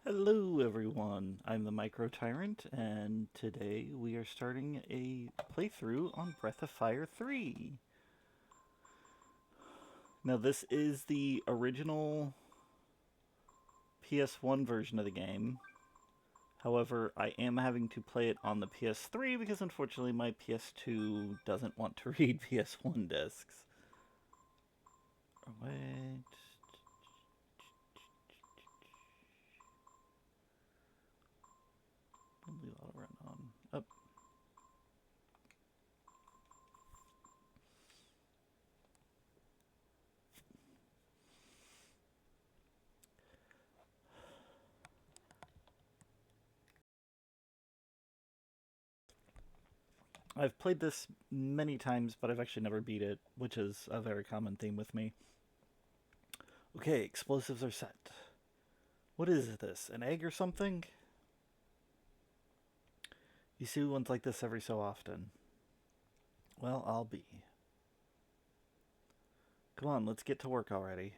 Hello, everyone. I'm the Micro Tyrant, and today we are starting a playthrough on Breath of Fire 3. Now, this is the original PS1 version of the game. However, I am having to play it on the PS3 because unfortunately my PS2 doesn't want to read PS1 discs. Wait. Leave auto run on. Up. I've played this many times, but I've actually never beat it, which is a very common theme with me. Okay, explosives are set. What is this? An egg or something? You see ones like this every so often. Well, I'll be. Come on, let's get to work already.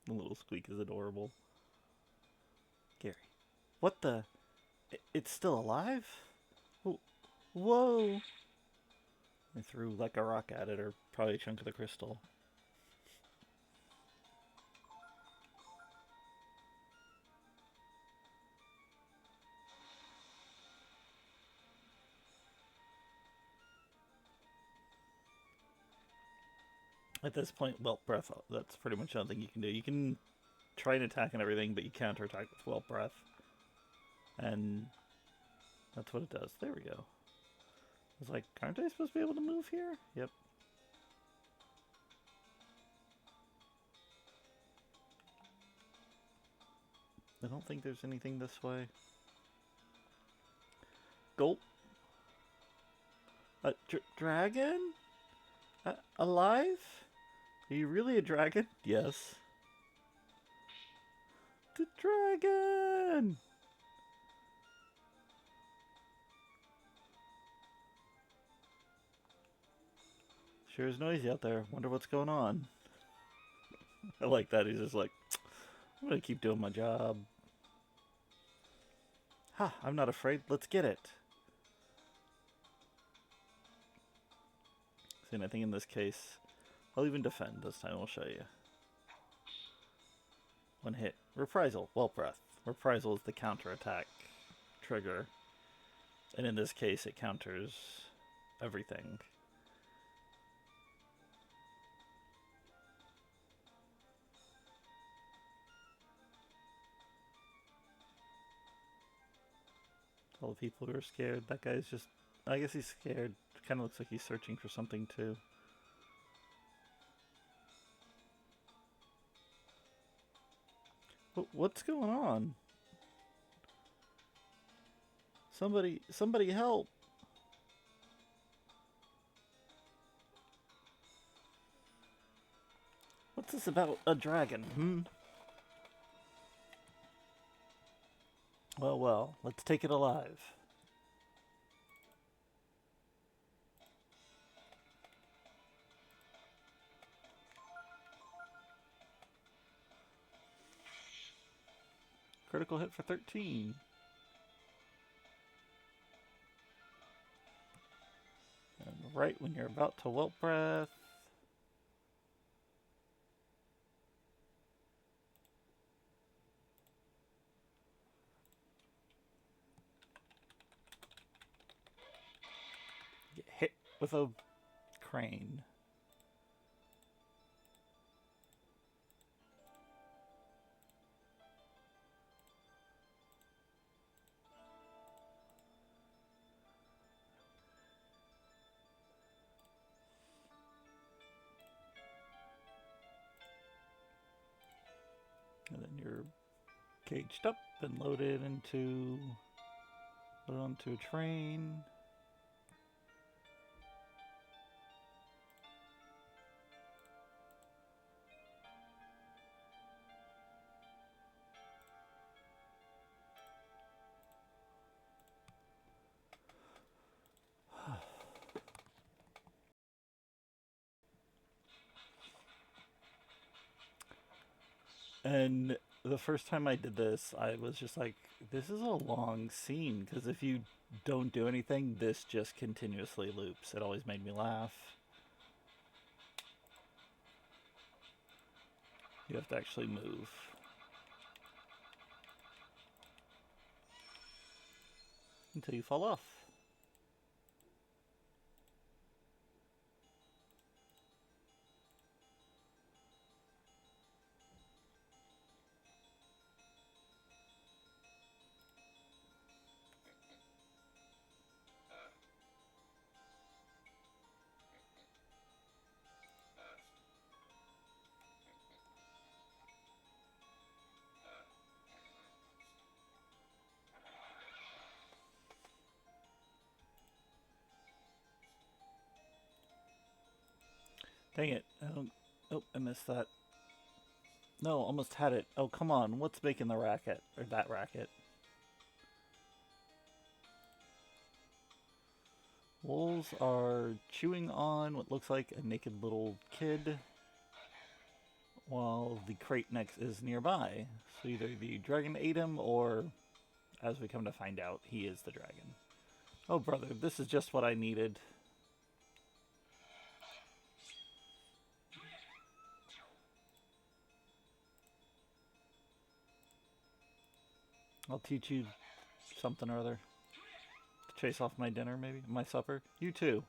The little squeak is adorable. Gary. What the? It's still alive? Whoa! I threw like a rock at it, or probably a chunk of the crystal. At this point, well, breath, that's pretty much nothing you can do. You can try and attack and everything, but you counterattack with well breath. And that's what it does. There we go. I was like, aren't I supposed to be able to move here? Yep. I don't think there's anything this way. Gulp. A dragon? Alive? Are you really a dragon? Yes. The dragon! Sure is noisy out there. Wonder what's going on. I like that. He's just like, I'm gonna keep doing my job. Ha, I'm not afraid. Let's get it. See, and I think in this case, I'll even defend this time. I'll show you. One hit. Reprisal. Well breath. Reprisal is the counterattack trigger. And in this case, it counters everything. All the people who are scared. That guy's just... I guess he's scared. Kind of looks like he's searching for something, too. What's going on? Somebody help! What's this about a dragon, hmm? Well, let's take it alive. Critical hit for 13. And right when you're about to wilt breath. Get hit with a crane. And then you're caged up and loaded onto a train. And the first time I did this, I was just like, this is a long scene, because if you don't do anything, this just continuously loops. It always made me laugh. You have to actually move. Until you fall off. Dang it. I don't... Oh, I missed that. No, almost had it. Oh, come on. What's making the racket? Or that racket? Wolves are chewing on what looks like a naked little kid, while the crate next is nearby. So either the dragon ate him, or, as we come to find out, he is the dragon. Oh, brother, this is just what I needed. I'll teach you something or other. To chase off my dinner, maybe? My supper? You too.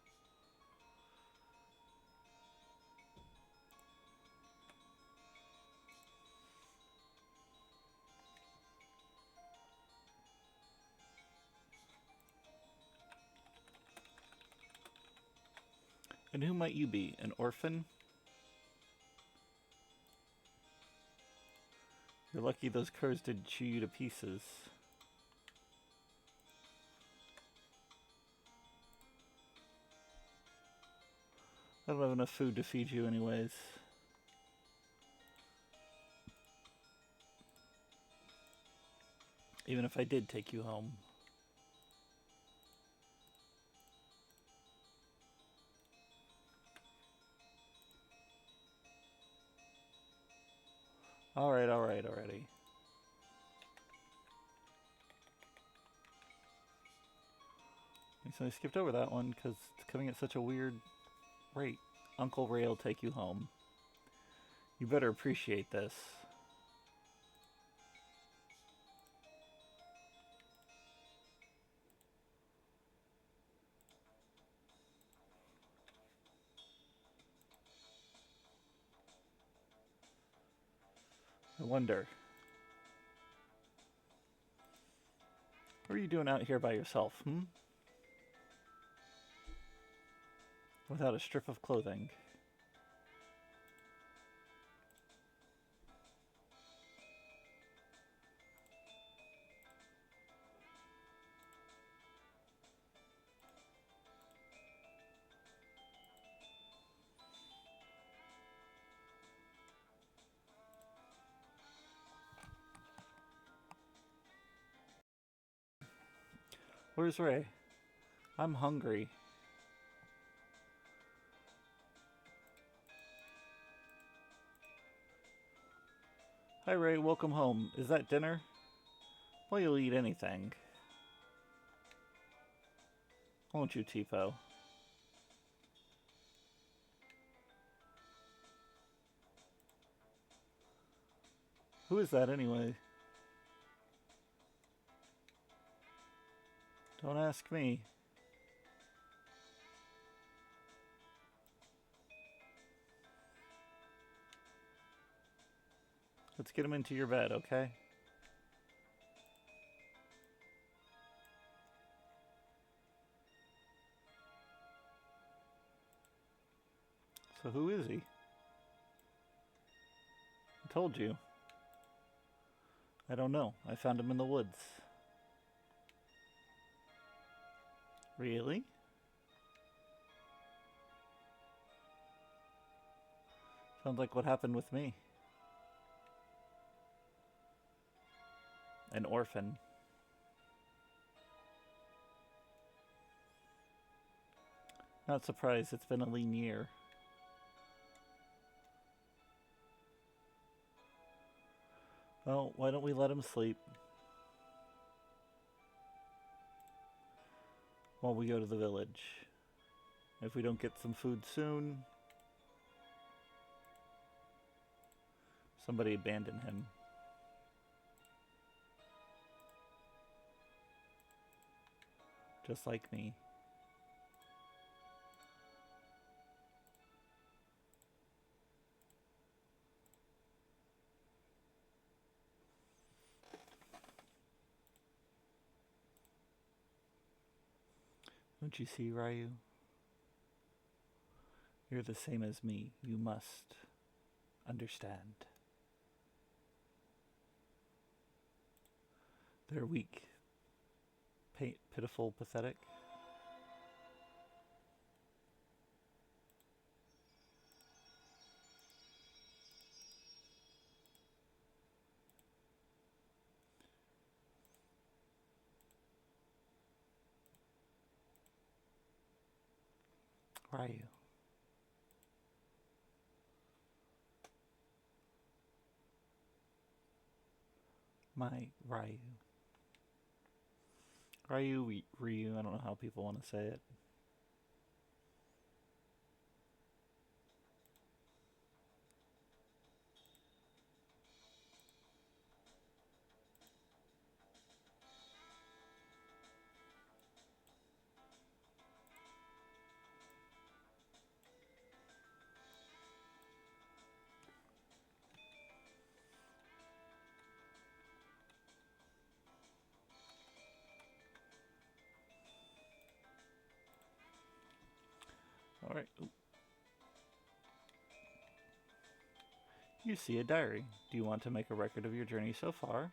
And who might you be? An orphan? You're lucky those crows didn't chew you to pieces. I don't have enough food to feed you anyways. Even if I did take you home. Alright, already. So I skipped over that one because it's coming at such a weird rate. Uncle Ray will take you home. You better appreciate this. I wonder. What are you doing out here by yourself, Without a strip of clothing. Where's Ray? I'm hungry. Hi Ray, welcome home. Is that dinner? Well, you'll eat anything. Won't you, Tifo? Who is that anyway? Don't ask me. Let's get him into your bed, okay? So who is he? I told you. I don't know. I found him in the woods. Really? Sounds like what happened with me. An orphan. Not surprised, it's been a lean year. Well, why don't we let him sleep while we go to the village? If we don't get some food soon, somebody abandon him. Just like me. Don't you see, Ryu? You're the same as me. You must understand. They're weak, pitiful, pathetic. Ryu. My Ryu. Ryu, I don't know how people want to say it. Alright. You see a diary. Do you want to make a record of your journey so far?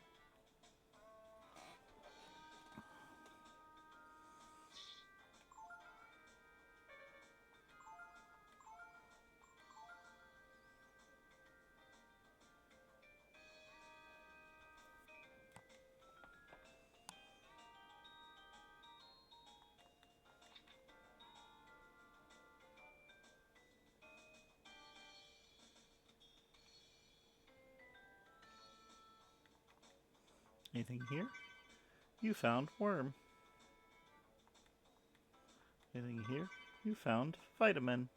Anything here? You found worm. Anything here? You found vitamin.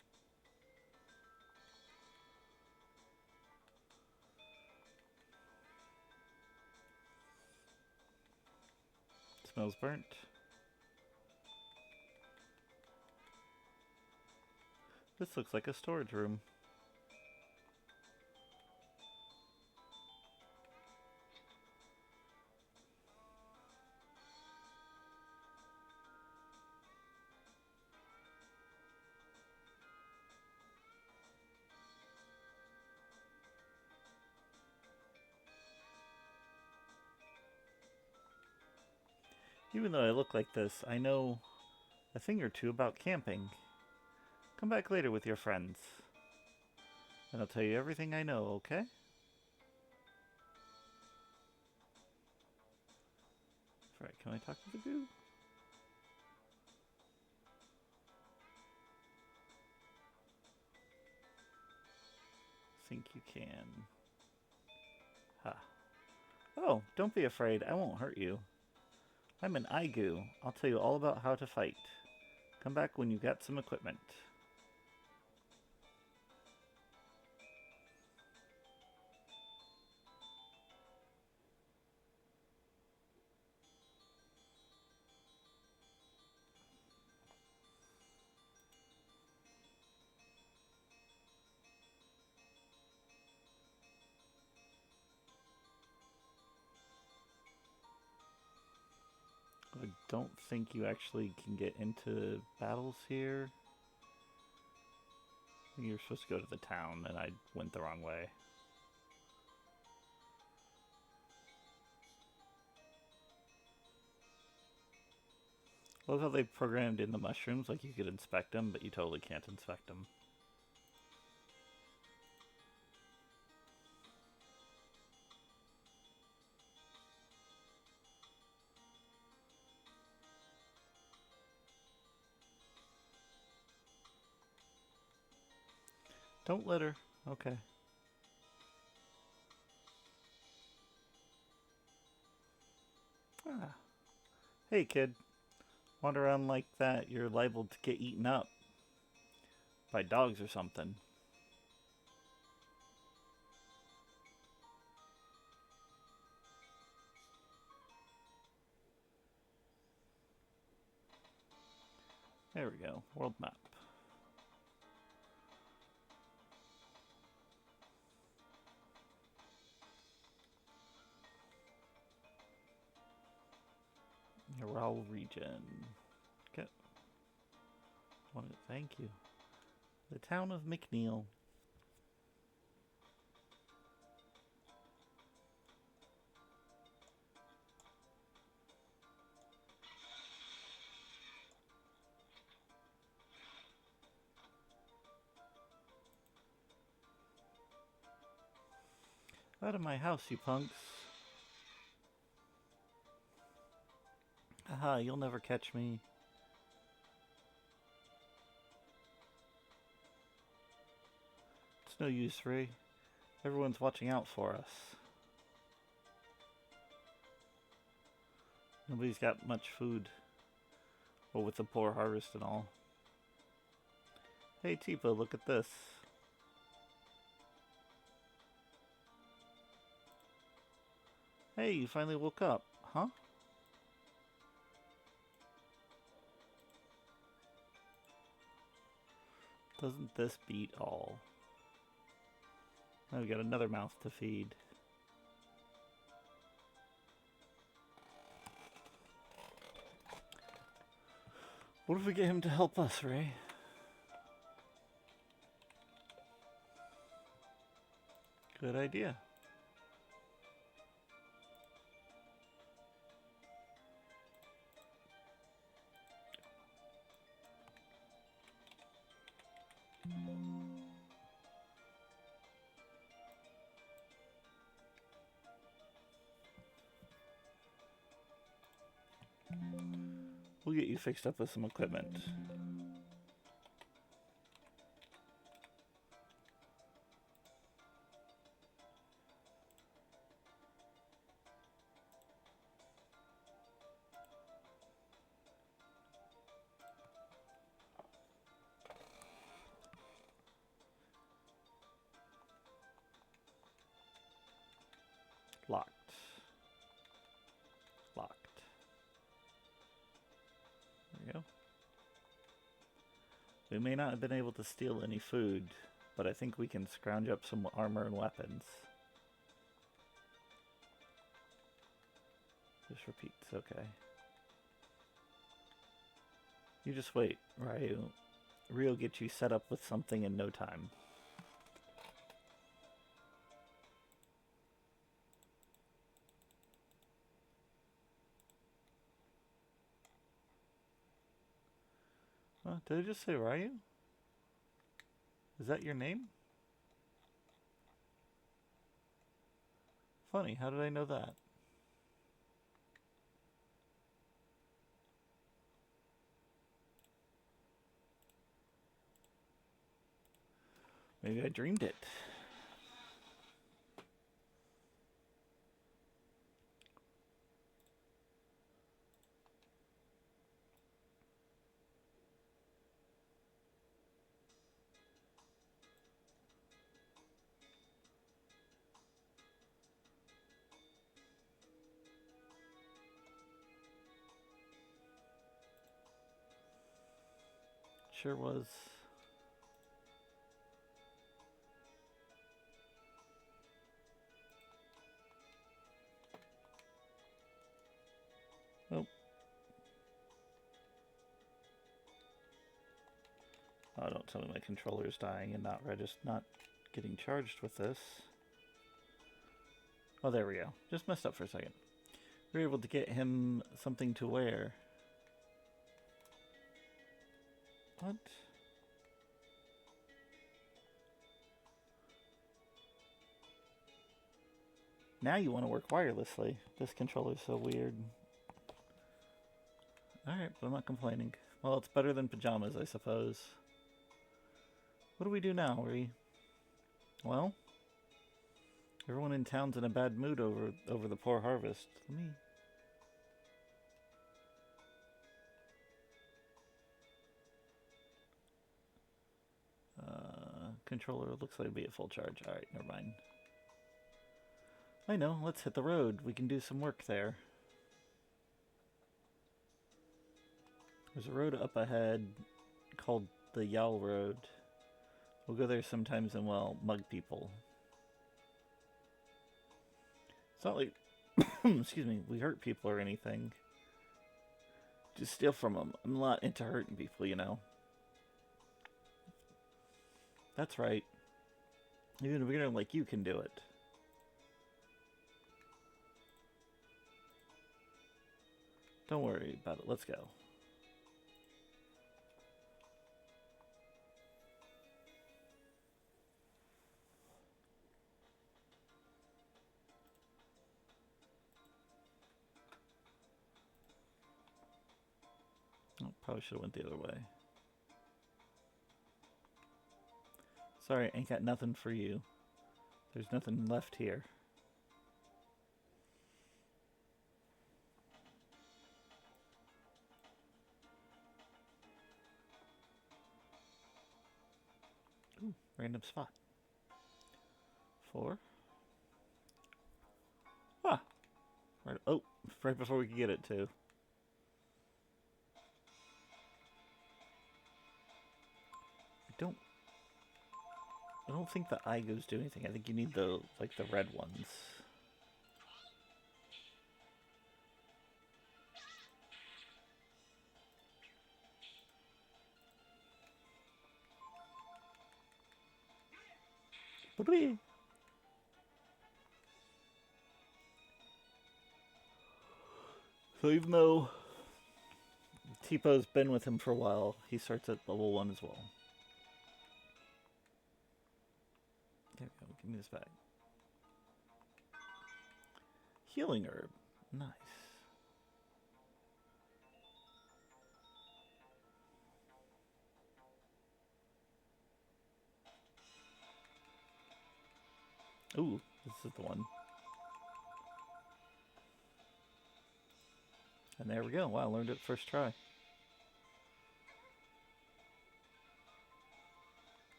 Smells burnt. This looks like a storage room. Even though I look like this, I know a thing or two about camping. Come back later with your friends, and I'll tell you everything I know, okay? Alright, can I talk to the goo? Think you can. Ha. Oh, don't be afraid, I won't hurt you. I'm an Aigu. I'll tell you all about how to fight. Come back when you got some equipment. I don't think you actually can get into battles here. I think you're supposed to go to the town, and I went the wrong way. Love how they programmed in the mushrooms, like you could inspect them, but you totally can't inspect them. Don't litter. Okay. Ah. Hey, kid. Wander around like that, you're liable to get eaten up by dogs or something. There we go. World map. Ural region. Okay. Thank you. The town of McNeil. Out of my house, you punks. Haha, you'll never catch me. It's no use, Ray. Everyone's watching out for us. Nobody's got much food. Well, with the poor harvest and all. Hey, Tifa, look at this. Hey, you finally woke up, huh? Doesn't this beat all? Now we got another mouth to feed. What if we get him to help us, Ray? Good idea. We'll get you fixed up with some equipment. Locked. Locked. There we go. We may not have been able to steal any food, but I think we can scrounge up some armor and weapons. Just repeats, okay. You just wait, Ryu. Ryu will get you set up with something in no time. Did I just say Ryu? Is that your name? Funny, how did I know that? Maybe I dreamed it. Sure was. Oh. Oh, don't tell me my controller's dying and not getting charged with this. Oh, there we go. Just messed up for a second. We were able to get him something to wear. What? Now you want to work wirelessly. This controller's so weird. Alright, but I'm not complaining. Well, it's better than pajamas, I suppose. What do we do now? Well, everyone in town's in a bad mood over the poor harvest. Let me... Controller looks like it'd be at full charge. Alright, never mind. I know, let's hit the road. We can do some work there. There's a road up ahead called the Yal Road. We'll go there sometimes and, well, mug people. It's not like, excuse me, we hurt people or anything. Just steal from them. I'm not into hurting people, you know. That's right. Even a beginner like you can do it. Don't worry about it. Let's go. Oh, probably should have went the other way. Sorry, ain't got nothing for you. There's nothing left here. Ooh, random spot. 4. Ah! Right, oh, right before we could get it, too. I don't think the Igos do anything. I think you need the red ones. Whee! So even though Tipo has been with him for a while, he starts at level 1 as well. There we go. Give me this back. Healing herb. Nice. Ooh, this is the one. And there we go. Wow, learned it first try.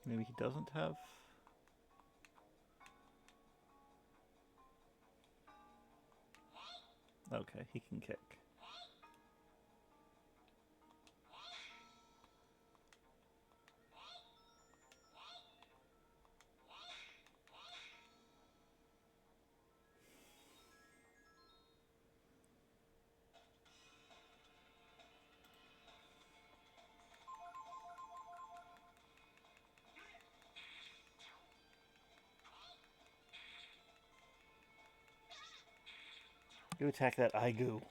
Maybe he doesn't have... Okay, he can kick. You attack that Igu.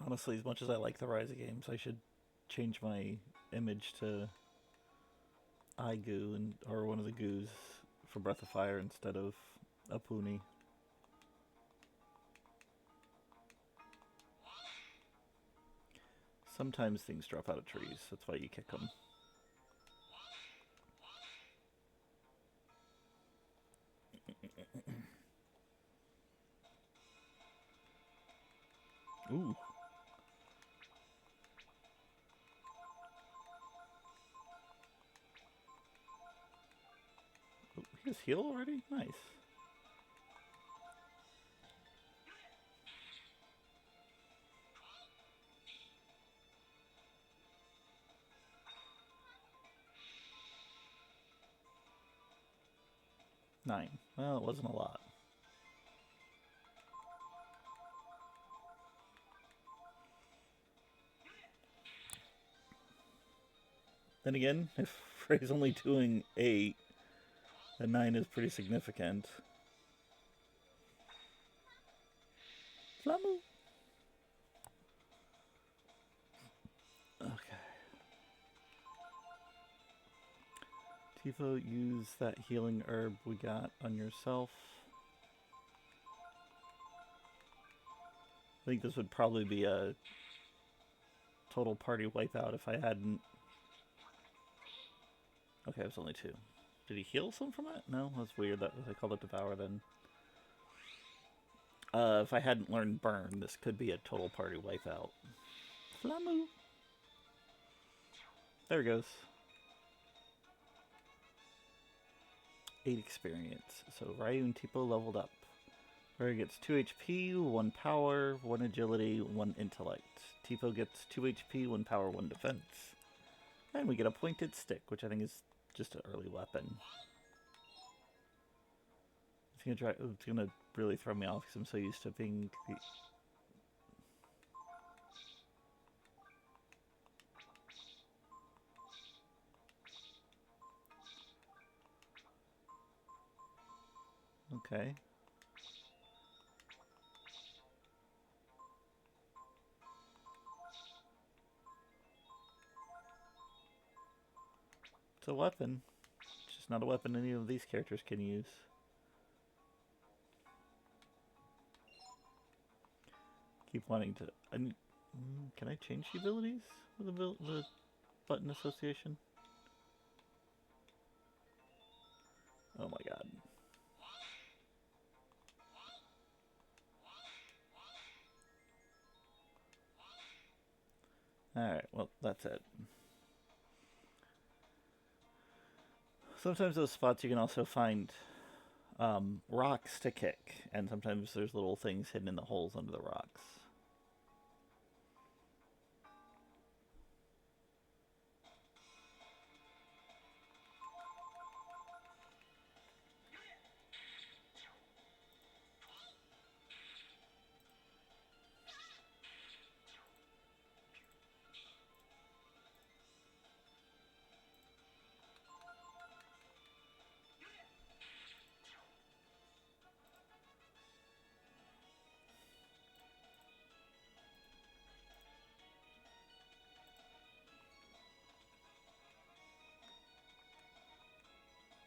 Honestly, as much as I like the Rise of games, I should change my image to Igu or one of the Goos for Breath of Fire instead of Apuni. Sometimes things drop out of trees, that's why you kick them. Ooh. just heal already? Nice. Nine. Well, it wasn't a lot. Then again, if Frey's only doing 8, then 9 is pretty significant. Flamu! Okay. Tifo, use that healing herb we got on yourself. I think this would probably be a total party wipeout if I hadn't... Okay, it was only 2. Did he heal some from it? No, that's weird. That I called it Devour then. If I hadn't learned Burn, this could be a total party wipeout. Flamu! There it goes. 8 experience. So Ryu and Tipo leveled up. Ryu gets 2 HP, 1 power, 1 agility, 1 intellect. Tipo gets 2 HP, 1 power, 1 defense. And we get a pointed stick, which I think is just an early weapon. It's gonna really throw me off because I'm so used to being... Okay. It's a weapon. It's just not a weapon any of these characters can use. Keep wanting to... can I change the abilities with the button association? Oh my god. Alright, well, that's it. Sometimes those spots you can also find rocks to kick, and sometimes there's little things hidden in the holes under the rocks.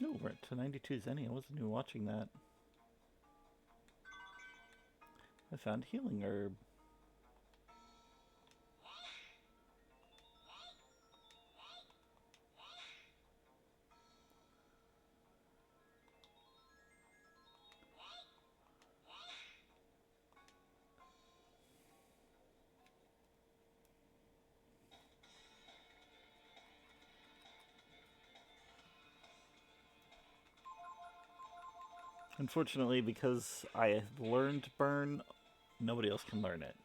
No, we're at 92 Zenny. I wasn't even watching that. I found healing herb. Unfortunately, because I have learned Burn, nobody else can learn it.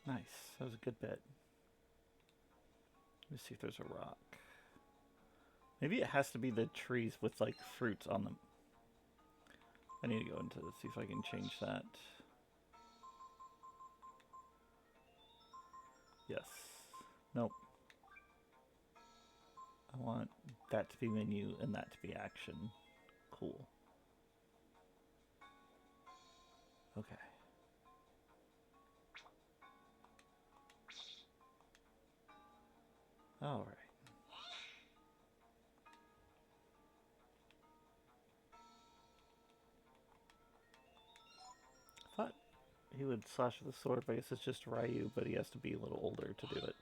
Nice. That was a good bit. Let me see if there's a rock. Maybe it has to be the trees with, like, fruits on them. I need to go into this, see if I can change that. Yes. Nope. I want that to be menu and that to be action. Cool. Okay. All right. Thought he would slash with the sword, but I guess it's just Ryu, but he has to be a little older to do it.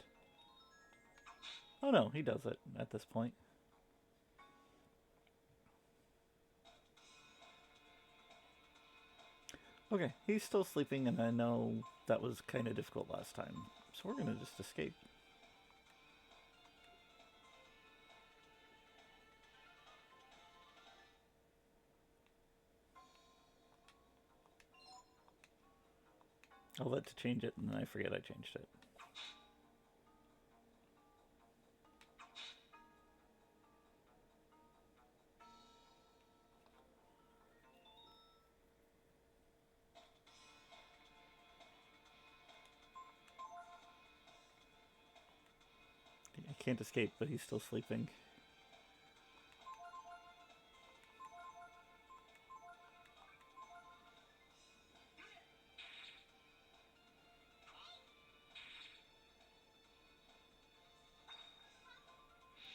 Oh no, he does it at this point. Okay, he's still sleeping, and I know that was kind of difficult last time, so we're gonna just escape. I'll let to change it, and then I forget I changed it. I can't escape, but he's still sleeping.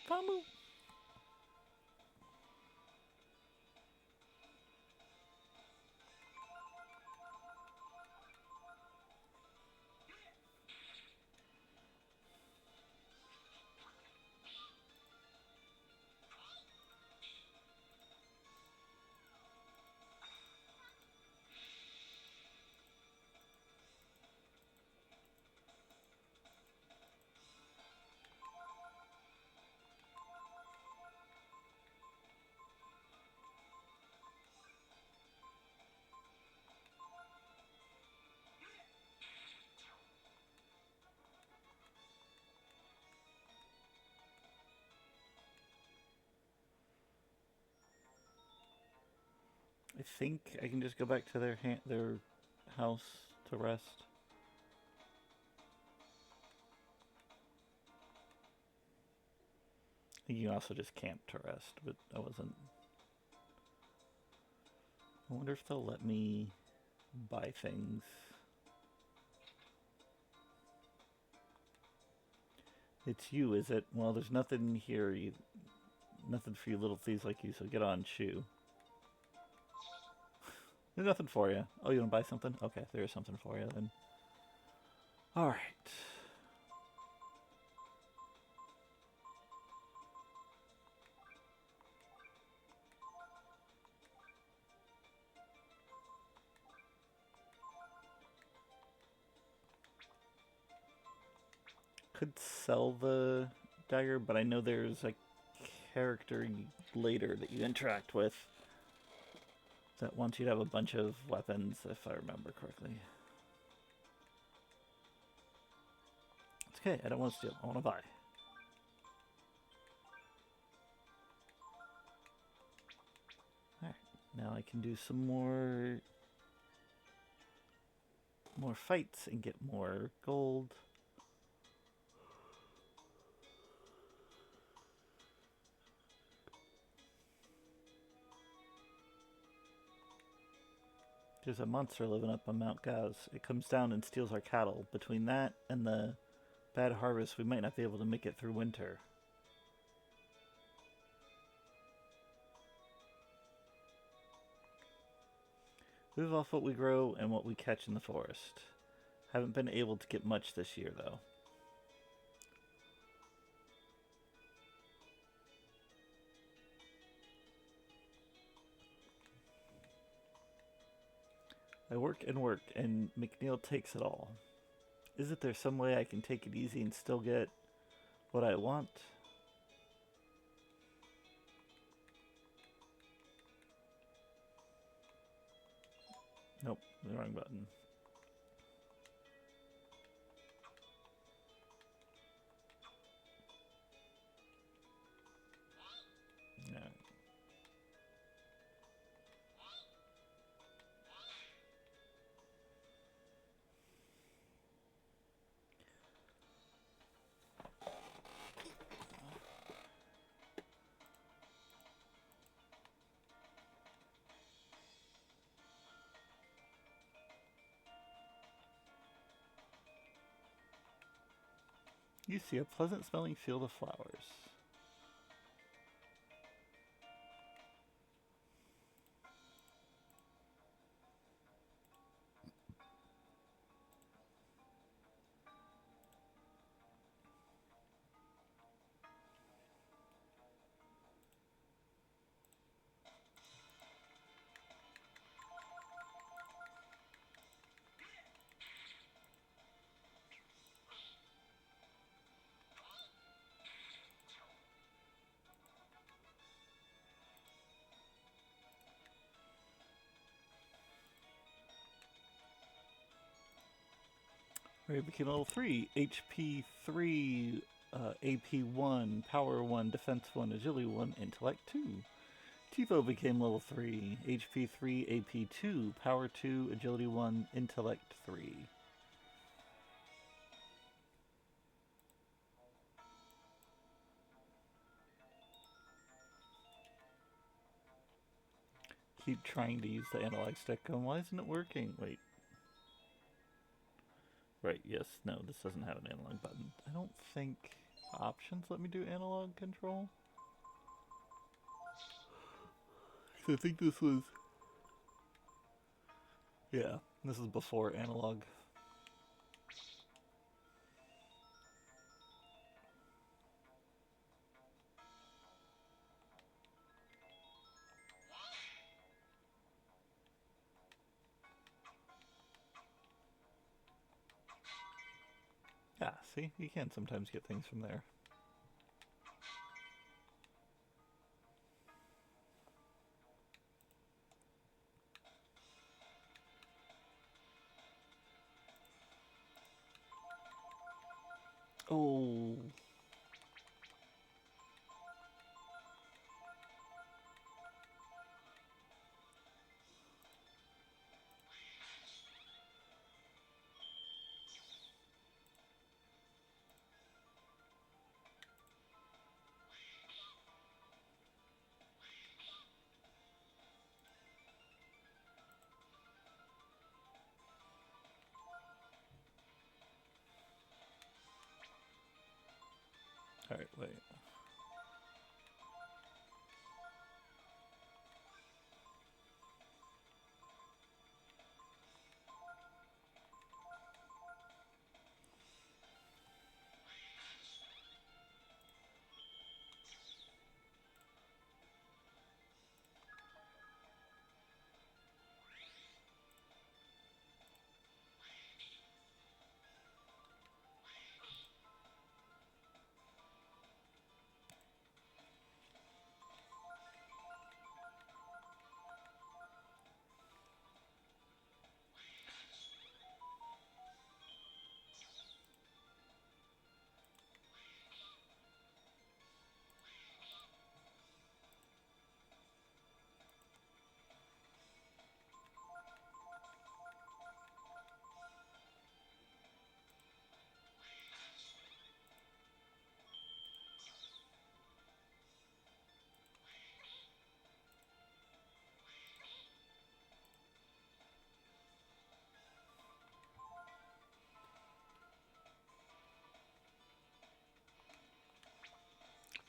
Famu! I think I can just go back to their house to rest. You can also just camp to rest, but I wasn't. I wonder if they'll let me buy things. It's you, is it? Well, there's nothing here. Nothing for you little thieves like you, so get on, shoe. There's nothing for you. Oh, you want to buy something? Okay, there is something for you then. Alright. Could sell the dagger, but I know there's a character later that you interact with that wants you to have a bunch of weapons, if I remember correctly. It's okay, I don't want to steal, I want to buy. Alright, now I can do some more fights and get more gold. There's a monster living up on Mount Gauze. It comes down and steals our cattle. Between that and the bad harvest, we might not be able to make it through winter. We live off what we grow and what we catch in the forest. Haven't been able to get much this year, though. I work, and McNeil takes it all. Isn't there some way I can take it easy and still get what I want? Nope, the wrong button. No. You see a pleasant smelling field of flowers. Ray became level 3, HP 3, AP 1, Power 1, Defense 1, Agility 1, Intellect 2. Tifo became level 3, HP 3, AP 2, Power 2, Agility 1, Intellect 3. Keep trying to use the analog stick, and why isn't it working? Wait. Right, yes, no, this doesn't have an analog button. I don't think options let me do analog control. I think this was... Yeah, this is before analog. Yeah, see? You can sometimes get things from there. Oh. Alright, wait.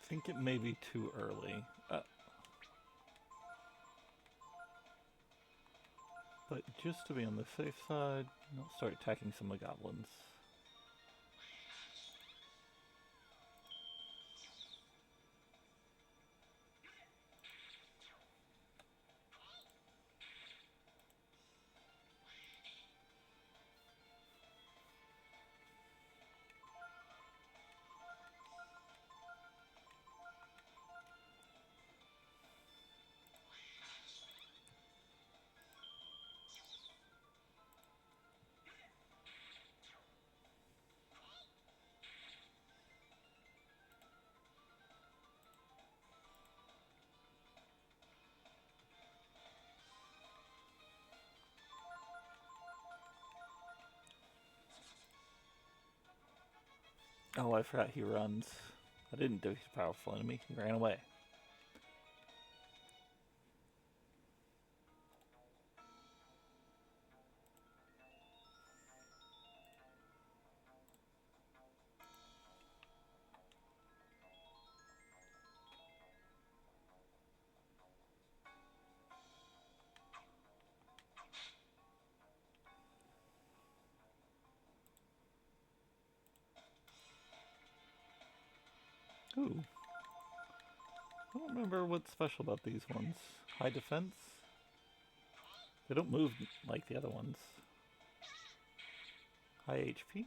I think it may be too early. But just to be on the safe side, I'll start attacking some of the goblins. Oh, I forgot he runs. I didn't do he's a powerful enemy. He ran away. Ooh. I don't remember what's special about these ones. High defense? They don't move like the other ones. High HP?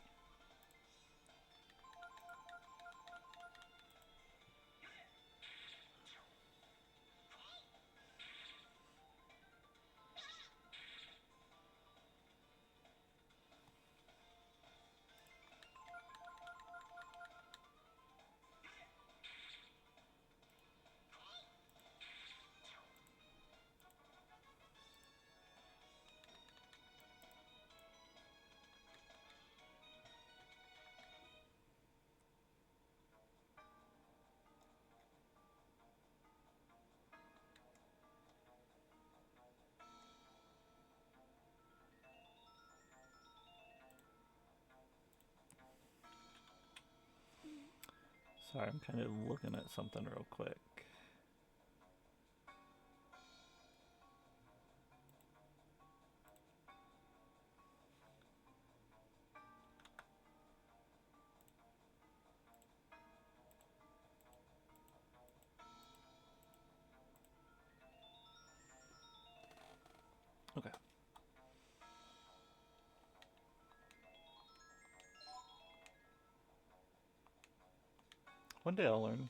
Sorry, I'm kind of looking at something real quick. Okay. One day I'll learn.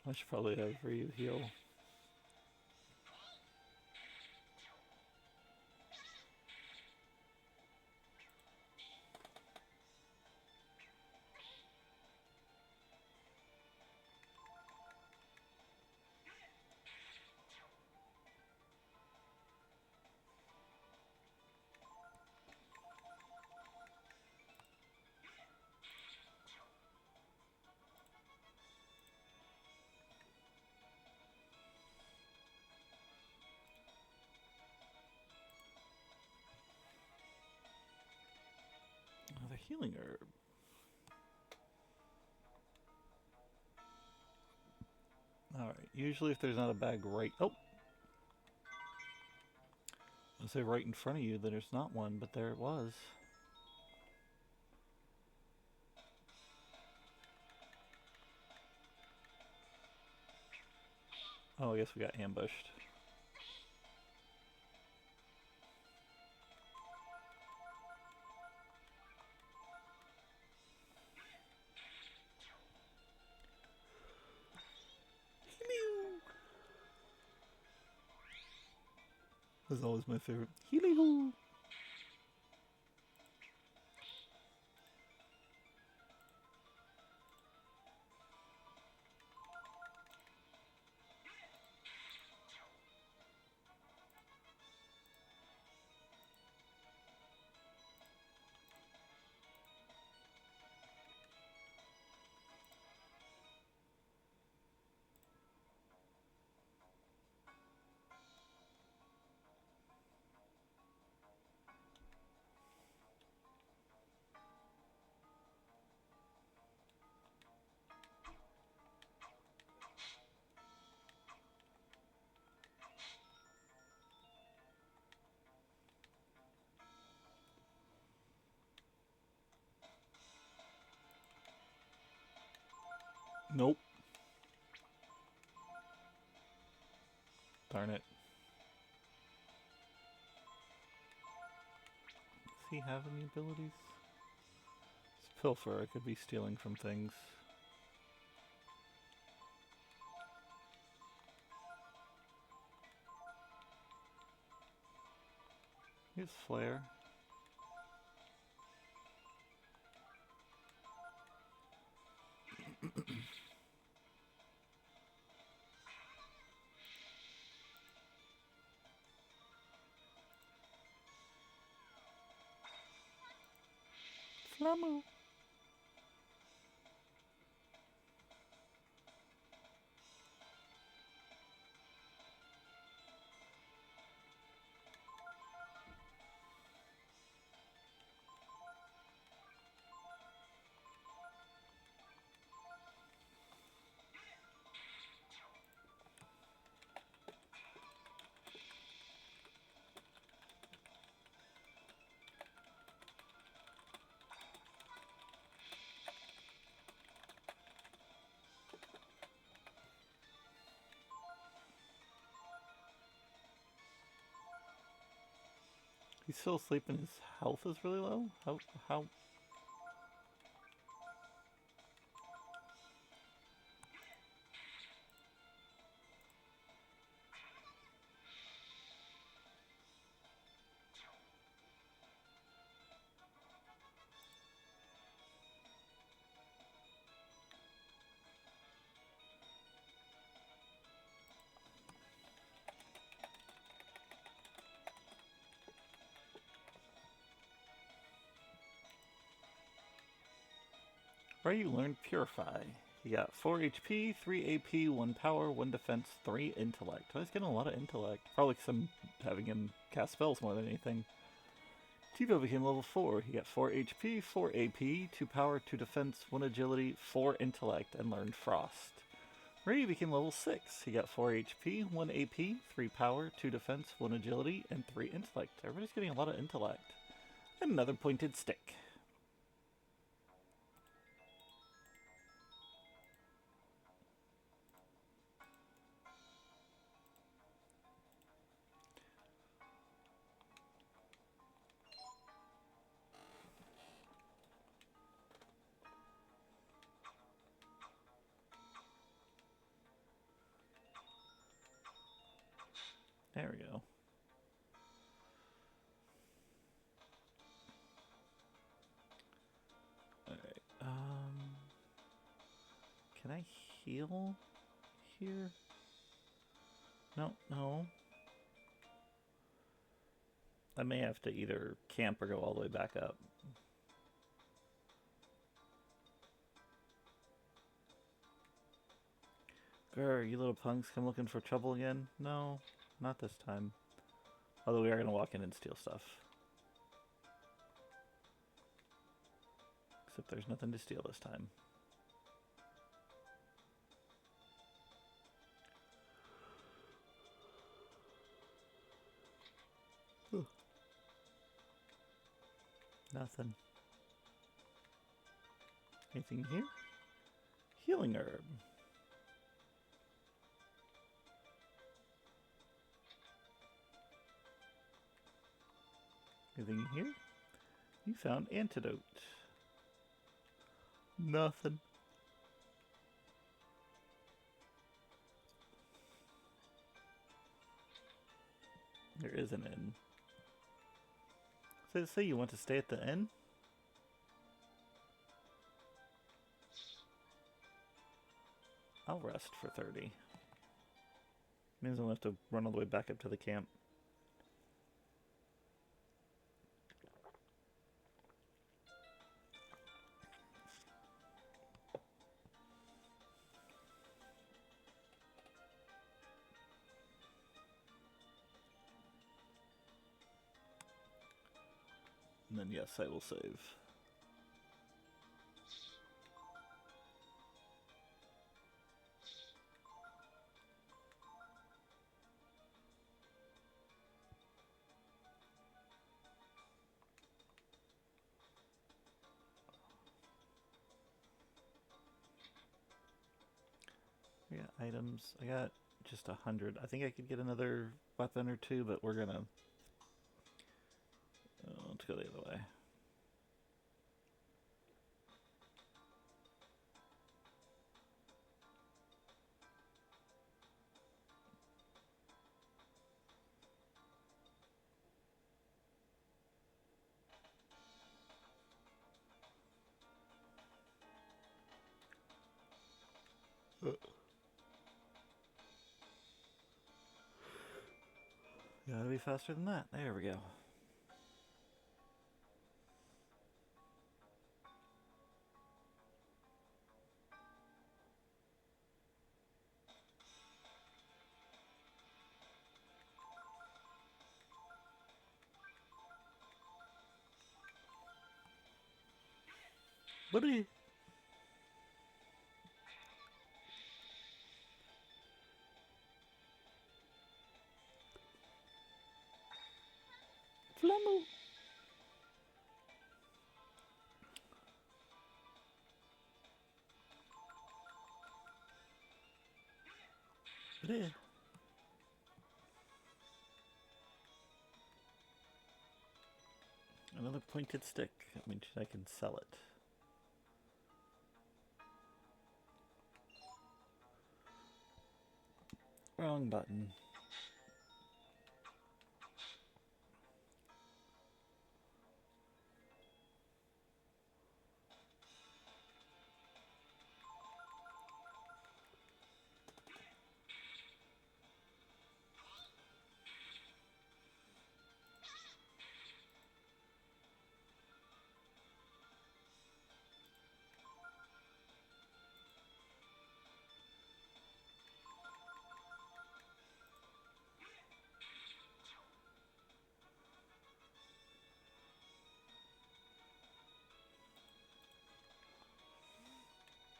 I should probably have Ryu heal. Oh, the healing herb. Alright, usually if there's not a bag right... Oh! I say right in front of you, then there's not one, but there it was. Oh, I guess we got ambushed. That's always my favorite. Healy-hoo! Nope. Darn it. Does he have any abilities? It's Pilfer, I could be stealing from things. Here's Flare. Flamu. he's still asleep and his health is really low? How? Where you learn Purify. You got 4 HP, 3 AP, 1 power, 1 defense, 3 intellect. Oh, he's getting a lot of intellect. Probably because I'm having him cast spells more than anything. Tivo became level 4. He got 4 HP, 4 AP, 2 power, 2 defense, 1 agility, 4 intellect, and learned Frost. Ray became level 6. He got 4 HP, 1 AP, 3 power, 2 defense, 1 agility, and 3 intellect. Everybody's getting a lot of intellect. And another pointed stick. There we go. Alright, can I heal here? No. I may have to either camp or go all the way back up. Grr, you little punks come looking for trouble again? No, not this time. Although we are going to walk in and steal stuff. Except there's nothing to steal this time. Nothing. Anything here? Healing herb. Anything here? You found antidote. Nothing. There is an inn. So say you want to stay at the inn? I'll rest for 30. Means I'll have to run all the way back up to the camp. And then yes, I will save. I got items. I got just 100. I think I could get another weapon or two, but we're gonna... let's go the other way. Gotta be faster than that. There we go. What are you... Flammo! pointed stick. That means I can sell it. Wrong button.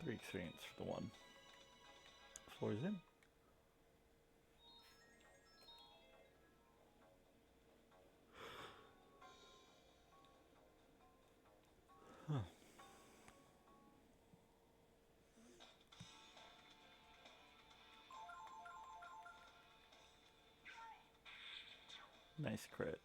Three experience for the one. Floor's in. Huh. Nice crit.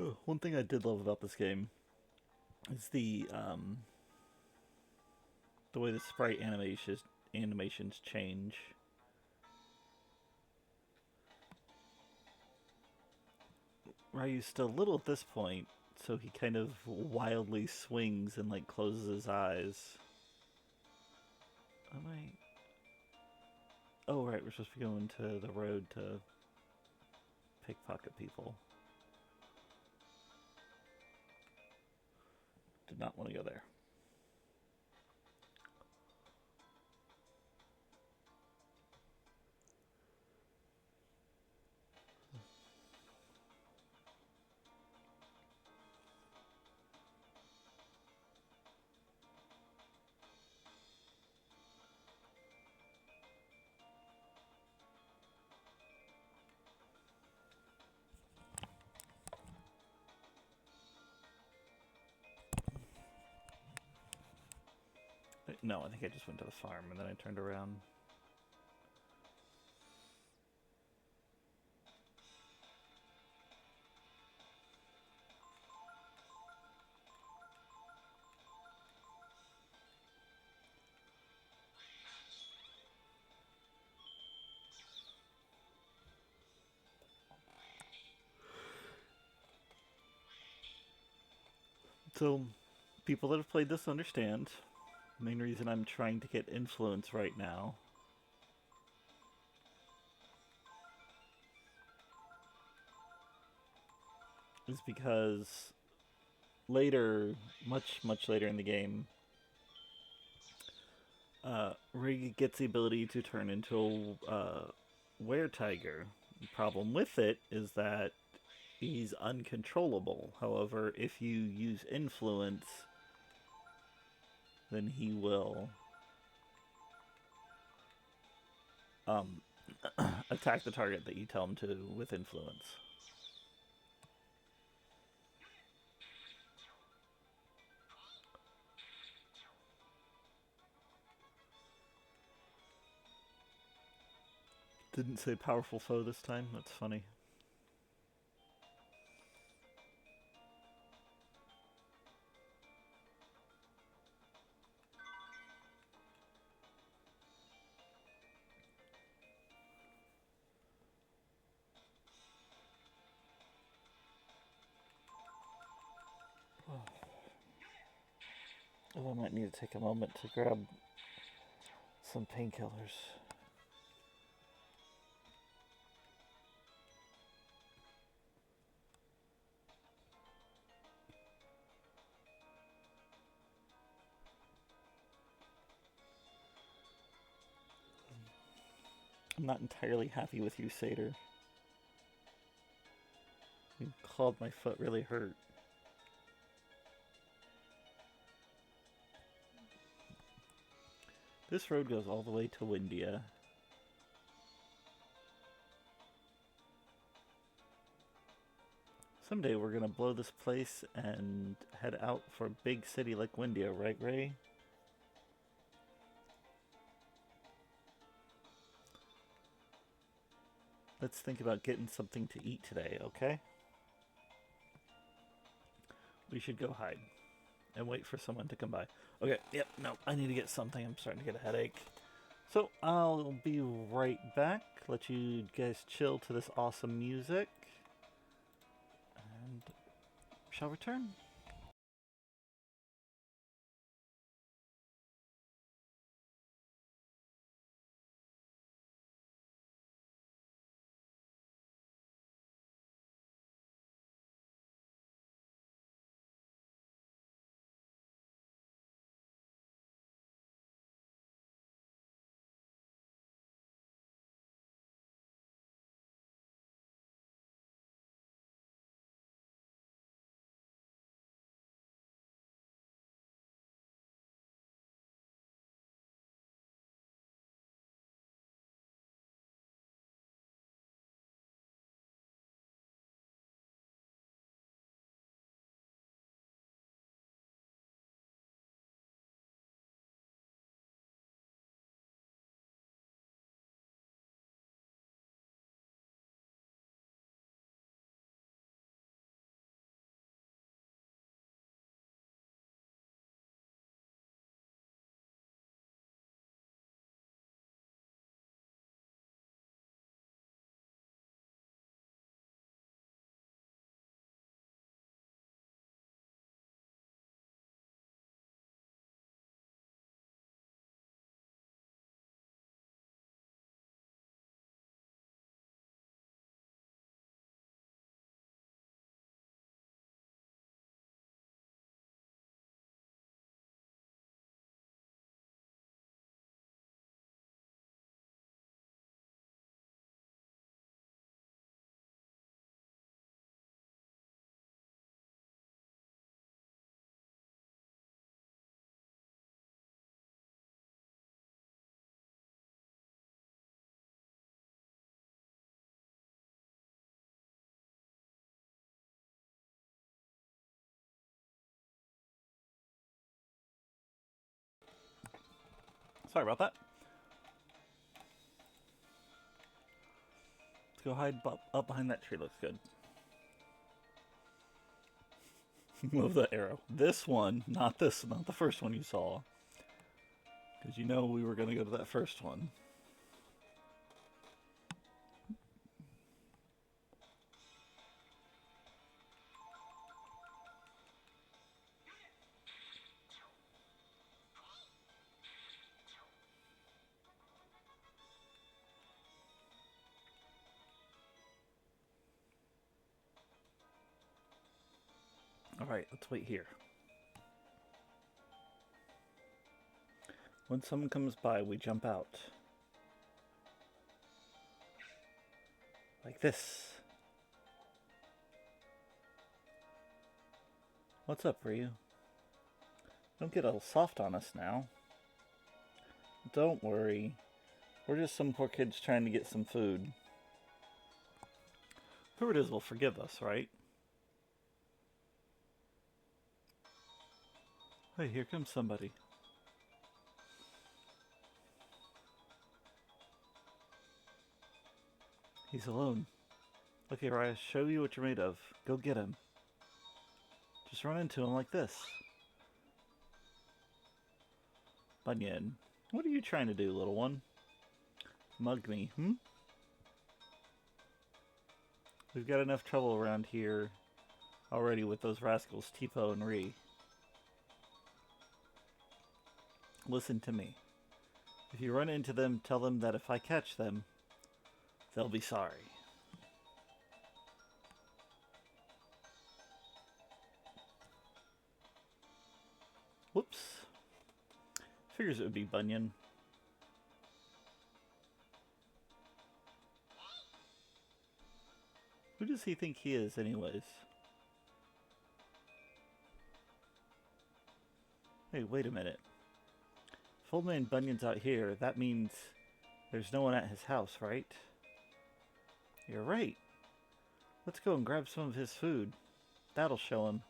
Oh, one thing I did love about this game is the way the sprite animations change. Ryu's still little at this point, so he kind of wildly swings and like closes his eyes. Am I? Oh right, we're supposed to be going to the road to pickpocket people. Did not want to go there. No, I think I just went to the farm and then I turned around. So, people that have played this understand. Main reason I'm trying to get influence right now is because later, much later in the game, Rig gets the ability to turn into a were-tiger. The problem with it is that he's uncontrollable. However, if you use influence, then he will attack the target that you tell him to with influence. Didn't say powerful foe this time. That's funny. Oh, I might need to take a moment to grab some painkillers. I'm not entirely happy with you, Satyr. You clawed my foot really hurt. This road goes all the way to Windia. Someday we're gonna blow this place and head out for a big city like Windia, right, Ray? Let's think about getting something to eat today, okay? We should go hide and wait for someone to come by. Okay, yep, no, I need to get something. I'm starting to get a headache. So I'll be right back. Let you guys chill to this awesome music. And shall return. Sorry about that. Let's go hide up behind that tree. Looks good. Move the arrow. This one, not this, not the first one you saw. Because you know we were going to go to that first one. Alright, let's wait here. When someone comes by, we jump out. Like this. What's up, Ryu? Don't get all soft on us now. Don't worry. We're just some poor kids trying to get some food. Who it is will forgive us, right? Hey, here comes somebody. He's alone. Okay, Raya, show you what you're made of. Go get him. Just run into him like this. Bunyan, what are you trying to do, little one? Mug me, hmm? We've got enough trouble around here already with those rascals, Tipo and Ree. Listen to me. If you run into them, tell them that if I catch them, they'll be sorry. Whoops. Figures it would be Bunyan. Who does he think he is, anyways? Hey, wait a minute. If Old Man Bunyan's out here, that means there's no one at his house, right? You're right. Let's go and grab some of his food. That'll show him.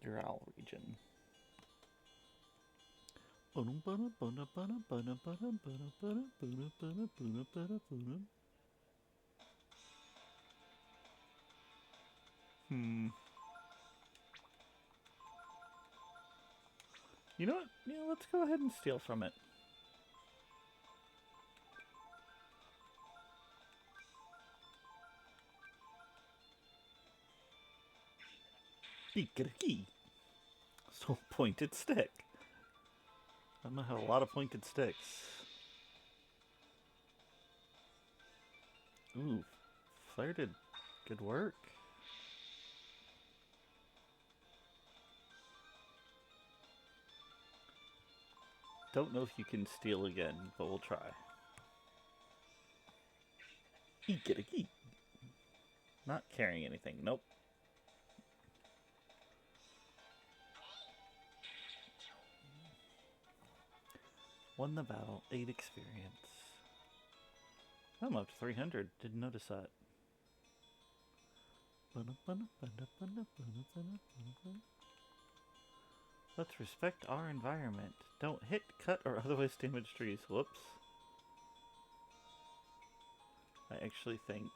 Ural region. Hmm. You know what? Yeah, let's go ahead and steal from it. Eek-a-key. So pointed stick. I'm gonna have a lot of pointed sticks. Ooh, Flare did good work. Don't know if you can steal again, but we'll try. Eek-a-key. Not carrying anything. Nope. Won the battle. 8 experience. I'm up to 300. Didn't notice that. Let's respect our environment. Don't hit, cut, or otherwise damage trees. Whoops. I actually think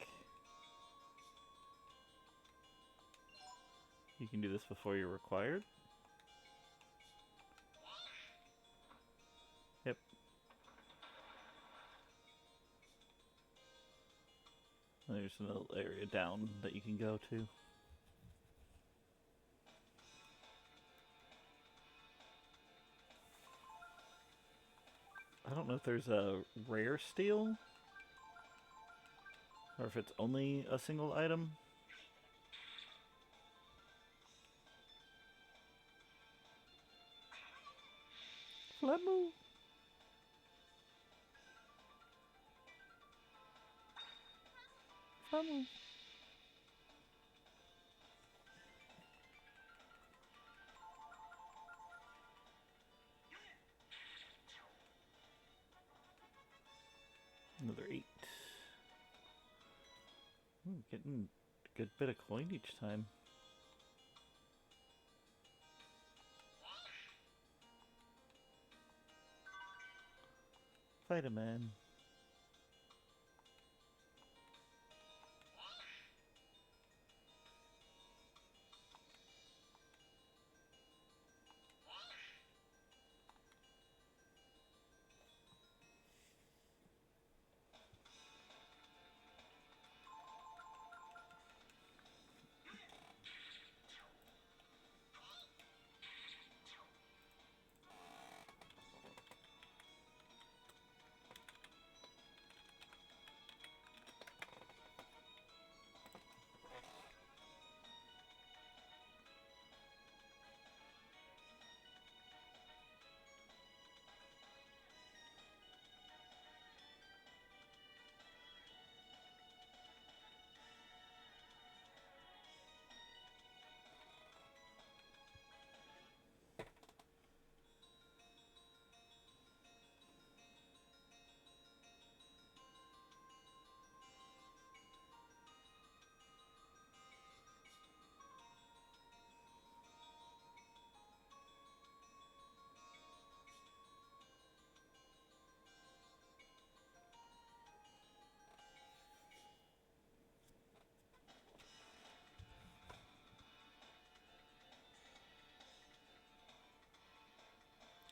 you can do this before you're required. Yep. There's another area down that you can go to. I don't know if there's a rare steal or if it's only a single item. Flamu. Flamu. Another 8. Ooh, getting a good bit of coin each time. Vitamin.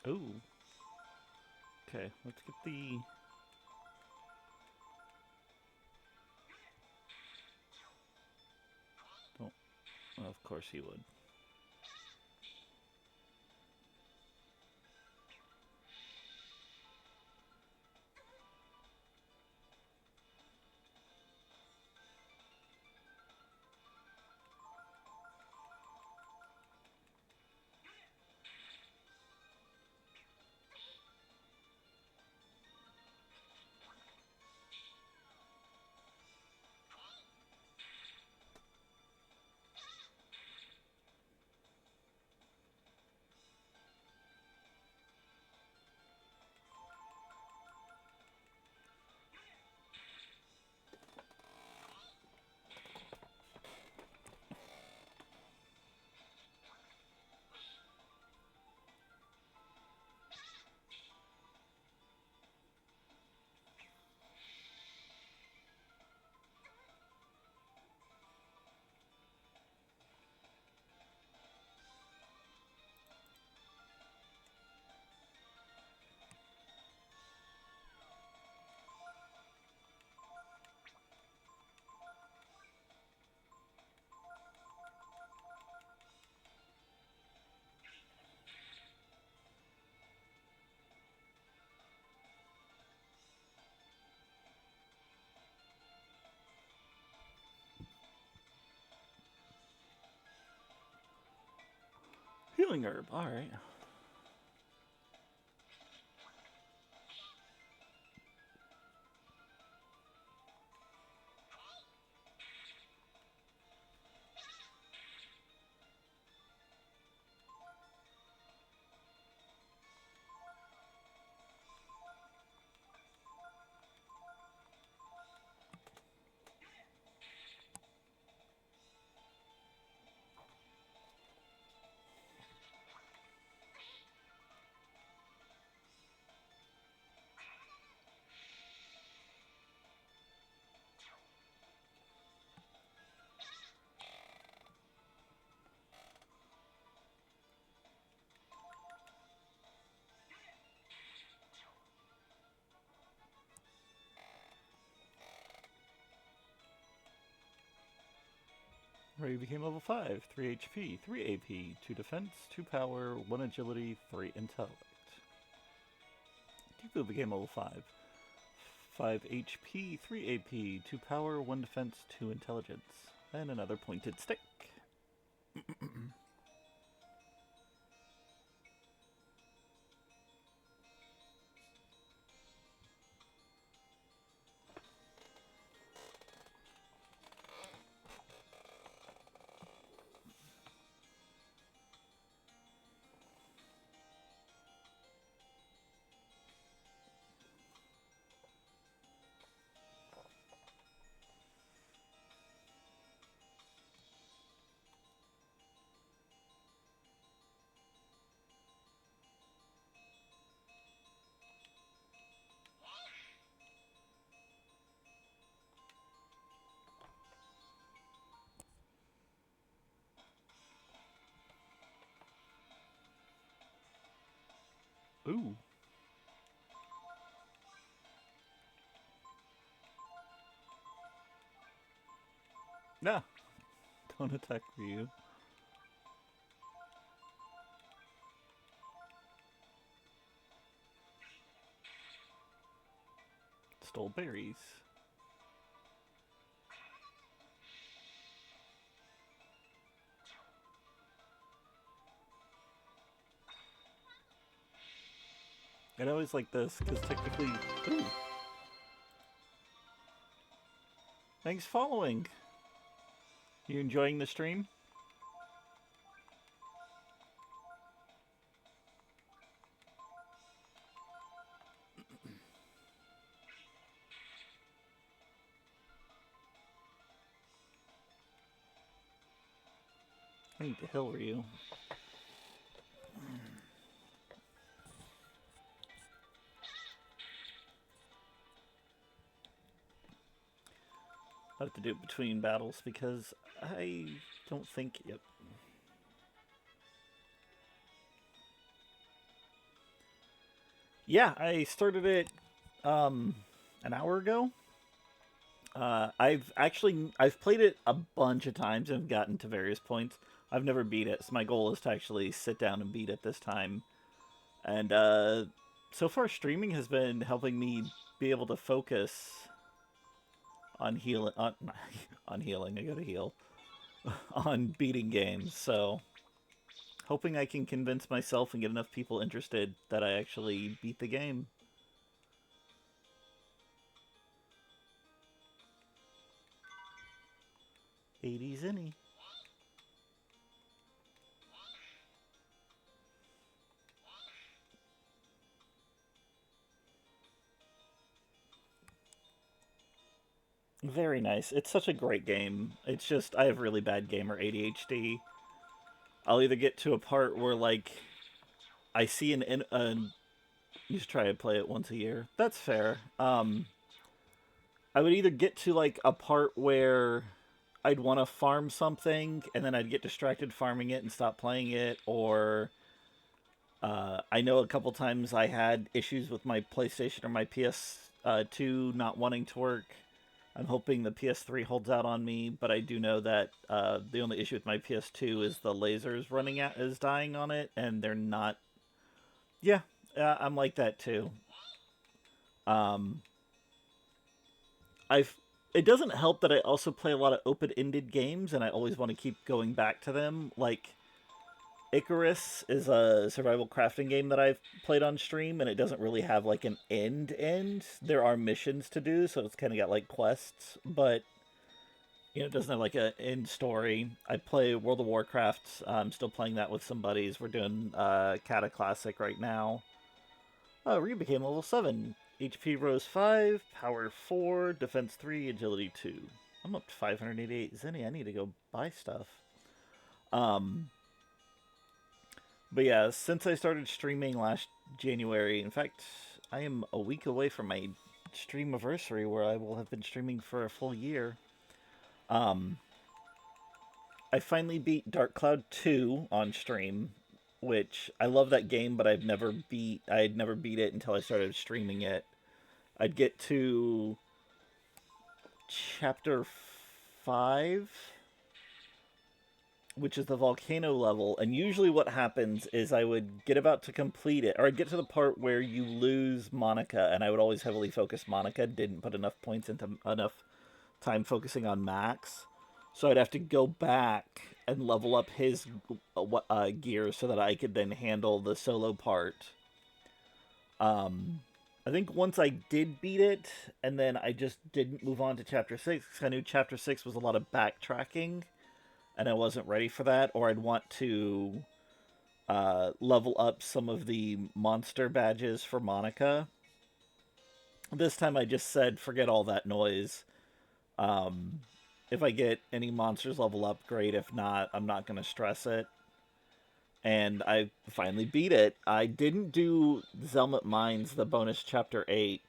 Ooh. Okay, let's get the... Oh, well, of course he would. Healing herb, alright. Ray became level 5, 3 HP, 3 AP, 2 defense, 2 power, 1 agility, 3 intellect. Tifu became level 5, 5 HP, 3 AP, 2 power, 1 defense, 2 intelligence, and another pointed stick. Ooh. Nah. Don't attack Ryu. Stole berries. I always like this, because technically... Ooh. Thanks for following. You enjoying the stream? I need to heal Ryu. I have to do it between battles because I don't think... Yep. Yeah, I started it an hour ago. I've played it a bunch of times and gotten to various points. I've never beat it, so my goal is to actually sit down and beat it this time. And so far, streaming has been helping me be able to focus on healing. On healing, I gotta heal. On beating games, so hoping I can convince myself and get enough people interested that I actually beat the game. '80s innie. Very nice. It's such a great game. It's just, I have really bad gamer ADHD. I'll either get to a part where, like, I see you should try to play it once a year. That's fair. I would either get to, like, a part where I'd want to farm something, and then I'd get distracted farming it and stop playing it, or I know a couple times I had issues with my PlayStation or my PS2 not wanting to work. I'm hoping the PS3 holds out on me, but I do know that the only issue with my PS2 is the lasers running out is dying on it, and they're not. Yeah, I'm like that too. I've. It doesn't help that I also play a lot of open-ended games, and I always want to keep going back to them. Like, Icarus is a survival crafting game that I've played on stream, and it doesn't really have like an end. There are missions to do, so it's kind of got like quests, but it doesn't have like an end story. I play World of Warcraft. I'm still playing that with some buddies. We're doing Kata Classic right now. Oh, Ryu became level 7. HP rose 5, power 4, defense 3, agility 2. I'm up to 588 Zenny. I need to go buy stuff. But yeah, since I started streaming last January, in fact, I am a week away from my stream anniversary where I will have been streaming for a full year. I finally beat Dark Cloud 2 on stream, which I love that game, but I had never beat it until I started streaming it. I'd get to chapter 5, which is the volcano level, and usually what happens is I would get about to complete it, or I'd get to the part where you lose Monica, and I would always heavily focus Monica, didn't put enough points into enough time focusing on Max, so I'd have to go back and level up his gear so that I could then handle the solo part. I think once I did beat it, and then I just didn't move on to Chapter 6, because I knew Chapter 6 was a lot of backtracking, and I wasn't ready for that, or I'd want to level up some of the monster badges for Monica. This time I just said, forget all that noise. If I get any monsters level up, great. If not, I'm not going to stress it. And I finally beat it. I didn't do Zelmet Mines, the bonus Chapter 8,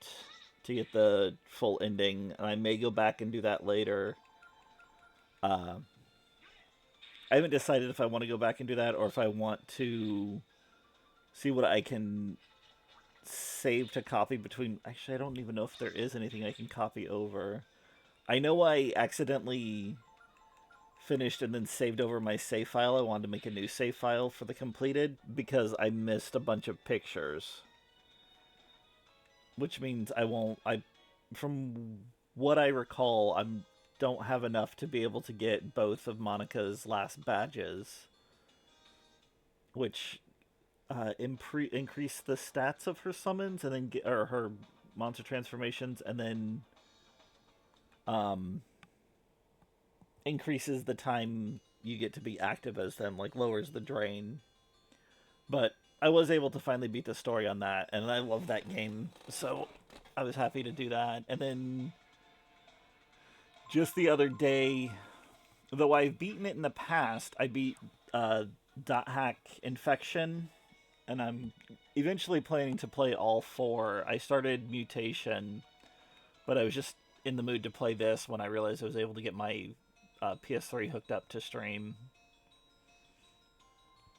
to get the full ending, and I may go back and do that later. I haven't decided if I want to go back and do that or if I want to see what I can save to copy between... Actually, I don't even know if there is anything I can copy over. I know I accidentally finished and then saved over my save file. I wanted to make a new save file for the completed because I missed a bunch of pictures. Which means from what I recall, I don't have enough to be able to get both of Monica's last badges, which increase the stats of her summons and then or her monster transformations, and then increases the time you get to be active as them, like lowers the drain. But I was able to finally beat the story on that, and I love that game, so I was happy to do that. And then just the other day, though I've beaten it in the past, I beat Dot Hack Infection, and I'm eventually planning to play all 4. I started Mutation, but I was just in the mood to play this when I realized I was able to get my PS3 hooked up to stream.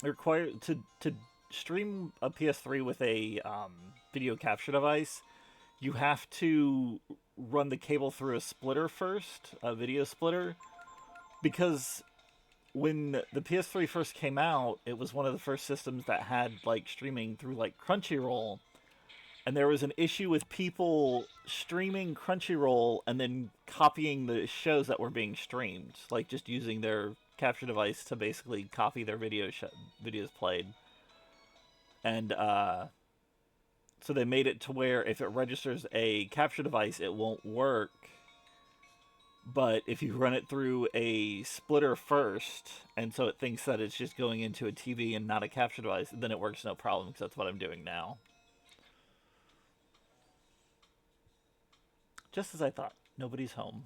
Required to stream a PS3 with a video capture device, you have to run the cable through a splitter first, a video splitter, because when the PS3 first came out, it was one of the first systems that had like streaming through like Crunchyroll, and there was an issue with people streaming Crunchyroll and then copying the shows that were being streamed, like just using their capture device to basically copy their videos played. And so they made it to where if it registers a capture device, it won't work. But if you run it through a splitter first, and so it thinks that it's just going into a TV and not a capture device, then it works no problem, because that's what I'm doing now. Just as I thought. Nobody's home.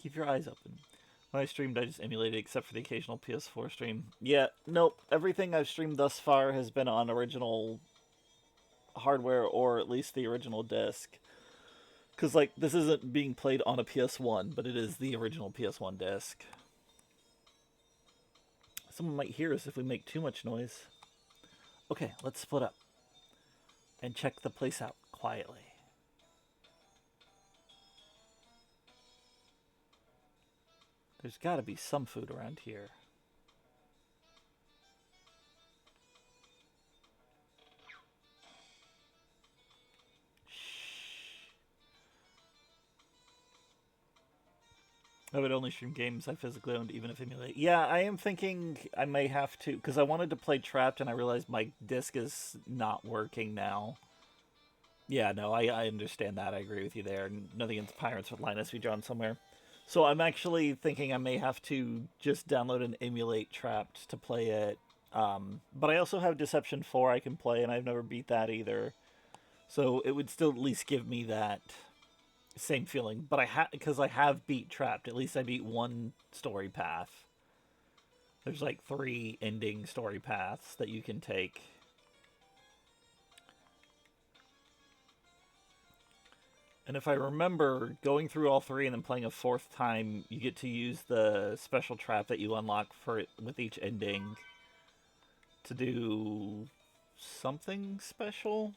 Keep your eyes open. When I streamed, I just emulated, except for the occasional PS4 stream. Yeah, nope. Everything I've streamed thus far has been on original hardware, or at least the original disc. Because, like, this isn't being played on a PS1, but it is the original PS1 disc. Someone might hear us if we make too much noise. Okay, let's split up and check the place out quietly. There's got to be some food around here. Shh. I would only stream games I physically owned, even if emulate. Yeah, I am thinking I may have to, because I wanted to play Trapped, and I realized my disc is not working now. Yeah, no, I understand that. I agree with you there. Nothing against Pirates with Linus be drawn somewhere. So I'm actually thinking I may have to just download and emulate Trapped to play it. But I also have Deception 4 I can play, and I've never beat that either. So it would still at least give me that same feeling. But because I have beat Trapped. At least I beat one story path. There's like 3 ending story paths that you can take. And if I remember, going through all 3 and then playing a 4th time, you get to use the special trap that you unlock for it with each ending to do something special.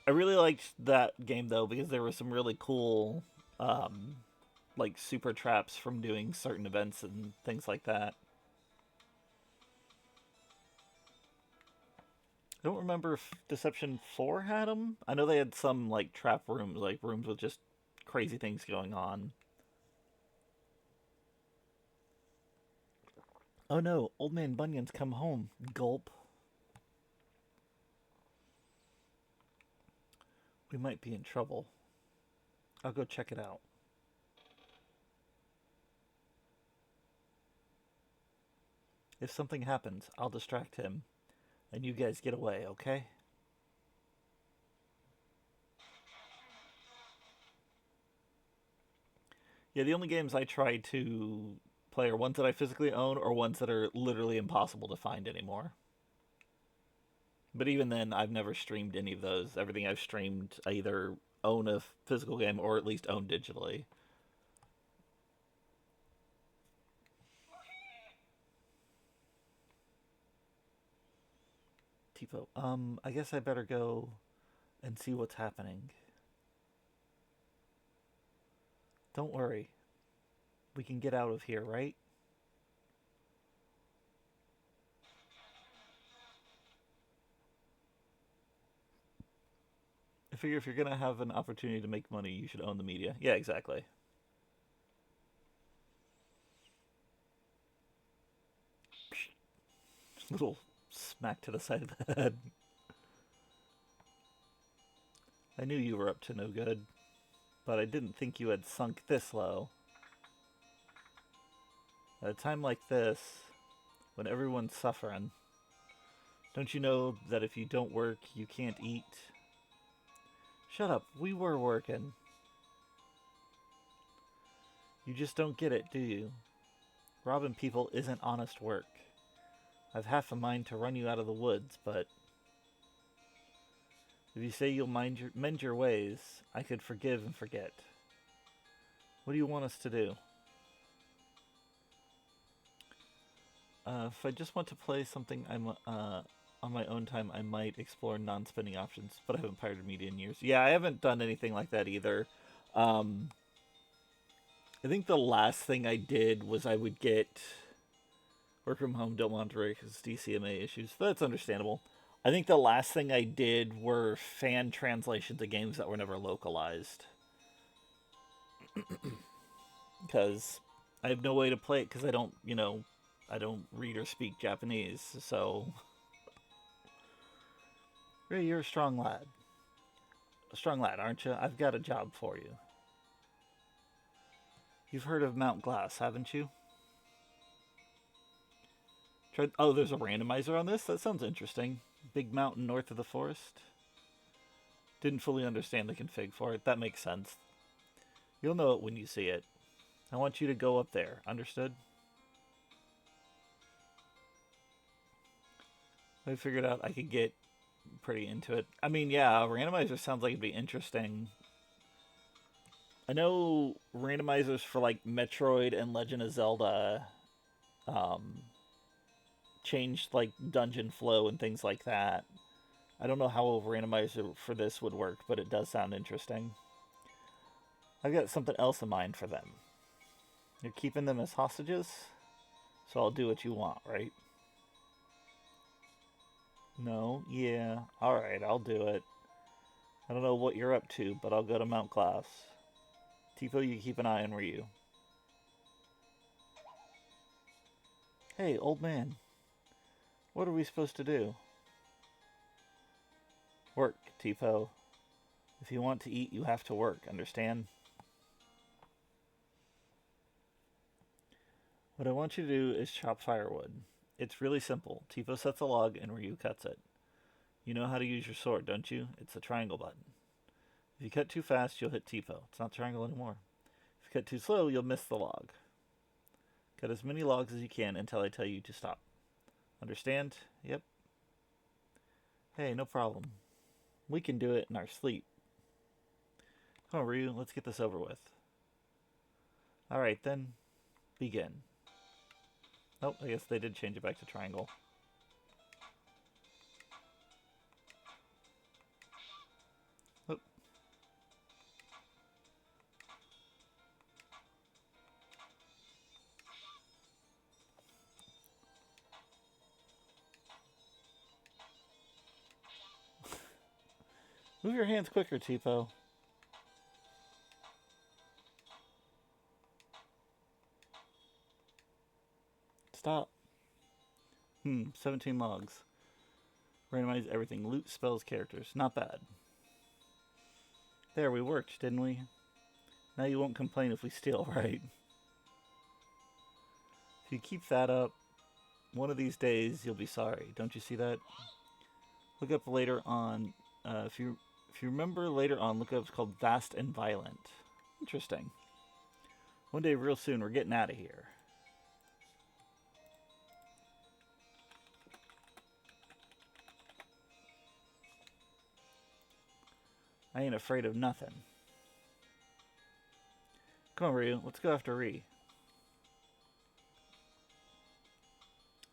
I really liked that game though because there were some really cool, like super traps from doing certain events and things like that. I don't remember if Deception 4 had them. I know they had some like trap rooms, like rooms with just crazy things going on. Oh no, Old Man Bunyan's come home. Gulp. We might be in trouble. I'll go check it out. If something happens, I'll distract him. And you guys get away, okay? Yeah, the only games I try to play are ones that I physically own or ones that are literally impossible to find anymore. But even then, I've never streamed any of those. Everything I've streamed, I either own a physical game or at least own digitally. Tipo, I guess I better go and see what's happening. Don't worry. We can get out of here, right? I figure if you're gonna have an opportunity to make money, you should own the media. Yeah, exactly. Little smack to the side of the head. I knew you were up to no good, but I didn't think you had sunk this low. At a time like this, when everyone's suffering, don't you know that if you don't work, you can't eat? Shut up, we were working. You just don't get it, do you? Robbing people isn't honest work. I've half a mind to run you out of the woods, but if you say you'll mend your ways, I could forgive and forget. What do you want us to do? If I just want to play something on my own time, I might explore non-spending options, but I haven't pirated media in years. Yeah, I haven't done anything like that either. I think the last thing I did was I would get work from home, don't want to because DCMA issues. That's understandable. I think the last thing I did were fan translations of games that were never localized. Because I have no way to play it because I don't, I don't read or speak Japanese. So, Ray, you're a strong lad. A strong lad, aren't you? I've got a job for you. You've heard of Mount Glass, haven't you? Oh, there's a randomizer on this? That sounds interesting. Big mountain north of the forest. Didn't fully understand the config for it. That makes sense. You'll know it when you see it. I want you to go up there. Understood? I figured out I could get pretty into it. I mean, yeah, randomizer sounds like it'd be interesting. I know randomizers for like Metroid and Legend of Zelda changed like dungeon flow and things like that. I don't know how a randomizer for this would work, but it does sound interesting. I've got something else in mind for them. You're keeping them as hostages, so I'll do what you want, right? No? Yeah. Alright, I'll do it. I don't know what you're up to, but I'll go to Mount Glass. Tifo, you keep an eye on Ryu. Hey, old man, what are we supposed to do? Work, Tipo. If you want to eat, you have to work, understand? What I want you to do is chop firewood. It's really simple. Tipo sets a log and Ryu cuts it. You know how to use your sword, don't you? It's the triangle button. If you cut too fast, you'll hit Tipo. It's not triangle anymore. If you cut too slow, you'll miss the log. Cut as many logs as you can until I tell you to stop. Understand? Yep. Hey, no problem. We can do it in our sleep. Come on, Ryu, let's get this over with. Alright then, begin. Oh, I guess they did change it back to triangle. Oh. Move your hands quicker, Tipo. Stop. 17 logs. Randomize everything. Loot, spells, characters. Not bad. There, we worked, didn't we? Now you won't complain if we steal, right? If you keep that up, one of these days you'll be sorry. Don't you see that? Look up later on. If you remember later on, look up. It's called Vast and Violent. Interesting. One day, real soon, we're getting out of here. I ain't afraid of nothing. Come on, Ryu. Let's go after Ree.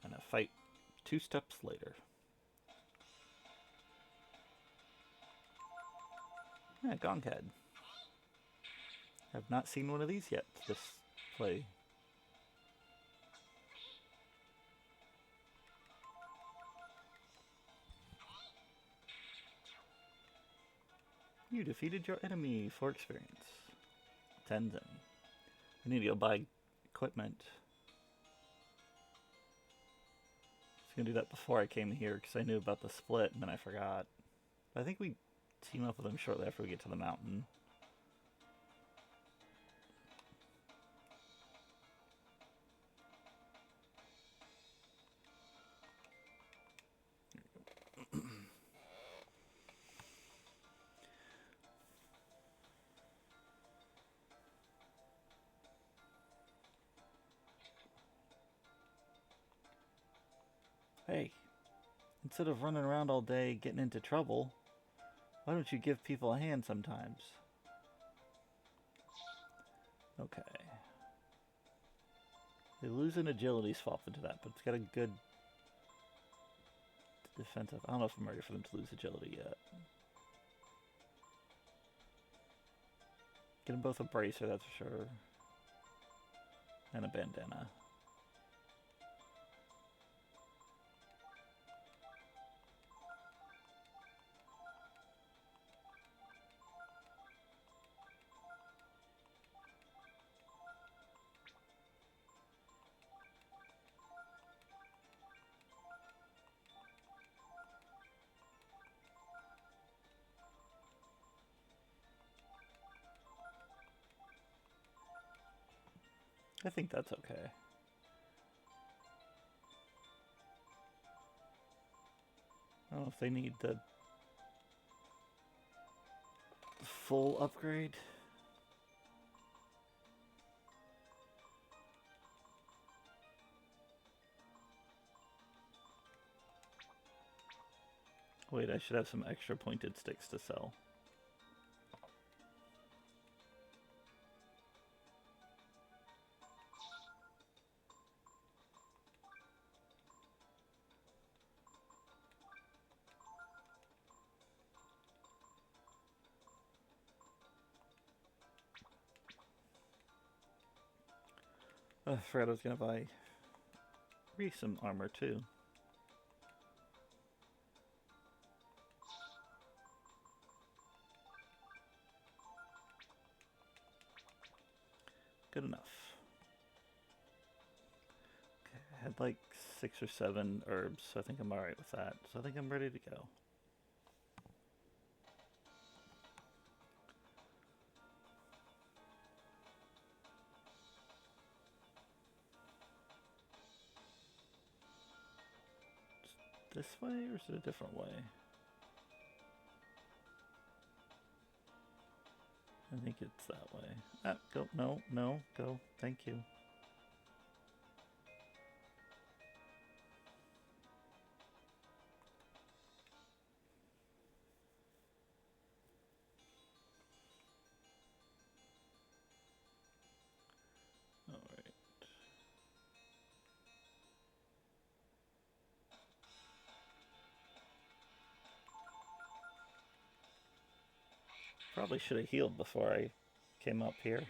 And a fight 2 steps later. Yeah, Gonghead. I've not seen one of these yet this play. You defeated your enemy for experience. Tenzin. I need to go buy equipment. I was going to do that before I came here because I knew about the split and then I forgot. But I think we team up with them shortly after we get to the mountain. Hey, instead of running around all day getting into trouble, why don't you give people a hand sometimes? Okay. They lose an agility swap into that, but it's got a good defensive. I don't know if I'm ready for them to lose agility yet. Get them both a bracer, that's for sure. And a bandana. I think that's okay. I don't know if they need the full upgrade. Wait, I should have some extra pointed sticks to sell. I forgot I was gonna buy some armor too. Good enough. Okay, I had like 6 or 7 herbs, so I think I'm alright with that. So I think I'm ready to go. This way, or is it a different way? I think it's that way. Ah, go. No, no, go. Thank you. Alright. Probably should have healed before I came up here.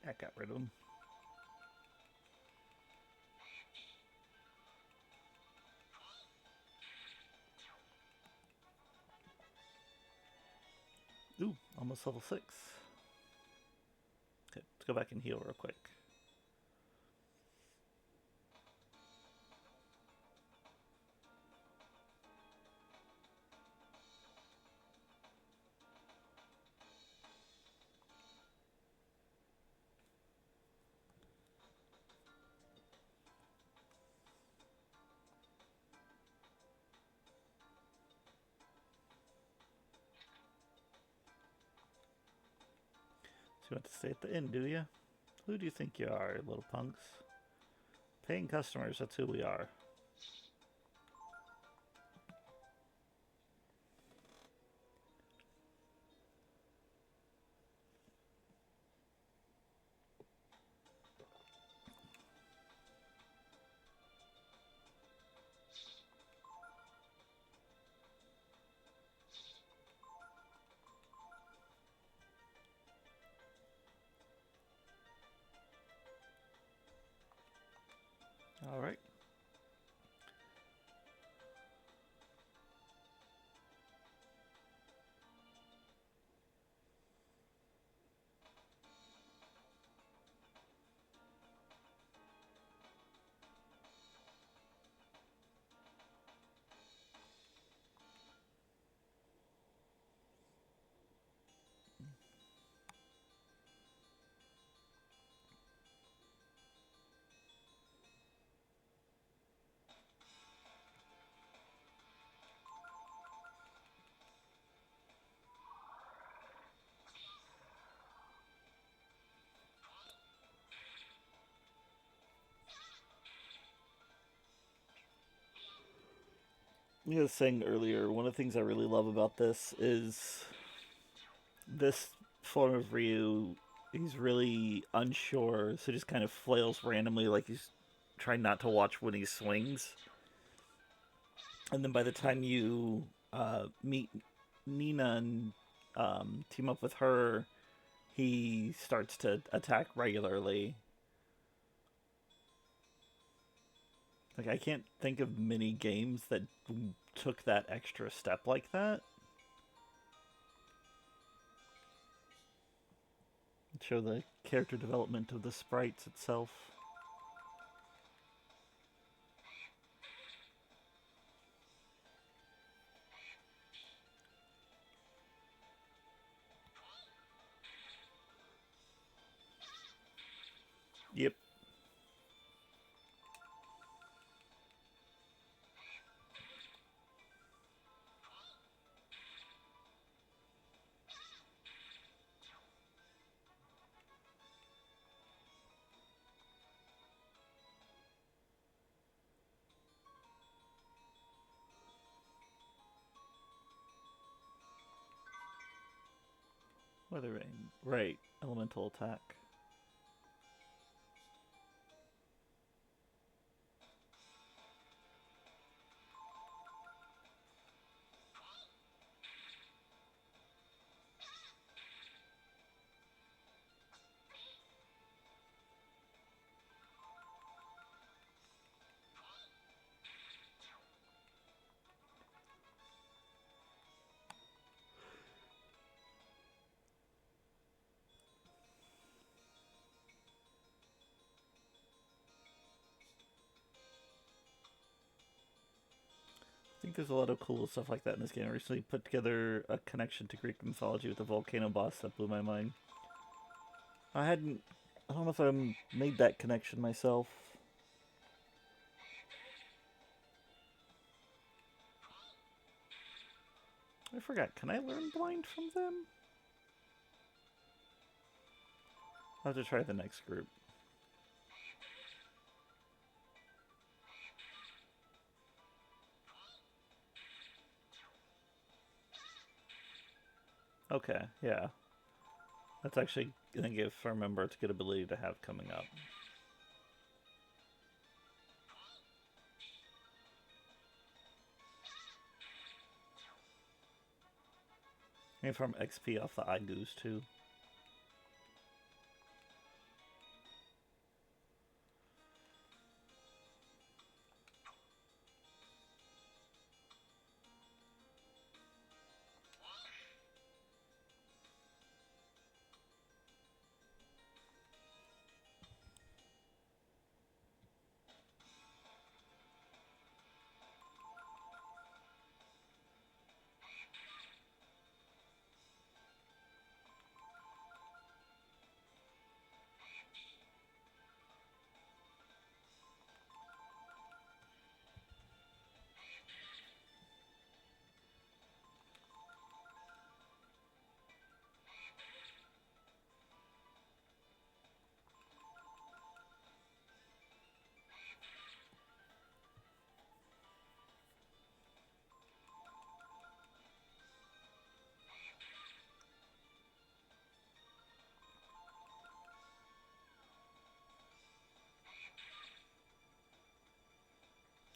That got rid of him. Ooh, almost level 6. Okay, let's go back and heal real quick. So you want to stay at the inn, do you? Who do you think you are, little punks? Paying customers, that's who we are. Alright. You were saying earlier, one of the things I really love about this is this form of Ryu. He's really unsure, so just kind of flails randomly like he's trying not to watch when he swings. And then by the time you meet Nina and team up with her, he starts to attack regularly. Like, I can't think of many games that took that extra step like that. Show the character development of the sprites itself. Yep. Weather Vane. Right. Elemental attack. I think there's a lot of cool stuff like that in this game. I recently put together a connection to Greek mythology with a volcano boss that blew my mind. I don't know if I made that connection myself. I forgot. Can I learn blind from them? I'll have to try the next group. Okay, yeah. That's actually, I think if I remember, it's a good ability to have coming up. And from XP off the eye goose too.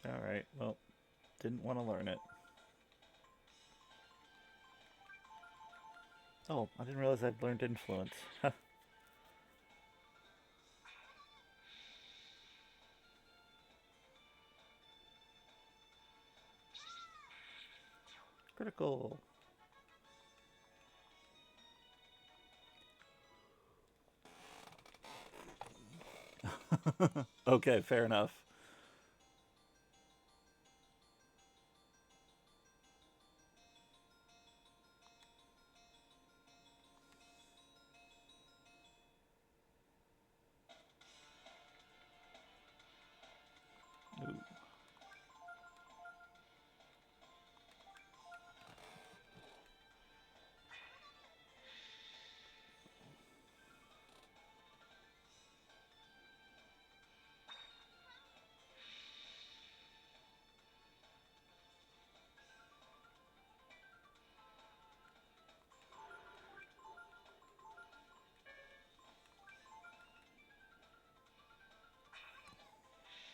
Alright, well, didn't want to learn it. Oh, I didn't realize I'd learned influence. Critical. Okay, fair enough. Ooh.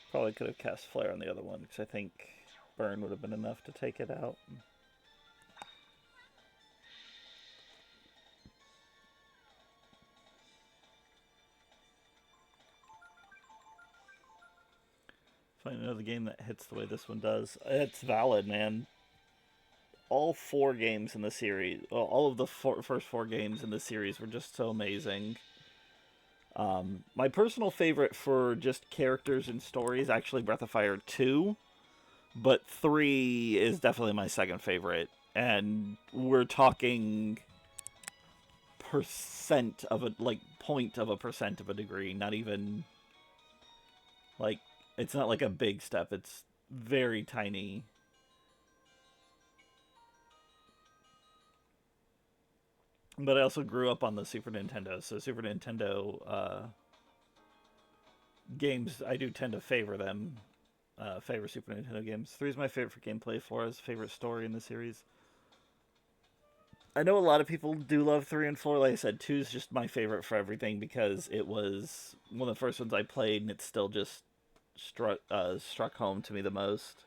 Probably could have cast Flare on the other one, because I think Burn would have been enough to take it out. Find another game that hits the way this one does. It's valid, man. All four games in the series, well, all of the first four games in the series were just so amazing. My personal favorite for just characters and stories actually Breath of Fire 2, but 3 is definitely my second favorite. And we're talking percent of a, like, point of a percent of a degree, not even, like, it's not like a big step, it's very tiny. But I also grew up on the Super Nintendo, so Super Nintendo games, I do tend to favor them. Favor Super Nintendo games. 3 is my favorite for gameplay. 4 is favorite story in the series. I know a lot of people do love 3 and 4. Like I said, 2 is just my favorite for everything because it was one of the first ones I played, and it still just struck home to me the most.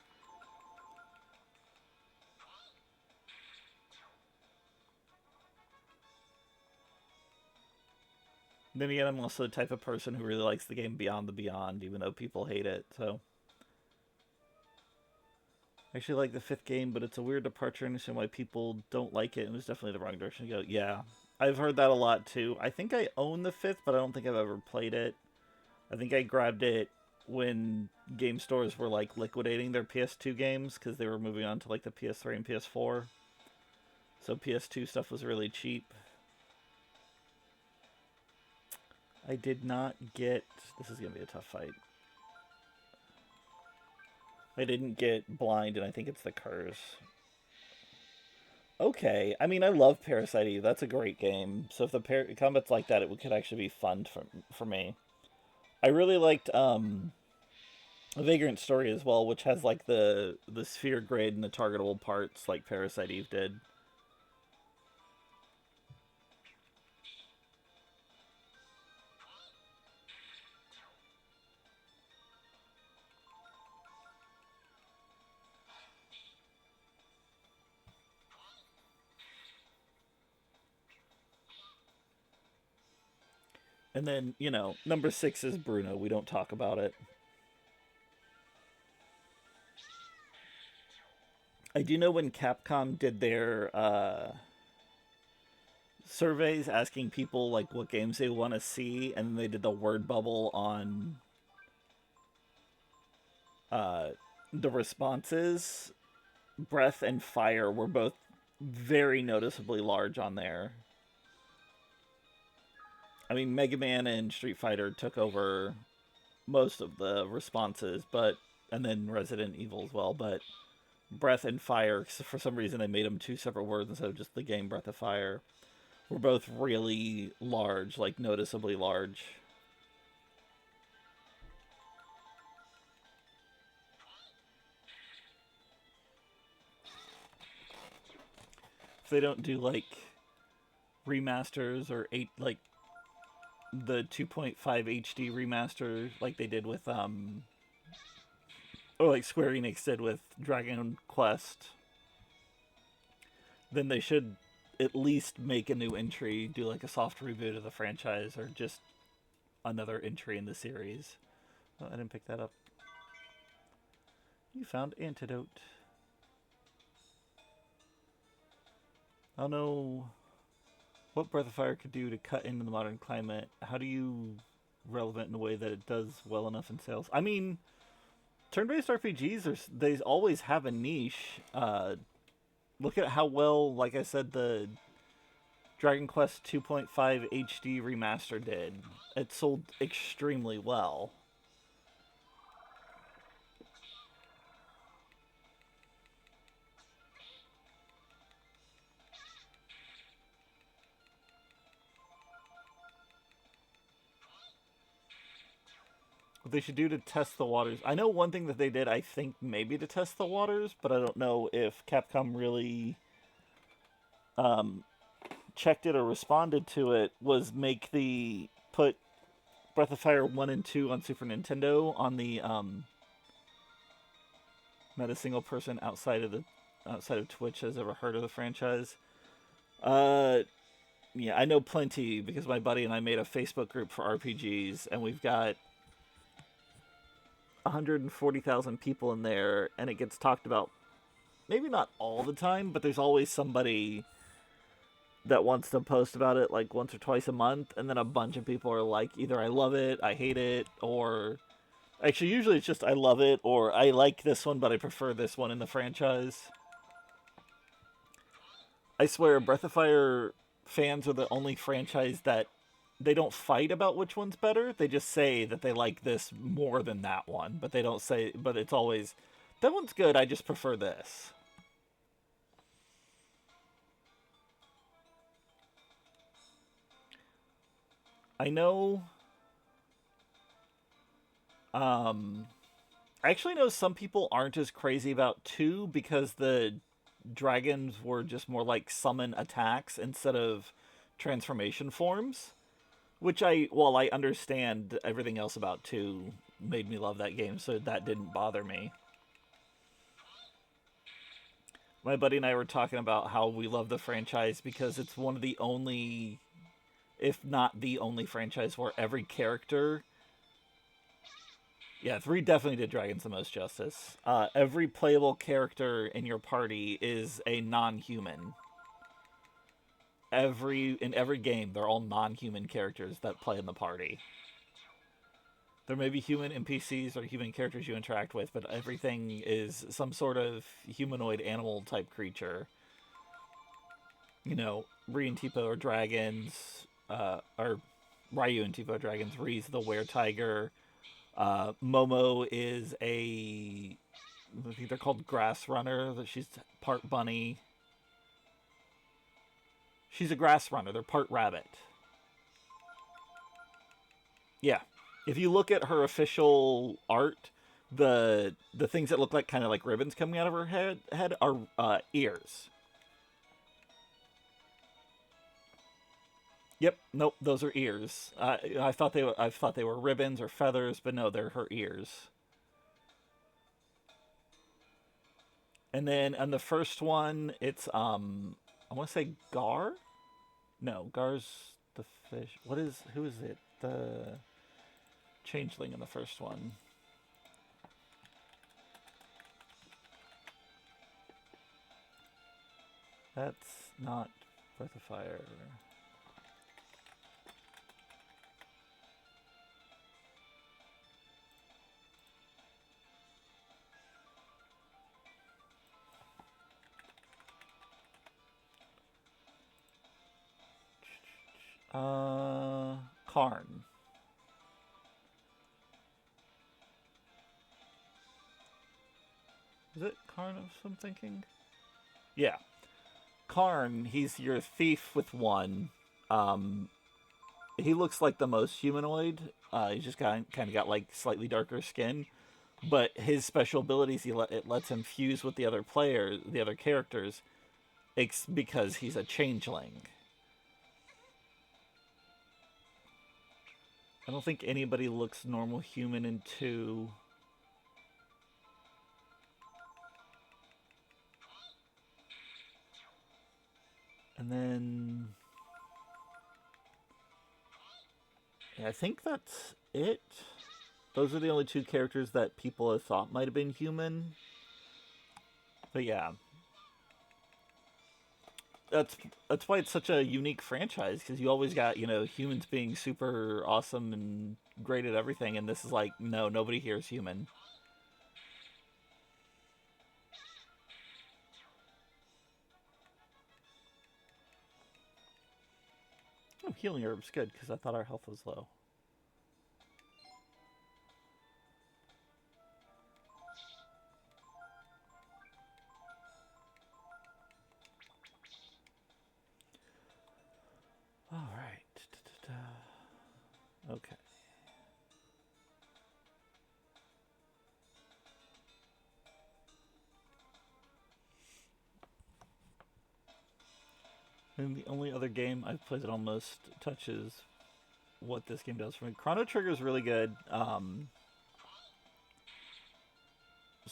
Then again, I'm also the type of person who really likes the game Beyond the Beyond, even though people hate it. So I actually like the fifth game, but it's a weird departure. I understand why people don't like it. It was definitely the wrong direction to go. Yeah, I've heard that a lot too. I think I own the fifth, but I don't think I've ever played it. I think I grabbed it when game stores were like liquidating their PS2 games because they were moving on to like the PS3 and PS4. So PS2 stuff was really cheap. I did not get. This is gonna be a tough fight. I didn't get blind, and I think it's the curse. Okay, I mean, I love Parasite Eve. That's a great game. So if the combat's like that, it could actually be fun for me. I really liked A Vagrant Story as well, which has like the sphere grid and the targetable parts like Parasite Eve did. And then, number 6 is Bruno. We don't talk about it. I do know when Capcom did their surveys asking people like what games they want to see, and then they did the word bubble on uh, the responses. Breath and Fire were both very noticeably large on there. I mean, Mega Man and Street Fighter took over most of the responses, and then Resident Evil as well, but Breath and Fire, for some reason they made them two separate words instead of just the game Breath of Fire, were both really large, like noticeably large. If they don't do like remasters or the 2.5 HD remaster like they did with or like Square Enix did with Dragon Quest, then they should at least make a new entry, do like a soft reboot of the franchise, or just another entry in the series. Oh, I didn't pick that up. You found antidote. I don't know what Breath of Fire could do to cut into the modern climate. How do you relevant in a way that it does well enough in sales? I mean, turn-based RPGs they always have a niche. Look at how well, like I said, the Dragon Quest 2.5 HD remaster did. It sold extremely well. What they should do to test the waters. I know one thing that they did, I think, maybe to test the waters, but I don't know if Capcom really checked it or responded to it, was put Breath of Fire 1 and 2 on Super Nintendo on the not a single person outside of Twitch has ever heard of the franchise. Uh yeah, I know plenty because my buddy and I made a Facebook group for RPGs, and we've got 140,000 people in there, and it gets talked about maybe not all the time, but there's always somebody that wants to post about it like once or twice a month, and then a bunch of people are like, either I love it, I hate it, or actually usually it's just I love it, or I like this one but I prefer this one in the franchise. I swear Breath of Fire fans are the only franchise that they don't fight about which one's better. They just say that they like this more than that one, but they don't say, but it's always, that one's good, I just prefer this. I know I actually know some people aren't as crazy about 2 because the dragons were just more like summon attacks instead of transformation forms. Which while I understand everything else about 2 made me love that game, so that didn't bother me. My buddy and I were talking about how we love the franchise because it's one of the only, if not the only franchise where every character. Yeah, 3 definitely did Dragons the most justice. Every playable character in your party is a non-human. In every game, they're all non-human characters that play in the party. There may be human NPCs or human characters you interact with, but everything is some sort of humanoid animal type creature. You know, Ri and Tipo are dragons, or Ryu and Tipo are dragons. Ri's the were-tiger. Momo is I think they're called grass runner. She's part bunny. She's a grass runner. They're part rabbit. Yeah. If you look at her official art, the things that look like kind of like ribbons coming out of her head are ears. Yep. Nope. Those are ears. I thought they were ribbons or feathers, but no, they're her ears. And then on the first one, it's I want to say Gar. No, Gar's the fish. Who is it? The changeling in the first one. That's not Breath of Fire. Karn. Is it Karn of I'm thinking? Yeah. Karn, he's your thief with one. He looks like the most humanoid. He's just kind of got like slightly darker skin, but his special abilities it lets him fuse with the other characters, because he's a changeling. I don't think anybody looks normal human in 2. And then yeah, I think that's it. Those are the only 2 characters that people have thought might have been human. But yeah. That's why it's such a unique franchise, because you always got, humans being super awesome and great at everything, and this is like, no, nobody here is human. Oh, healing herbs, good, because I thought our health was low. All right. Okay. And the only other game I've played that almost touches what this game does for me. Chrono Trigger is really good. So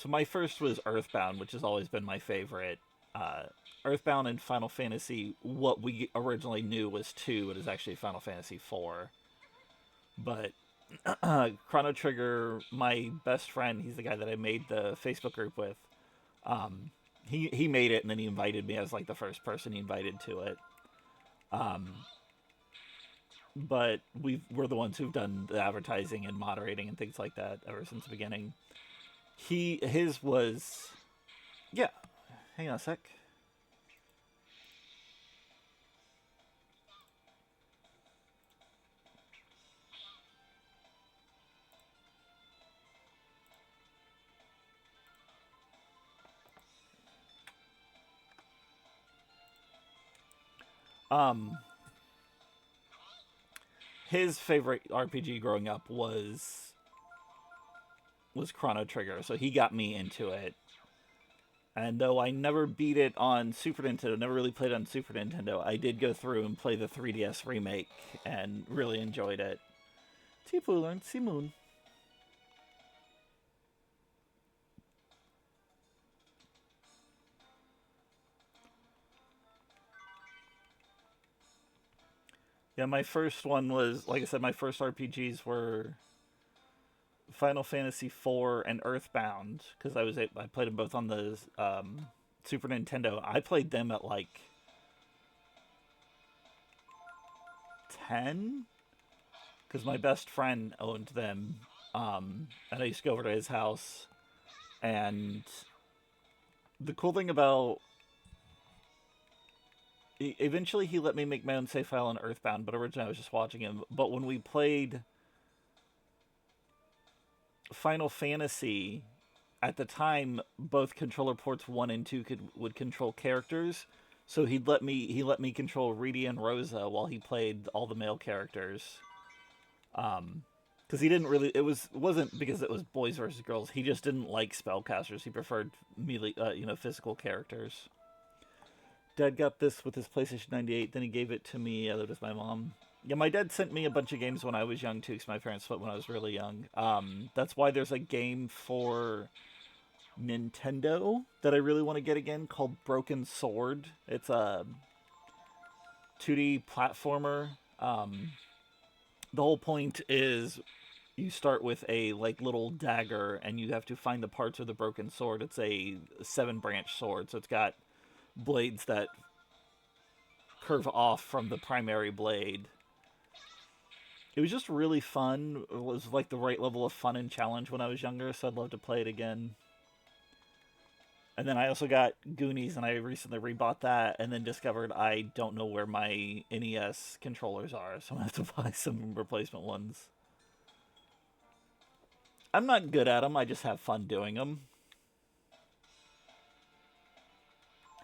my first was Earthbound, which has always been my favorite. Earthbound and Final Fantasy, what we originally knew was 2, it is actually Final Fantasy 4. But Chrono Trigger, my best friend, he's the guy that I made the Facebook group with. He made it, and then he invited me as like the first person he invited to it. But we're the ones who've done the advertising and moderating and things like that ever since the beginning. His was, yeah. Hang on a sec. His favorite RPG growing up was Chrono Trigger, so he got me into it. And though I never beat it on Super Nintendo, never really played on Super Nintendo, I did go through and play the 3DS remake and really enjoyed it. Tipulan Simon. Yeah, my first one was, like I said, my first RPGs were Final Fantasy IV and Earthbound because I played them both on the Super Nintendo. I played them at like 10 because my best friend owned them, and I used to go over to his house. And the cool thing about eventually he let me make my own save file on Earthbound, but originally I was just watching him. But when we played Final Fantasy, at the time, both controller ports 1 and 2 would control characters. So he let me control Reedy and Rosa while he played all the male characters. Because he didn't really, it wasn't because it was boys versus girls. He just didn't like spellcasters. He preferred melee, physical characters. Dad got this with his PlayStation 98. Then he gave it to me. I lived with my mom. Yeah, my dad sent me a bunch of games when I was young too, because my parents split when I was really young. That's why there's a game for Nintendo that I really want to get again called Broken Sword. It's a 2D platformer. The whole point is you start with a like little dagger and you have to find the parts of the broken sword. It's a 7 branch sword, so it's got blades that curve off from the primary blade. It was just really fun. It was like the right level of fun and challenge when I was younger, so I'd love to play it again. And then I also got Goonies, and I recently rebought that, and then discovered I don't know where my NES controllers are, so I have to buy some replacement ones. I'm not good at them, I just have fun doing them.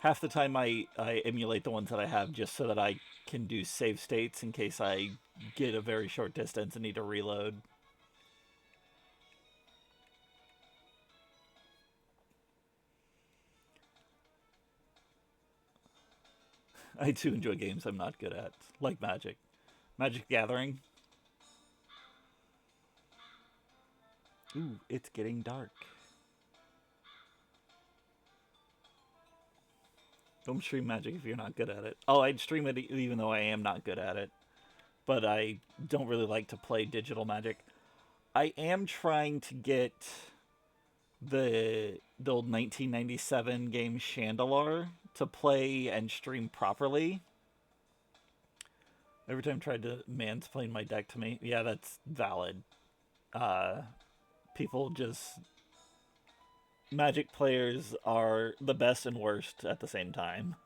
Half the time I emulate the ones that I have just so that I can do save states in case I get a very short distance and need to reload. I do enjoy games I'm not good at, like Magic. Magic Gathering. Ooh, it's getting dark. Don't stream Magic if you're not good at it. Oh, I'd stream it even though I am not good at it. But I don't really like to play digital Magic. I am trying to get the old 1997 game Chandelar to play and stream properly. Every time I tried to mansplain my deck to me, yeah, that's valid. Uh, People just Magic players are the best and worst at the same time.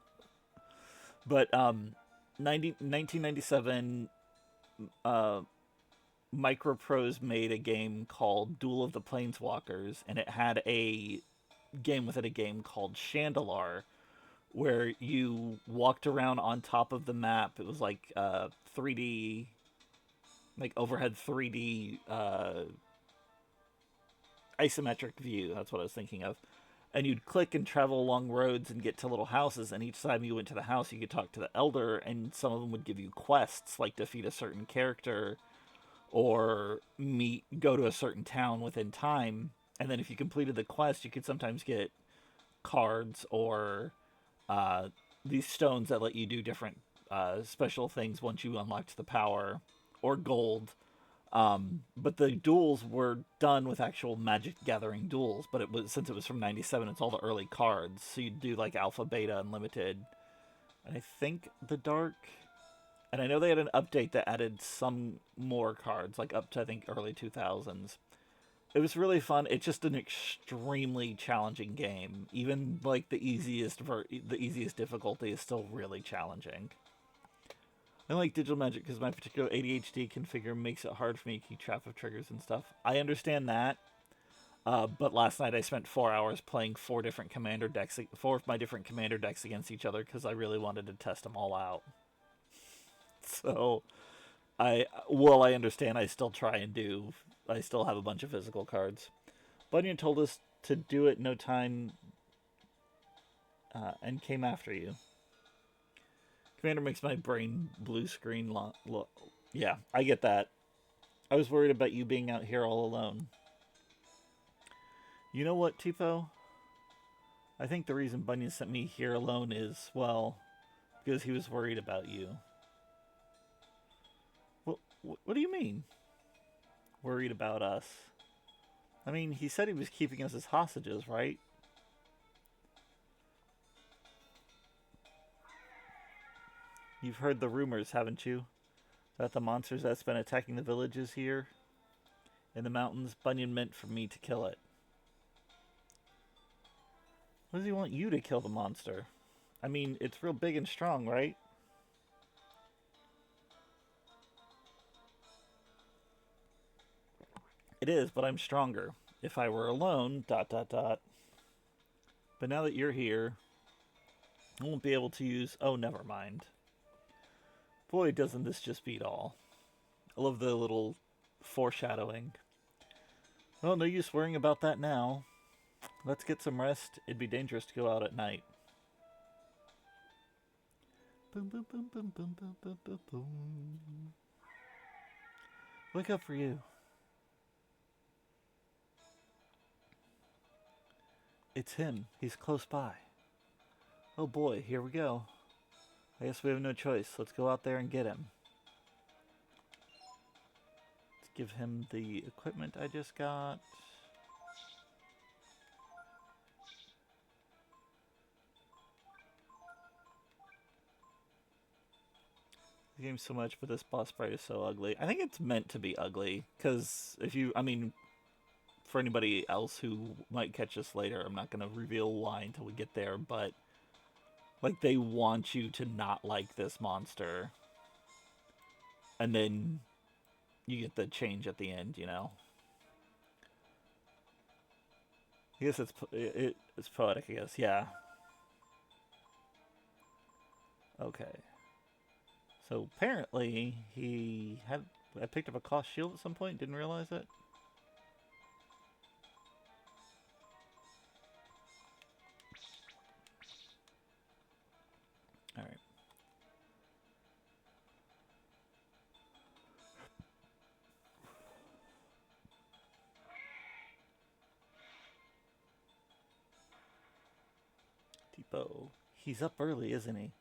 But 1997, uh, Microprose made a game called Duel of the Planeswalkers, and it had a game within a game called Chandelar, where you walked around on top of the map. It was like 3D, like overhead 3D isometric view. That's what I was thinking of. And you'd click and travel along roads and get to little houses. And each time you went to the house, you could talk to the elder, and some of them would give you quests, like defeat a certain character or go to a certain town within time. And then if you completed the quest, you could sometimes get cards or uh, these stones that let you do different special things once you unlocked the power, or gold. But the duels were done with actual Magic Gathering duels, but it was, since it was from '97, it's all the early cards. So you'd do like Alpha, Beta, Unlimited, and I think the Dark. And I know they had an update that added some more cards, like up to I think early 2000s. It was really fun. It's just an extremely challenging game. Even like the easiest difficulty is still really challenging. I like digital magic because my particular ADHD configure makes it hard for me to keep track of triggers and stuff. I understand that, but last night I spent 4 hours playing four of my different commander decks against each other because I really wanted to test them all out. So I understand, I still try and do. I still have a bunch of physical cards. Bunyan told us to do it no time and came after you. Commander makes my brain blue screen. Yeah, I get that. I was worried about you being out here all alone. You know what, Tipo? I think the reason Bunyan sent me here alone is, well, because he was worried about you. What do you mean? Worried about us? I mean, he said he was keeping us as hostages, right? You've heard the rumors, haven't you? That the monsters that's been attacking the villages here in the mountains, Bunyan meant for me to kill it. What does he want you to kill the monster? I mean, it's real big and strong, right? It is, but I'm stronger. If I were alone, ... But now that you're here, I won't be able to use... Oh, never mind. Boy, doesn't this just beat all. I love the little foreshadowing. Well, no use worrying about that now. Let's get some rest. It'd be dangerous to go out at night. Boom, boom, boom, boom, boom, boom, boom, boom, boom. Wake up for you. It's him. He's close by. Oh boy, here we go. I guess we have no choice. Let's go out there and get him. Let's give him the equipment I just got. The game's so much, but this boss fight is so ugly. I think it's meant to be ugly, because if you, I mean, for anybody else who might catch this later, I'm not going to reveal why until we get there, but like they want you to not like this monster. And then you get the change at the end, you know? I guess it's poetic, I guess, yeah. Okay. So apparently I picked up a cost shield at some point, didn't realize it. Alright. Tipo. He's up early, isn't he?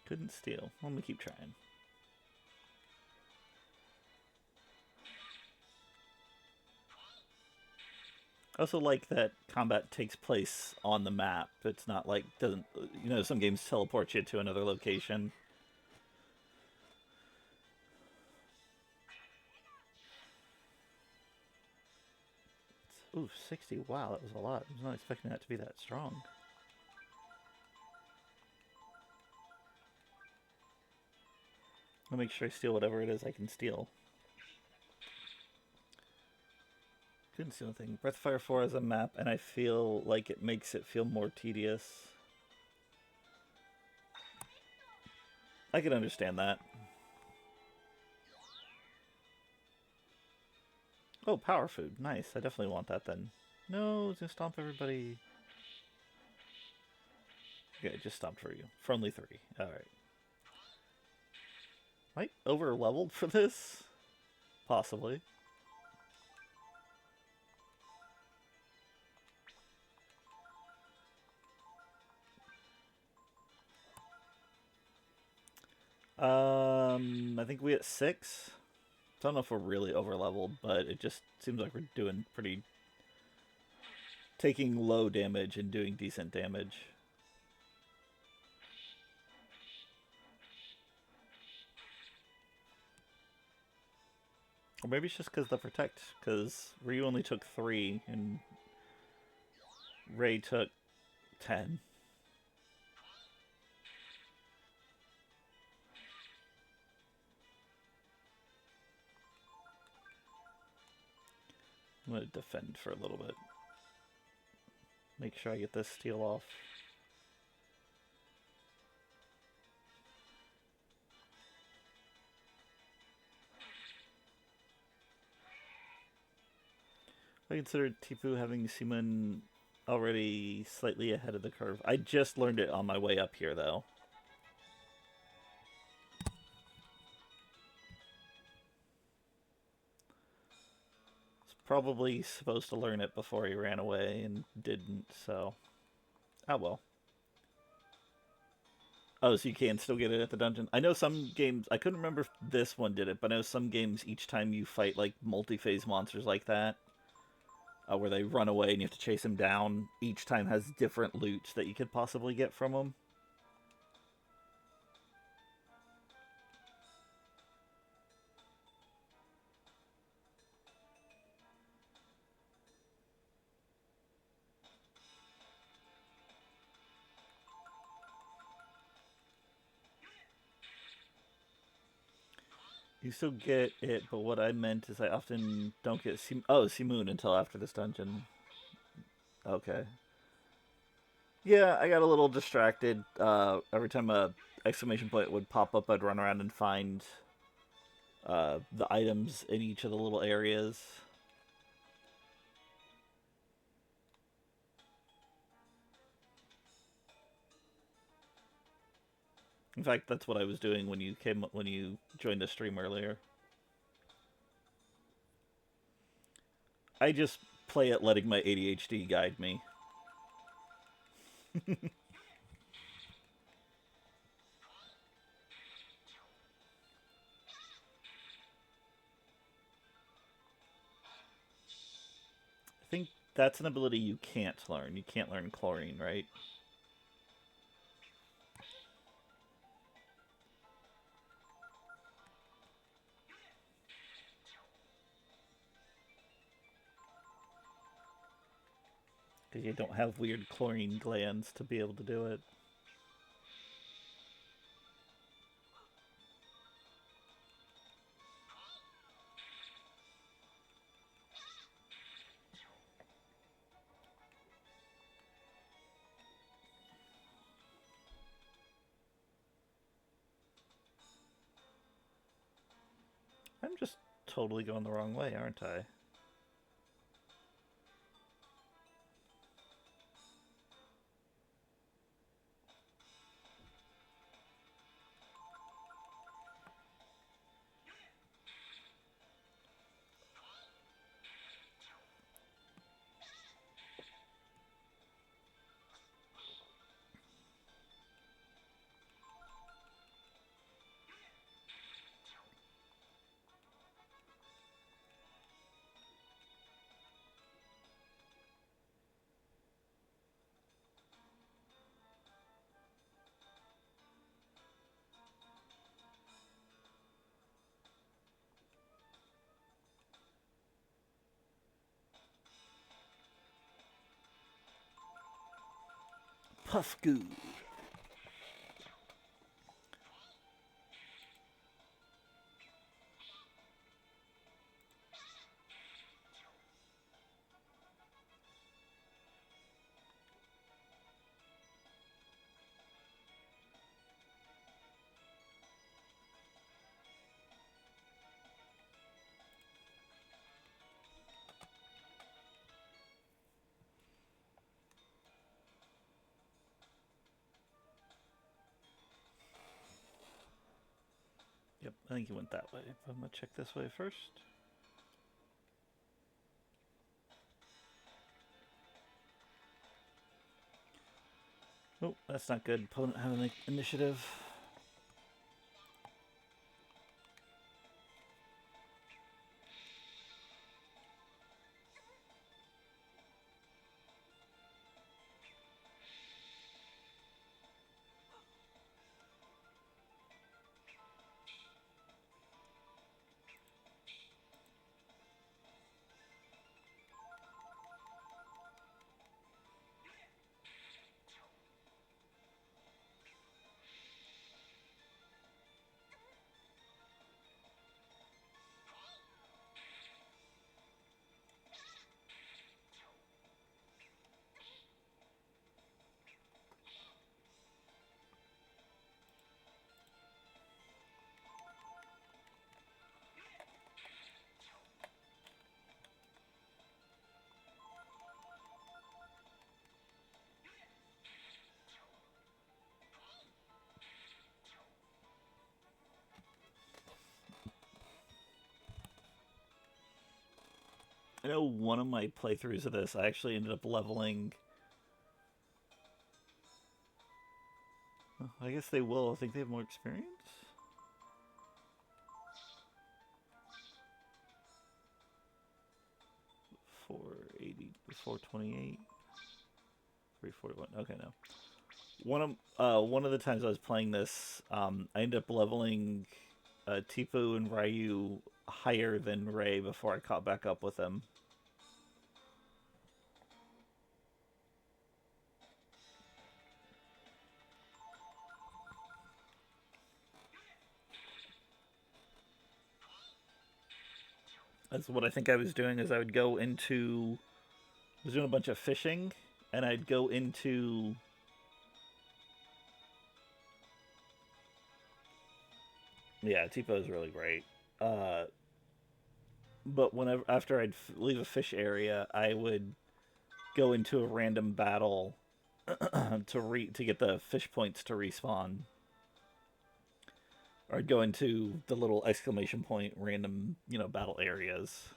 Couldn't steal. I'm gonna keep trying. I also like that combat takes place on the map. It's not like doesn't you know, some games teleport you to another location. Ooh, 60. Wow, that was a lot. I was not expecting that to be that strong. I'll make sure I steal whatever it is I can steal. Couldn't steal anything. Breath of Fire 4 has a map, and I feel like it makes it feel more tedious. I can understand that. Oh, power food. Nice. I definitely want that then. No, it's gonna stomp everybody. Okay, just stomped for you. For only 3. Alright. Am I over leveled for this? Possibly. I think we at 6. I don't know if we're really over leveled, but it just seems like we're doing pretty... taking low damage and doing decent damage. Or maybe it's just because the protect, because Ryu only took 3 and Ray took 10. I'm going to defend for a little bit. Make sure I get this steal off. I consider Tifu having Simon already slightly ahead of the curve. I just learned it on my way up here, though. Was probably supposed to learn it before he ran away and didn't, so... Oh well. Oh, so you can still get it at the dungeon? I know some games... I couldn't remember if this one did it, but I know some games, each time you fight, like, multi-phase monsters like that, where they run away and you have to chase them down, each time has different loot that you could possibly get from them. You still get it, but what I meant is I often don't get Simoon until after this dungeon. Okay. Yeah, I got a little distracted. Every time a exclamation point would pop up, I'd run around and find the items in each of the little areas. In fact, that's what I was doing when you joined the stream earlier. I just play it letting my ADHD guide me. I think that's an ability you can't learn. You can't learn chlorine, right? Because you don't have weird chlorine glands to be able to do it. I'm just totally going the wrong way, aren't I? Puff goo. Yep, I think he went that way. But I'm gonna check this way first. Oh, that's not good. Opponent having the initiative. know one of my playthroughs of this, I actually ended up leveling. I guess they will. I think they have more experience. 480, 428, 341. Okay, no. One of the times I was playing this, I ended up leveling Tifu and Ryu higher than Ray before I caught back up with them. That's what I think I was doing. Is I would go into, I was doing a bunch of fishing, and I'd go into. Yeah, Tifu is really great. Uh, but whenever after I'd leave a fish area, I would go into a random battle to get the fish points to respawn. Or I'd go into the little exclamation point random, battle areas.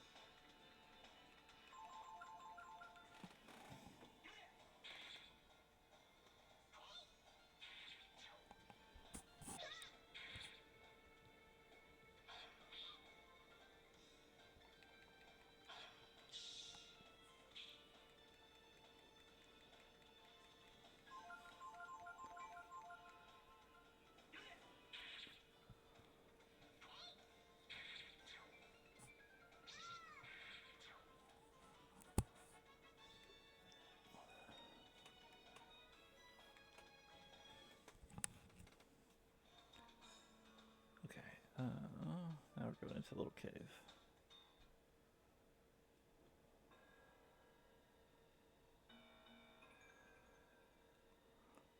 Okay. Now we're going into a little cave.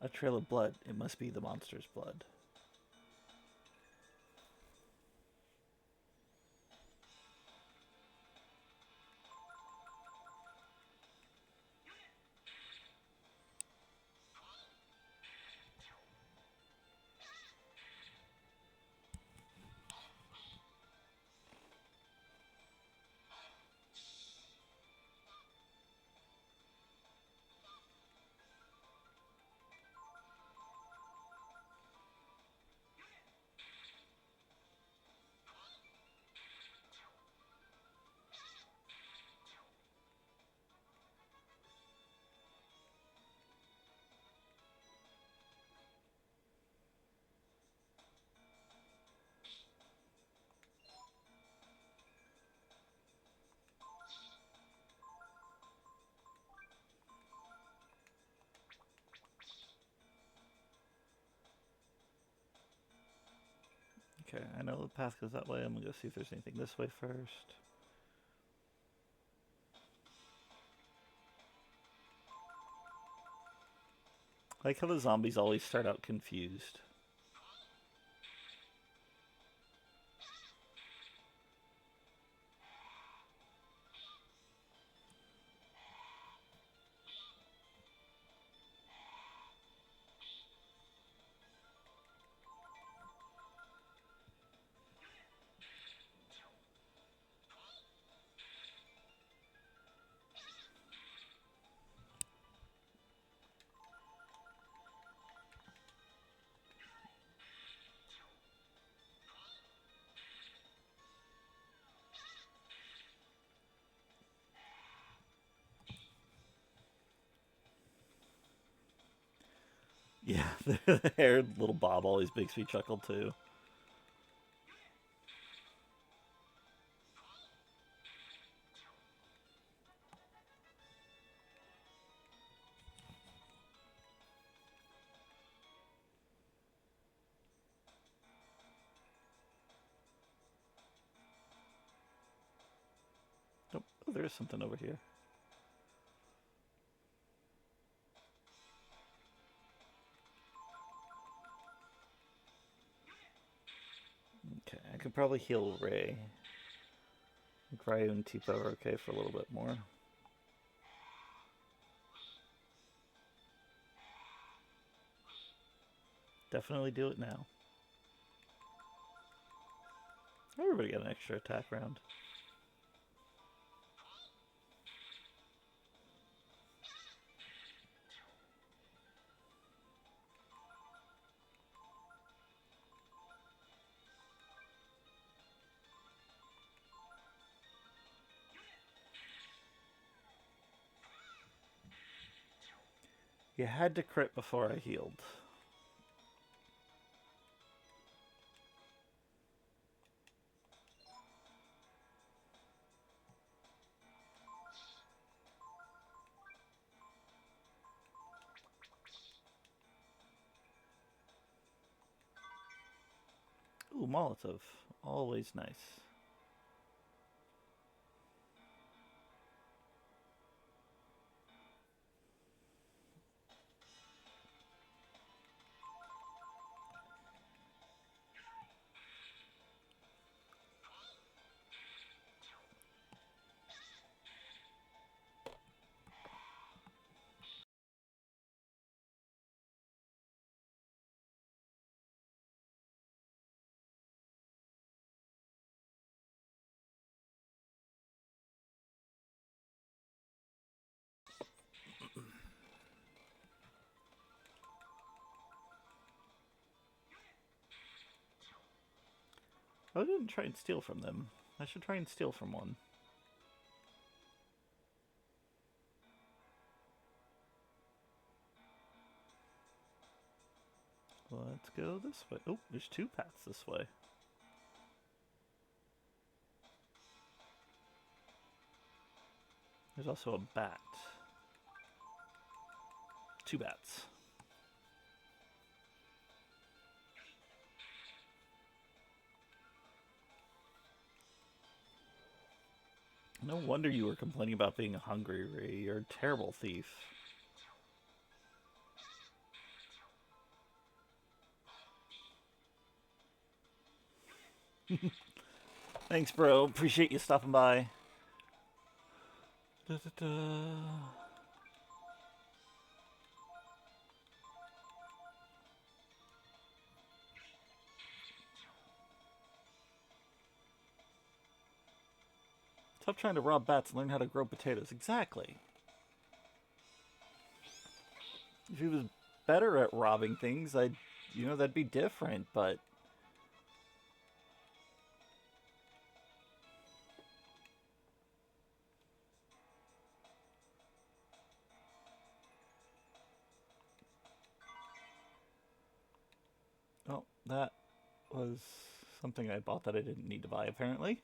A trail of blood. It must be the monster's blood. Okay, I know the path goes that way. I'm gonna go see if there's anything this way first. I like how the zombies always start out confused. Yeah, the haired little Bob always makes me chuckle too. Oh, there is something over here. Okay, I could probably heal Ray. Ryu and Tifa are okay for a little bit more. Definitely do it now. Everybody got an extra attack round. You had to crit before I healed. Ooh, Molotov. Always nice. I didn't try and steal from them. I should try and steal from one. Let's go this way. Oh, there's two paths this way. There's also a bat. Two bats. No wonder you were complaining about being hungry, Ray. You're a terrible thief. Thanks, bro. Appreciate you stopping by. Da, da, da. Stop trying to rob bats and learn how to grow potatoes. Exactly. If he was better at robbing things, that'd be different, but... Oh, that was something I bought that I didn't need to buy, apparently.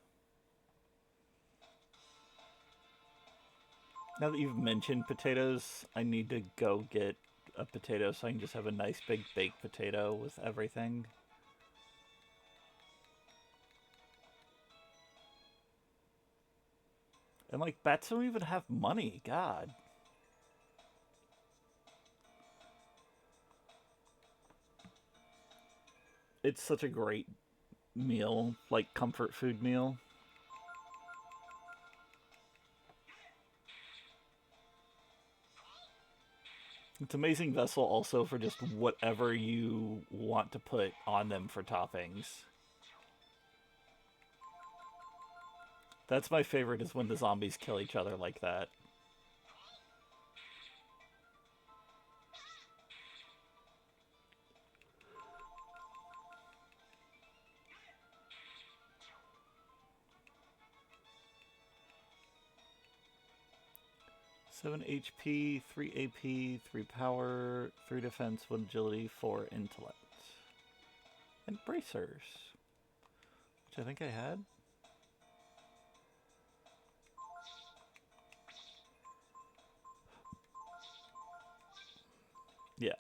Now that you've mentioned potatoes, I need to go get a potato so I can just have a nice big baked potato with everything. And like, bats don't even have money, God. It's such a great meal, like comfort food meal. It's amazing vessel also for just whatever you want to put on them for toppings. That's my favorite, is when the zombies kill each other like that. 7 HP, 3 AP, 3 power, 3 defense, 1 agility, 4 intellect. And bracers, which I think I had. Yeah.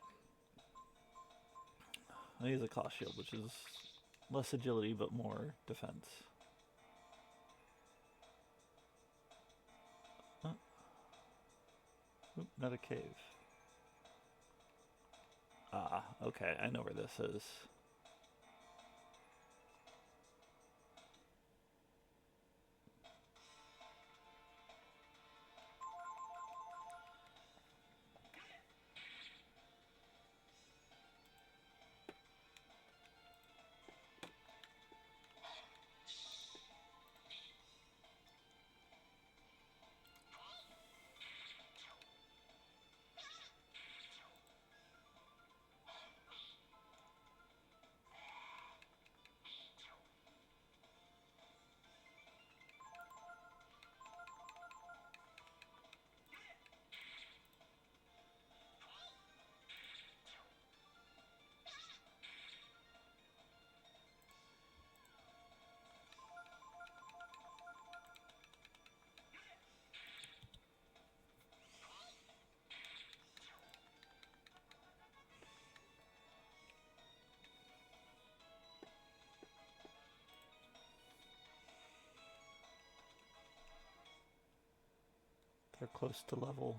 I use a claw shield, which is less agility but more defense. Huh? Oop, not a cave. Ah, okay, I know where this is. They're close to level.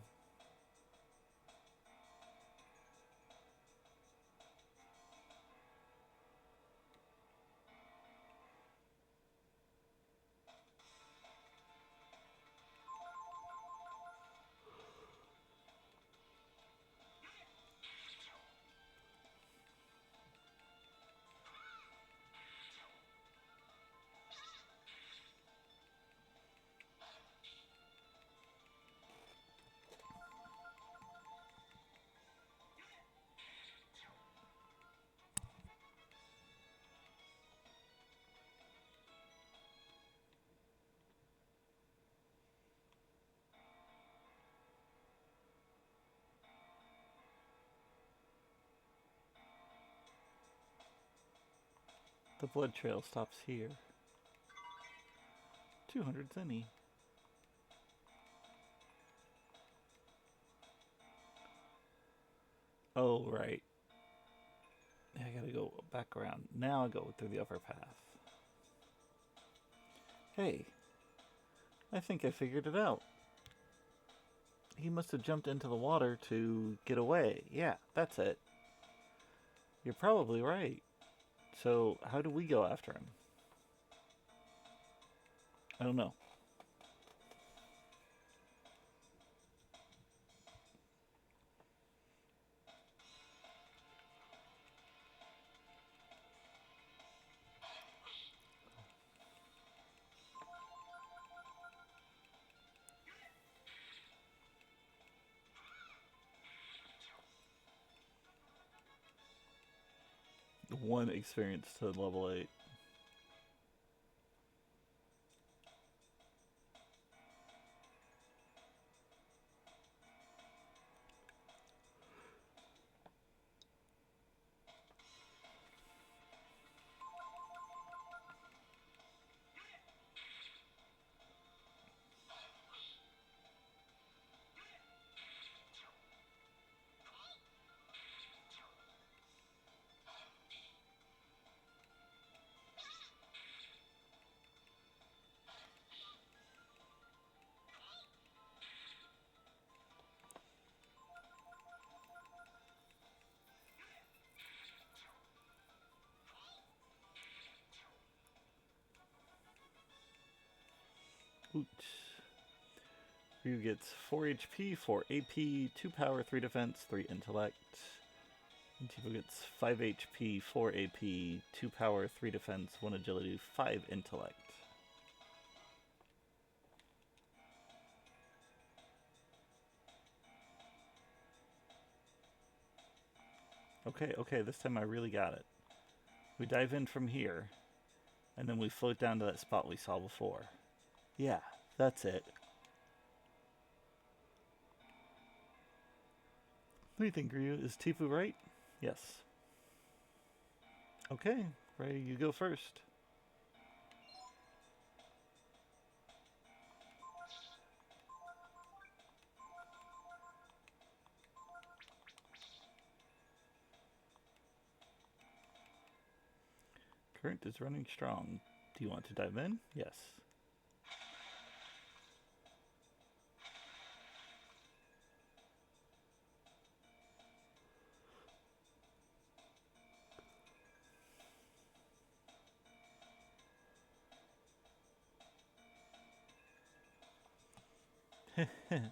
The blood trail stops here. 200 zenny. Oh, right. I gotta go back around. Now I go through the upper path. Hey, I think I figured it out. He must have jumped into the water to get away. Yeah, that's it. You're probably right. So, how do we go after him? I don't know. One experience to level 8. Ooch. Ryu gets 4 HP, 4 AP, 2 power, 3 defense, 3 intellect. And Tifa gets 5 HP, 4 AP, 2 power, 3 defense, 1 agility, 5 intellect. Okay, this time I really got it. We dive in from here, and then we float down to that spot we saw before. Yeah, that's it. What do you think, Ryu? Is Tifu right? Yes. Okay, Ray, you go first. Current is running strong. Do you want to dive in? Yes.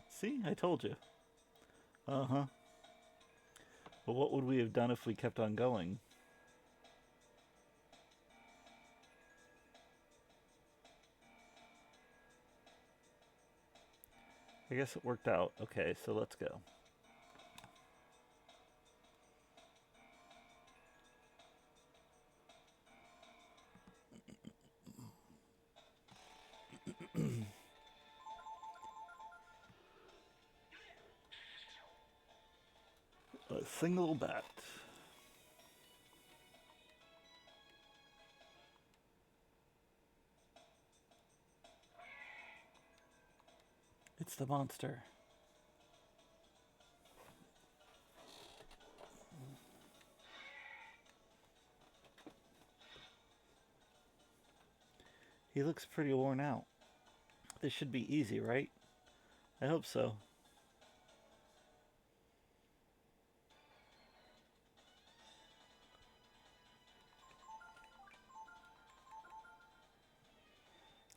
See, I told you. Uh-huh. Well, what would we have done if we kept on going? I guess it worked out. Okay, so let's go. A single bat. It's the monster. He looks pretty worn out. This should be easy, right? I hope so.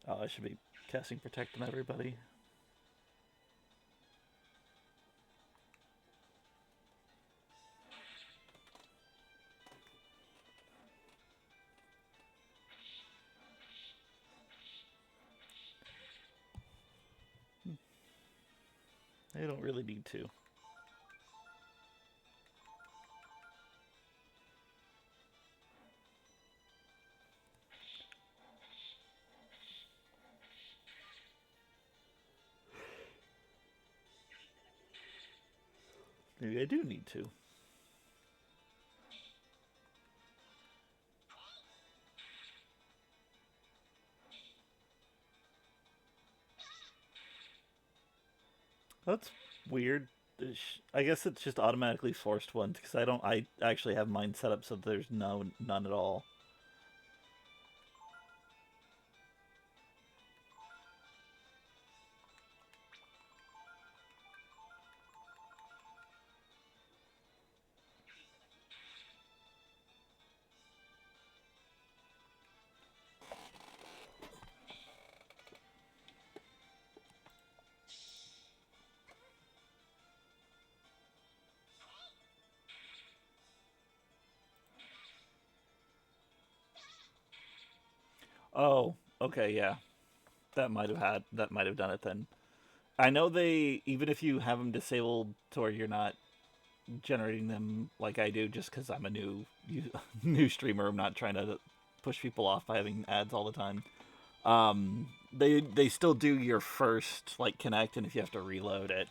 Oh, I should be casting Protect on everybody. I don't really need to. Maybe I do need to. That's weird. I guess it's just automatically forced ones because I don't. I actually have mine set up so there's none at all. Oh, okay, yeah. That might have done it then. I know they even if you have them disabled to where you're not generating them like I do, just because I'm a new streamer. I'm not trying to push people off by having ads all the time. They still do your first like connect, and if you have to reload it.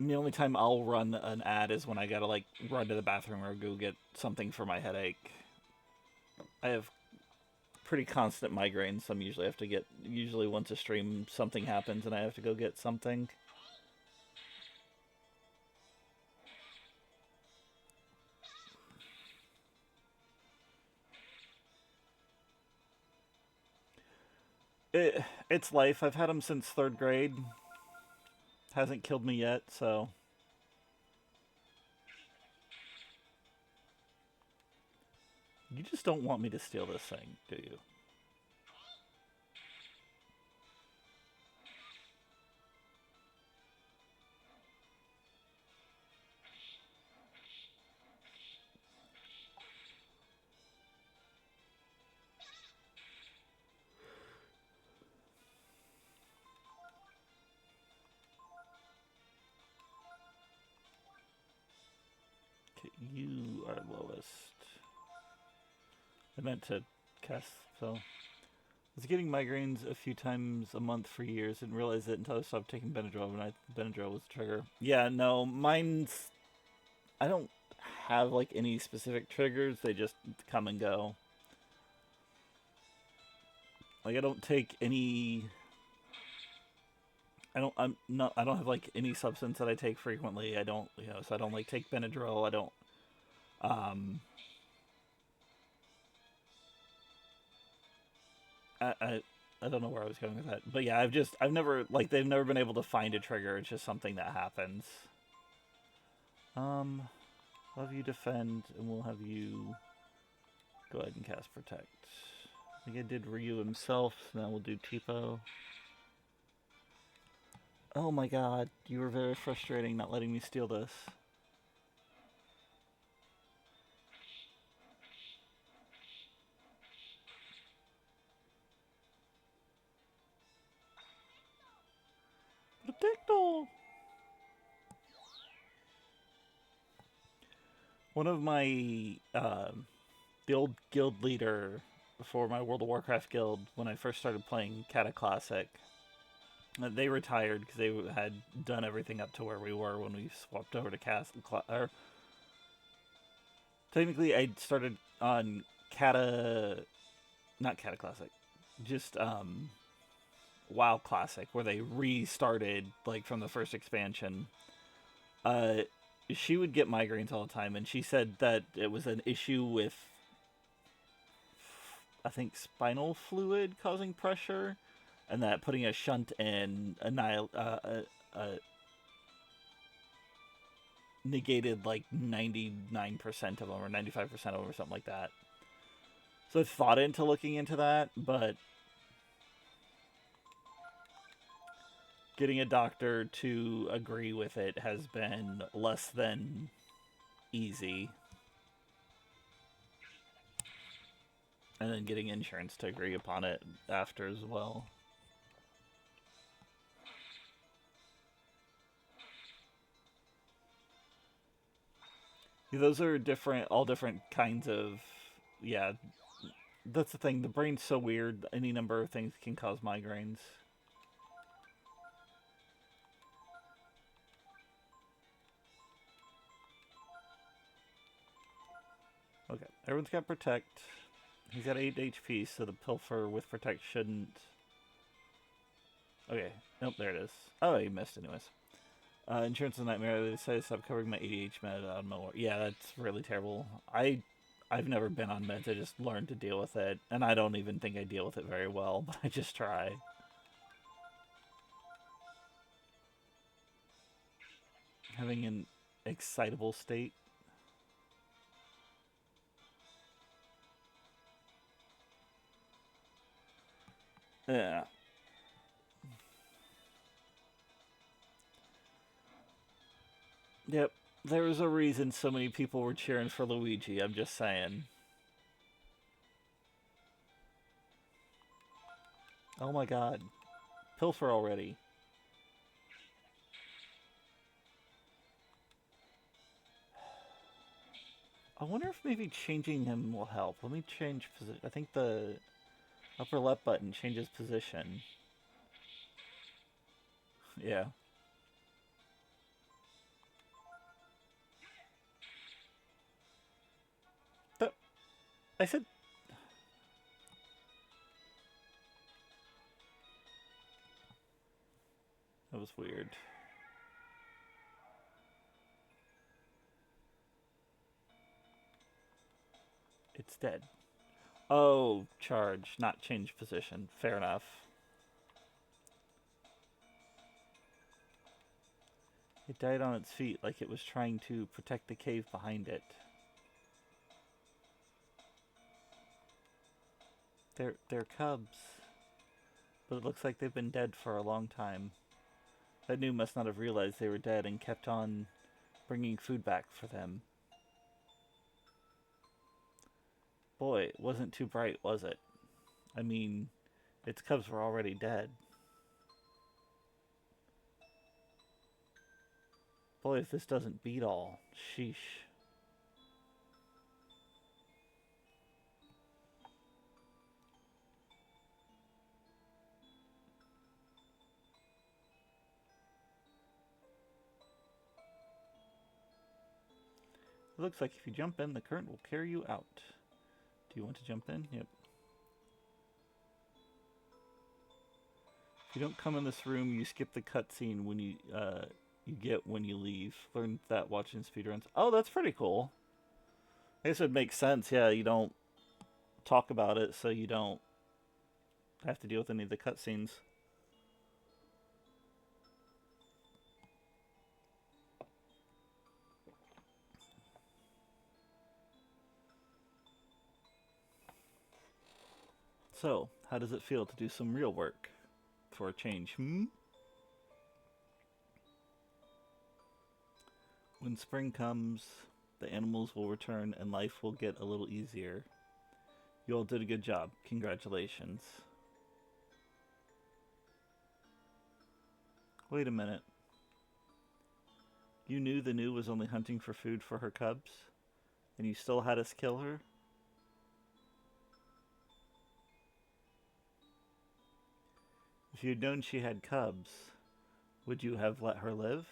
And the only time I'll run an ad is when I gotta like run to the bathroom or go get something for my headache. I have pretty constant migraines, so usually once a stream something happens and I have to go get something. It's life. I've had them since third grade. Hasn't killed me yet, so you just don't want me to steal this thing, do you? Okay, you are lowest. I meant to cast spell. I was getting migraines a few times a month for years. Didn't realize it until I stopped taking Benadryl. And Benadryl was the trigger. Yeah, no, mine's. I don't have like any specific triggers. They just come and go. Like I don't take any. I don't. I'm not. I don't have like any substance that I take frequently. I don't. So I don't like take Benadryl. I don't. Um. I, I I don't know where I was going with that, but yeah, I've never like they've never been able to find a trigger. It's just something that happens. Um, we'll have you defend, and we'll have you go ahead and cast protect. I think I did Ryu himself. So now we'll do Tipo. Oh my god, you were very frustrating not letting me steal this. Protecto! One of my the old guild leader for my World of Warcraft guild when I first started playing Cata Classic. They retired because they had done everything up to where we were when we swapped over to or technically, I started on Cata, not Cata Classic, just WoW Classic, where they restarted like from the first expansion. Uh, she would get migraines all the time, and she said that it was an issue with I think, spinal fluid causing pressure, and that putting a shunt in negated like 99% of them or 95% of them or something like that. So I thought into looking into that, but getting a doctor to agree with it has been less than easy. And then getting insurance to agree upon it after as well. Those are different, all different kinds of. Yeah, that's the thing. The brain's so weird. Any number of things can cause migraines. Okay, everyone's got protect. He's got 8 HP, so the pilfer with protect shouldn't. Okay, nope, there it is. Oh, he missed anyways. Insurance is a nightmare. They decided to stop covering my ADH med on my. Yeah, that's really terrible. I've never been on meds. I just learned to deal with it, and I don't even think I deal with it very well, but I just try. Having an excitable state. Yeah. Yep. There was a reason so many people were cheering for Luigi. I'm just saying. Oh my god. Pilfer already. I wonder if maybe changing him will help. Let me change position. I think the upper left button changes position. Yeah. But I said that was weird. It's dead. Oh, charge, not change position. Fair enough. It died on its feet like it was trying to protect the cave behind it. They're cubs, but it looks like they've been dead for a long time. That new must not have realized they were dead and kept on bringing food back for them. Boy, it wasn't too bright, was it? I mean, its cubs were already dead. Boy, if this doesn't beat all. Sheesh. It looks like if you jump in, the current will carry you out. Do you want to jump in? Yep. If you don't come in this room, you skip the cutscene when you get when you leave. Learn that watching speedruns. Oh, that's pretty cool. I guess it makes sense. Yeah, you don't talk about it, so you don't have to deal with any of the cutscenes. So, how does it feel to do some real work for a change? When spring comes, the animals will return and life will get a little easier. You all did a good job. Congratulations. Wait a minute. You knew the new was only hunting for food for her cubs? And you still had us kill her? If you'd known she had cubs, would you have let her live?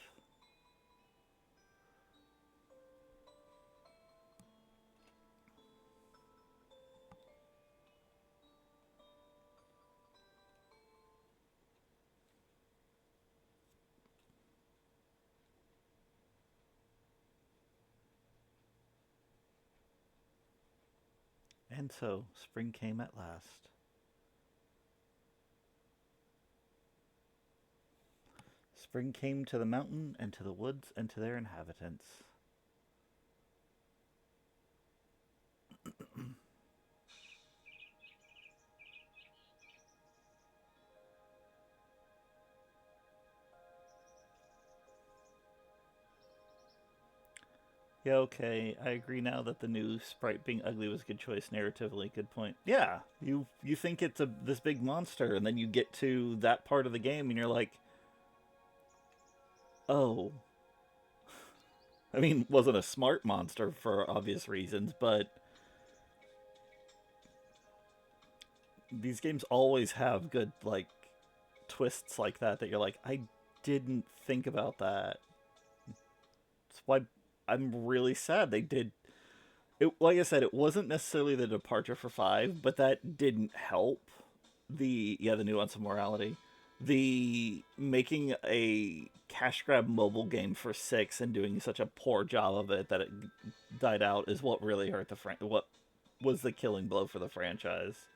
And so, spring came at last. Spring came to the mountain and to the woods and to their inhabitants. Yeah, okay. I agree now that the new sprite being ugly was a good choice narratively. Good point. Yeah, you think it's a this big monster, and then you get to that part of the game, and you're like, oh. I mean, wasn't a smart monster for obvious reasons, but these games always have good like twists like that that you're like, I didn't think about that. That's why I'm really sad they did it. Like I said, it wasn't necessarily the departure for 5, but that didn't help the nuance of morality. The making a cash grab mobile game for 6 and doing such a poor job of it that it died out is what really hurt what was the killing blow for the franchise.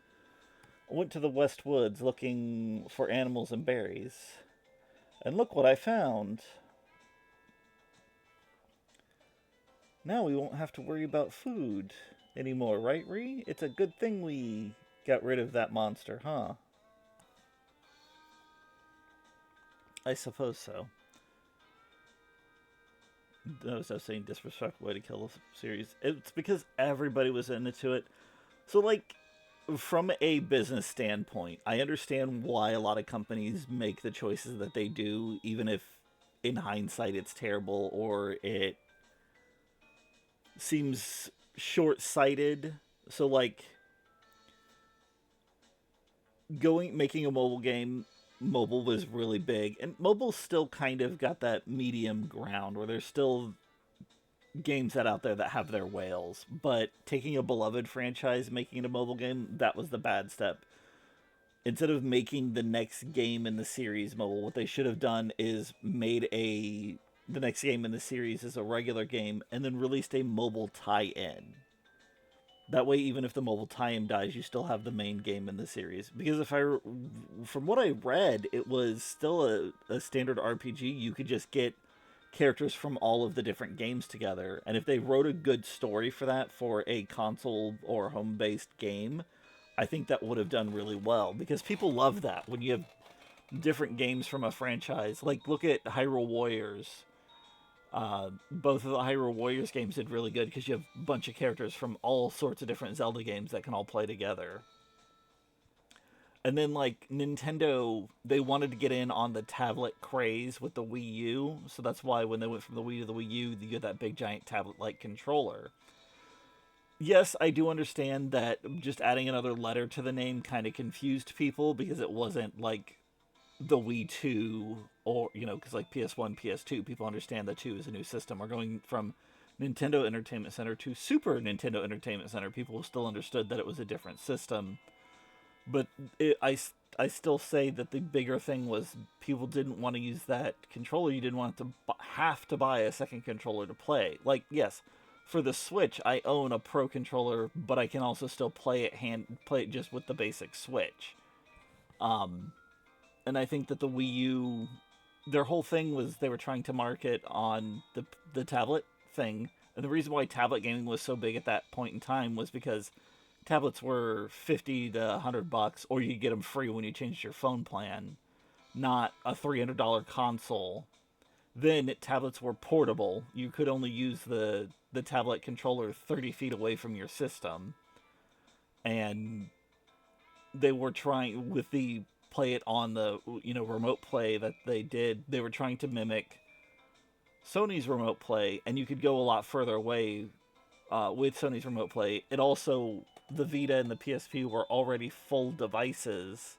I went to the West Woods looking for animals and berries. And look what I found. Now we won't have to worry about food anymore, right, Ree? It's a good thing we got rid of that monster, huh? I suppose so. Notice I was saying disrespectful way to kill the series. It's because everybody was into it. So, like, from a business standpoint, I understand why a lot of companies make the choices that they do, even if in hindsight it's terrible or it seems short-sighted. So, like, making a mobile game, mobile was really big, and mobile still kind of got that medium ground where there's still games that out there that have their whales, but taking a beloved franchise, making it a mobile game, that was the bad step. Instead of making the next game in the series mobile, what they should have done is made the next game in the series is a regular game and then released a mobile tie-in. That way, even if the mobile tie-in dies, you still have the main game in the series. Because from what I read, it was still a standard RPG. You could just get characters from all of the different games together. And if they wrote a good story for that for a console or home-based game, I think that would have done really well. Because people love that when you have different games from a franchise. Like, look at Hyrule Warriors. Both of the Hyrule Warriors games did really good because you have a bunch of characters from all sorts of different Zelda games that can all play together. And then, like, Nintendo, they wanted to get in on the tablet craze with the Wii U, so that's why when they went from the Wii to the Wii U, you get that big giant tablet-like controller. Yes, I do understand that just adding another letter to the name kind of confused people because it wasn't like the Wii 2 or, because like PS1, PS2, people understand that 2 is a new system. Or going from Nintendo Entertainment Center to Super Nintendo Entertainment Center, people still understood that it was a different system. But I still say that the bigger thing was people didn't want to use that controller. You didn't want to have to buy a second controller to play. Like, yes, for the Switch, I own a Pro controller, but I can also still play it just with the basic Switch. And I think that the Wii U, their whole thing was they were trying to market on the tablet thing. And the reason why tablet gaming was so big at that point in time was because tablets were 50 to $100, or you could get them free when you changed your phone plan, not a $300 console. Then tablets were portable. You could only use the tablet controller 30 feet away from your system. And they were trying, with the play it on the remote play that they did, they were trying to mimic Sony's remote play, and you could go a lot further away with Sony's remote play. It also, the Vita and the PSP were already full devices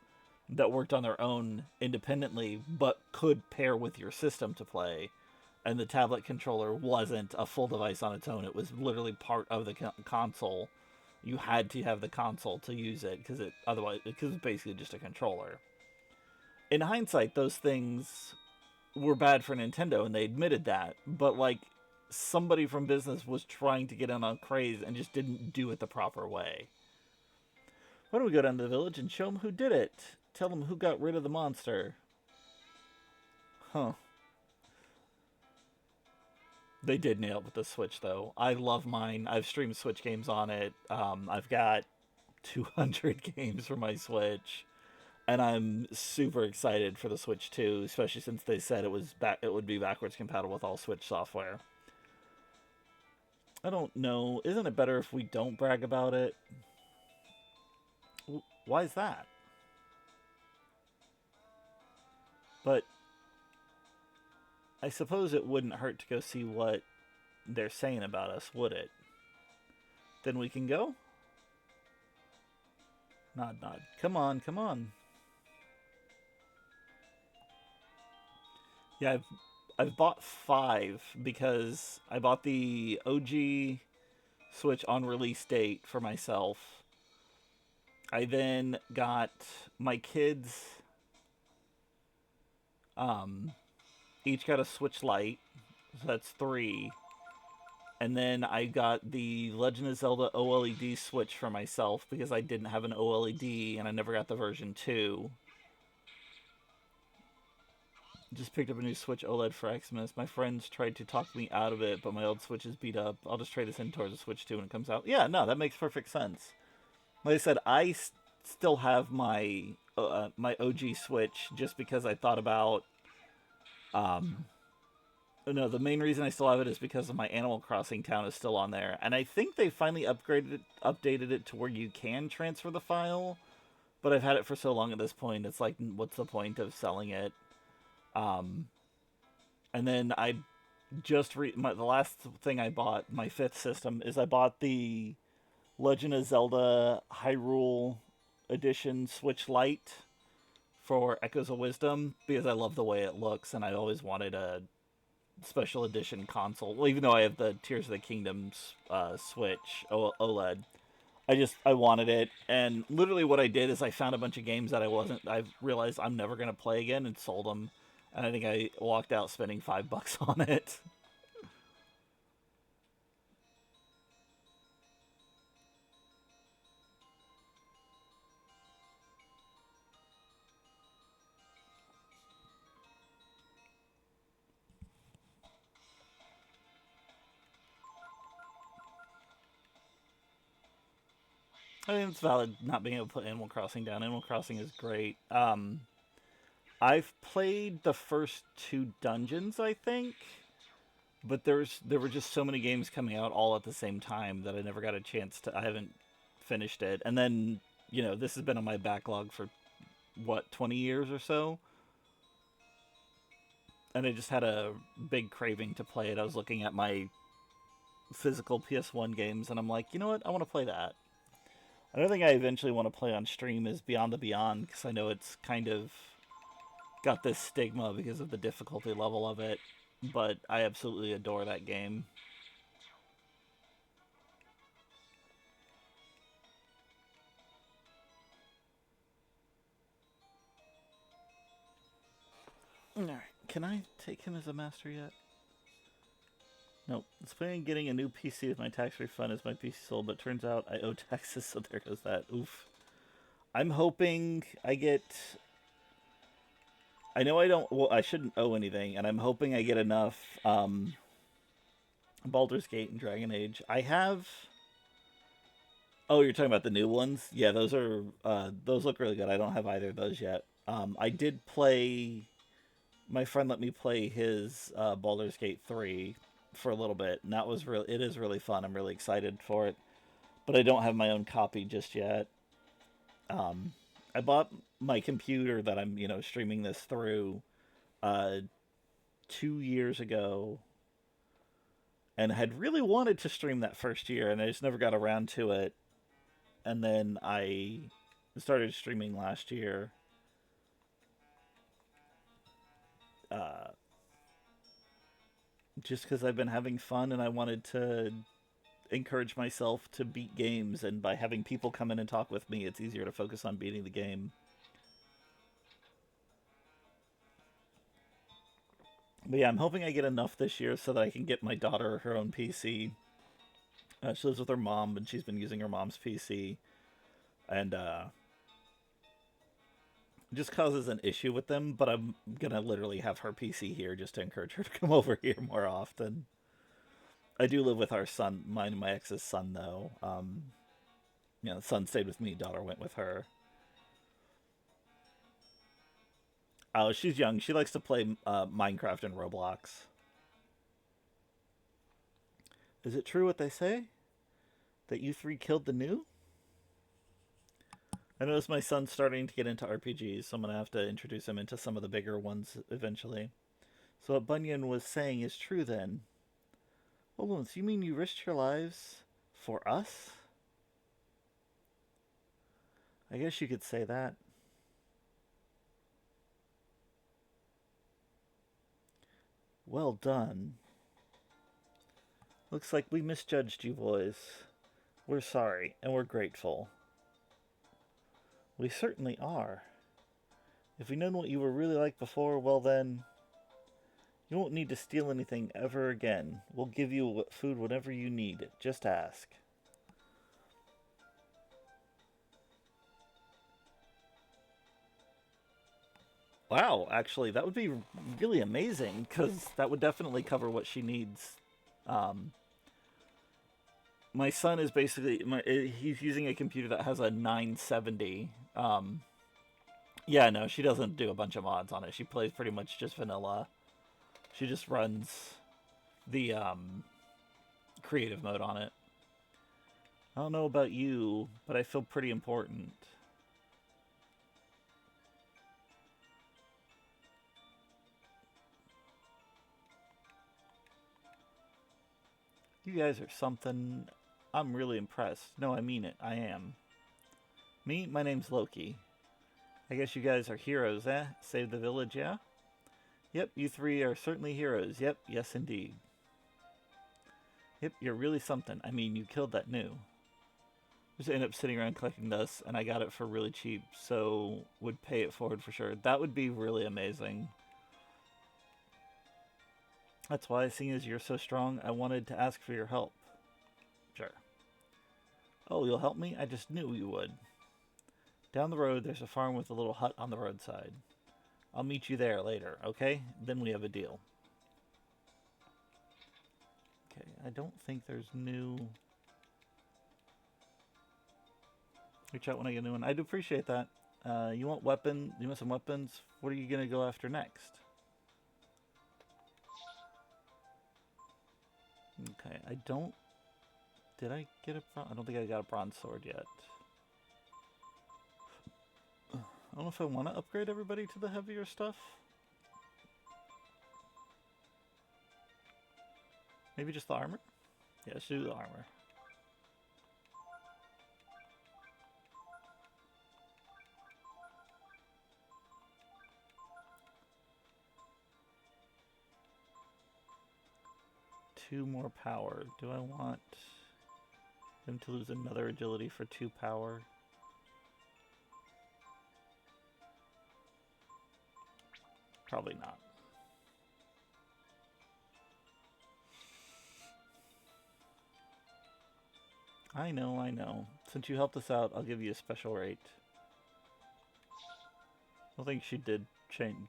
that worked on their own independently, but could pair with your system to play. And the tablet controller wasn't a full device on its own. It was literally part of the console. You had to have the console to use it because it's basically just a controller. In hindsight, those things were bad for Nintendo, and they admitted that. But like, somebody from business was trying to get in on craze and just didn't do it the proper way. Why don't we go down to the village and show them who did it? Tell them who got rid of the monster. Huh. They did nail it with the Switch, though. I love mine. I've streamed Switch games on it. I've got 200 games for my Switch, and I'm super excited for the Switch 2, especially since they said it would be backwards compatible with all Switch software. I don't know. Isn't it better if we don't brag about it? Why is that? But I suppose it wouldn't hurt to go see what they're saying about us, would it? Then we can go? Nod, nod. Come on, come on. Yeah, I've bought 5 because I bought the OG Switch on release date for myself. I then got my kids um each got a Switch Lite, so that's 3. And then I got the Legend of Zelda OLED Switch for myself because I didn't have an OLED and I never got the version 2. Just picked up a new Switch OLED for Xmas. My friends tried to talk me out of it, but my old Switch is beat up. I'll just trade this in towards the Switch 2 when it comes out. Yeah, no, that makes perfect sense. Like I said, still have my OG Switch just because I thought about um no, the main reason I still have it is because of my Animal Crossing town is still on there, and I think they finally updated it to where you can transfer the file. But I've had it for so long at this point, it's like, what's the point of selling it? Um, and then I the last thing I bought, my 5th system, is I bought the Legend of Zelda Hyrule Edition Switch Lite for Echoes of Wisdom because I love the way it looks, and I always wanted a special edition console. Well, even though I have the Tears of the Kingdoms Switch OLED, I wanted it, and literally what I did is I found a bunch of games that I realized I'm never gonna play again, and sold them, and I think I walked out spending $5 on it. I mean, it's valid not being able to put Animal Crossing down. Animal Crossing is great. I've played the first 2 dungeons, I think, but there were just so many games coming out all at the same time that I never got a chance to. I haven't finished it, and then this has been on my backlog for what 20 years or so, and I just had a big craving to play it. I was looking at my physical PS1 games, and I'm like, you know what, I want to play that. Another thing I eventually want to play on stream is Beyond the Beyond, because I know it's kind of got this stigma because of the difficulty level of it, but I absolutely adore that game. Alright, can I take him as a master yet? Nope. I was planning on getting a new PC with my tax refund as my PC sold, but turns out I owe taxes, so there goes that. Oof. I'm hoping I get... I know I don't... Well, I shouldn't owe anything, and I'm hoping I get enough Baldur's Gate and Dragon Age. I have... Oh, you're talking about the new ones? Yeah, those are... those look really good. I don't have either of those yet. I did play... My friend let me play his Baldur's Gate 3 for a little bit, and that was it is really fun. I'm really excited for it, but I don't have my own copy just yet. I bought my computer that I'm streaming this through 2 years ago, and had really wanted to stream that first year, and I just never got around to it. And then I started streaming last year. Just because I've been having fun and I wanted to encourage myself to beat games, and by having people come in and talk with me, it's easier to focus on beating the game. But yeah, I'm hoping I get enough this year so that I can get my daughter her own PC. She lives with her mom, and she's been using her mom's PC. and just causes an issue with them. But I'm gonna literally have her PC here just to encourage her to come over here more often. I do live with our son, mine and my ex's son, though. Son stayed with me, daughter went with her. Oh, she's young. She likes to play Minecraft and Roblox. Is it true what they say? That you three killed the new? I noticed my son's starting to get into RPGs, so I'm going to have to introduce him into some of the bigger ones eventually. So what Bunyan was saying is true then. Hold on, so you mean you risked your lives for us? I guess you could say that. Well done. Looks like we misjudged you boys. We're sorry, and we're grateful. We certainly are. If we'd known what you were really like before, well then, you won't need to steal anything ever again. We'll give you food whenever you need it. Just ask. Wow, actually, that would be really amazing, because that would definitely cover what she needs. Um, my son is basically, he's using a computer that has a 970. Yeah, no, she doesn't do a bunch of mods on it. She plays pretty much just vanilla. She just runs the creative mode on it. I don't know about you, but I feel pretty important. You guys are something. I'm really impressed. No, I mean it. I am. Me? My name's Loki. I guess you guys are heroes, eh? Save the village, yeah? Yep, you three are certainly heroes. Yep, yes indeed. Yep, you're really something. I mean, you killed that new. Just end up sitting around collecting dust, and I got it for really cheap, so would pay it forward for sure. That would be really amazing. That's why, seeing as you're so strong, I wanted to ask for your help. Sure. Oh, you'll help me? I just knew you would. Down the road, there's a farm with a little hut on the roadside. I'll meet you there later, okay? Then we have a deal. Okay, I don't think there's new... Reach out when I get a new one. I do appreciate that. You want weapon? You want some weapons? What are you gonna go after next? Okay, I don't... Did I get a... I don't think I got a bronze sword yet. I don't know if I want to upgrade everybody to the heavier stuff. Maybe just the armor? Yeah, let's do the armor. Two more power. Do I want them to lose another agility for 2 power? Probably not. I know, I know. Since you helped us out, I'll give you a special rate. I don't think she did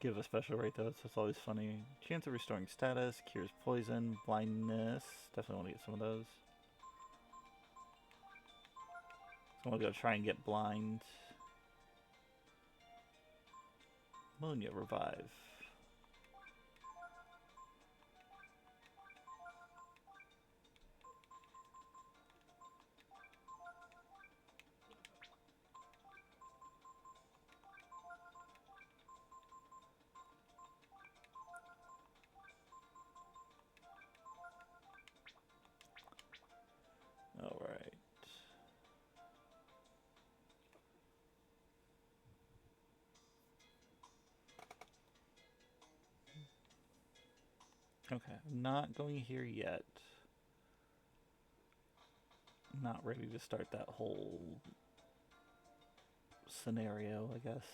give a special rate though, so it's always funny. Chance of restoring status, cures poison, blindness. Definitely want to get some of those. So I'm gonna go try and get blind. Ammonia revive. Alright. Okay, I'm not going here yet. I'm not ready to start that whole scenario, I guess.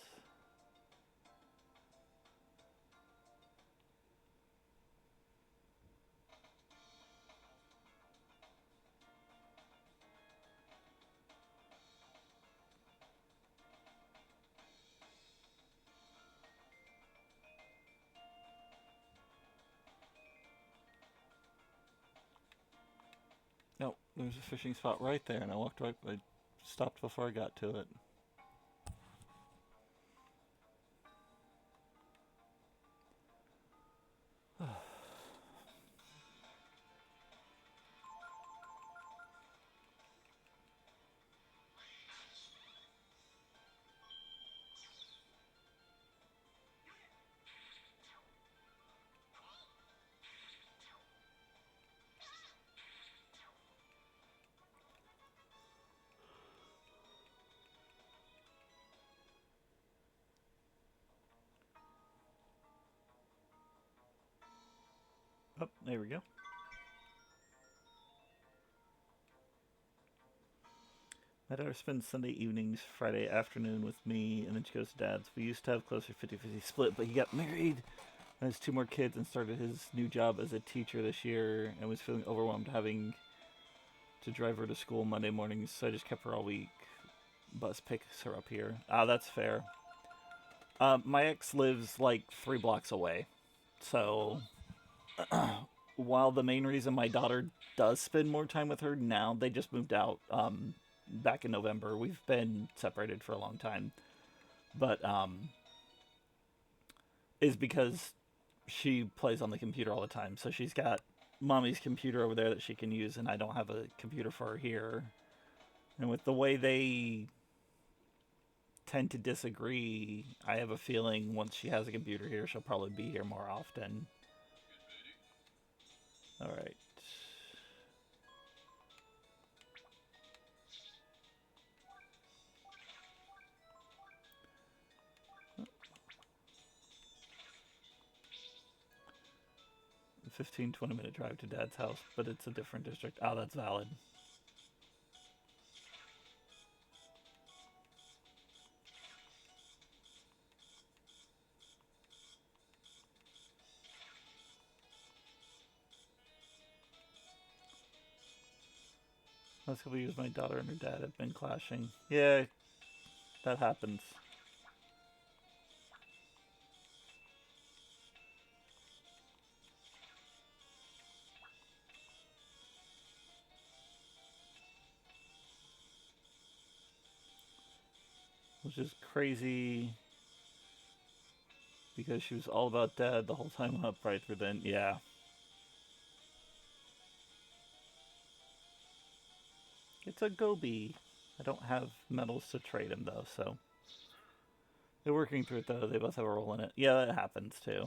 There's a fishing spot right there, and I stopped before I got to it. Oh, there we go. My daughter spends Sunday evenings, Friday afternoon with me, and then she goes to dad's. We used to have closer 50-50 split, but he got married and has two more kids and started his new job as a teacher this year and was feeling overwhelmed having to drive her to school Monday mornings, so I just kept her all week. Bus picks her up here. Ah, that's fair. My ex lives like 3 blocks away, so while the main reason my daughter does spend more time with her now, they just moved out back in November. We've been separated for a long time, but is because she plays on the computer all the time. So she's got mommy's computer over there that she can use, and I don't have a computer for her here. And with the way they tend to disagree, I have a feeling once she has a computer here, she'll probably be here more often. All right. 15-20 minute drive to dad's house, but it's a different district. Oh, that's valid. Last couple years, my daughter and her dad have been clashing. Yeah, that happens. Which is crazy because she was all about dad the whole time up right through then. Yeah. It's a Gobi. I don't have medals to trade him though, so they're working through it though. They both have a role in it. Yeah, that happens too.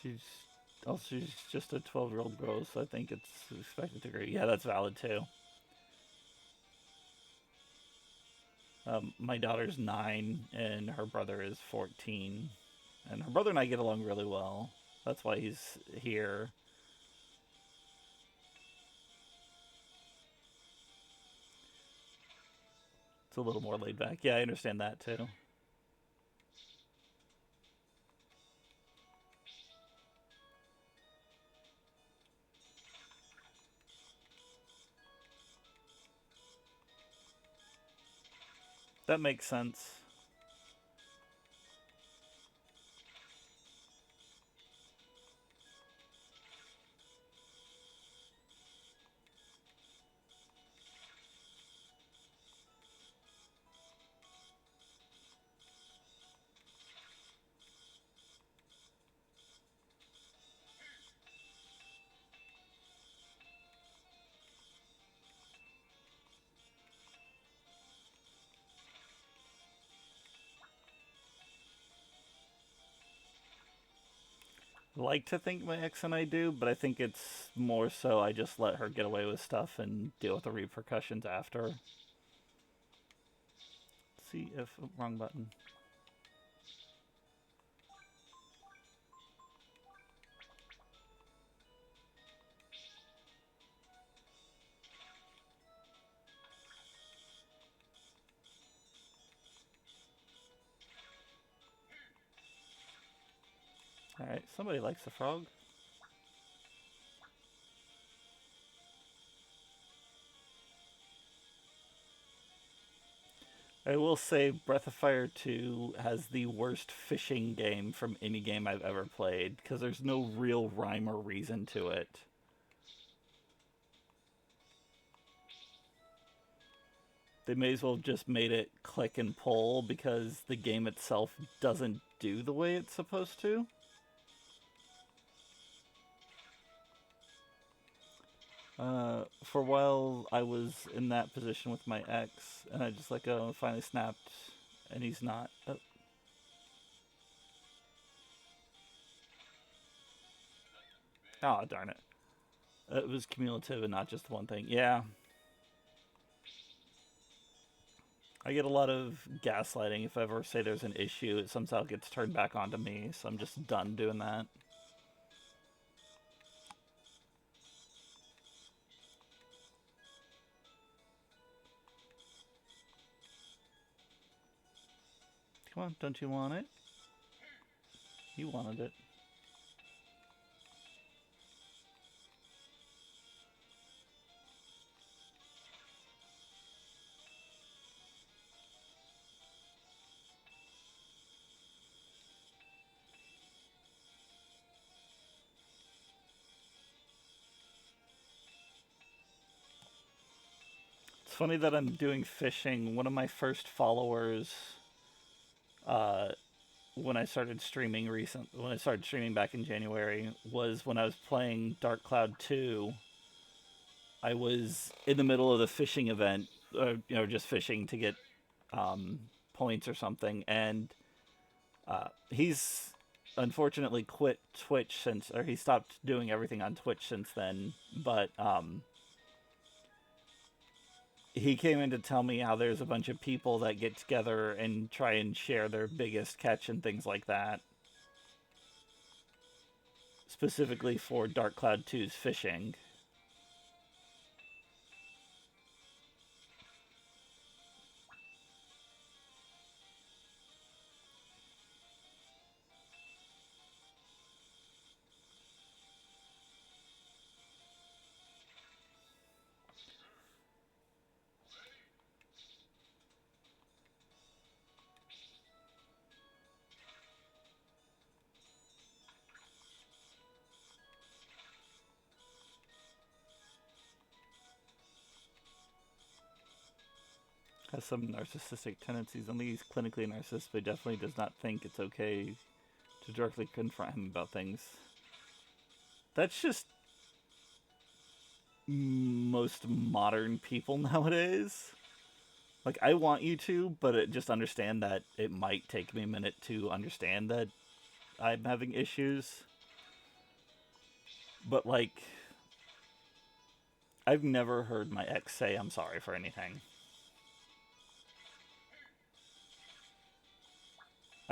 She's she's just a 12-year-old girl, so I think it's expected to agree. Yeah, that's valid too. My daughter's 9 and her brother is 14, and her brother and I get along really well. That's why he's here. It's a little more laid back. Yeah, I understand that too. That makes sense. Like to think my ex and I do, but I think it's more so I just let her get away with stuff and deal with the repercussions after. Let's see if wrong button. All right, somebody likes the frog. I will say Breath of Fire 2 has the worst fishing game from any game I've ever played because there's no real rhyme or reason to it. They may as well have just made it click and pull because the game itself doesn't do the way it's supposed to. For a while, I was in that position with my ex, and I just like, oh, finally snapped, and he's not. Oh, darn it. It was cumulative and not just one thing. Yeah. I get a lot of gaslighting. If I ever say there's an issue, it somehow gets turned back onto me, so I'm just done doing that. Come on, don't you want it? You wanted it. It's funny that I'm doing fishing. One of my first followers, uh, when I started streaming back in January, was when I was playing Dark Cloud 2. I was in the middle of the fishing event, just fishing to get points or something, and he's unfortunately quit Twitch since, or he stopped doing everything on Twitch since then. But he came in to tell me how there's a bunch of people that get together and try and share their biggest catch and things like that, specifically for Dark Cloud 2's fishing. Has some narcissistic tendencies. Only he's clinically a narcissist, but definitely does not think it's okay to directly confront him about things. That's just most modern people nowadays. Like, I want you to, but just understand that it might take me a minute to understand that I'm having issues. But, like, I've never heard my ex say I'm sorry for anything.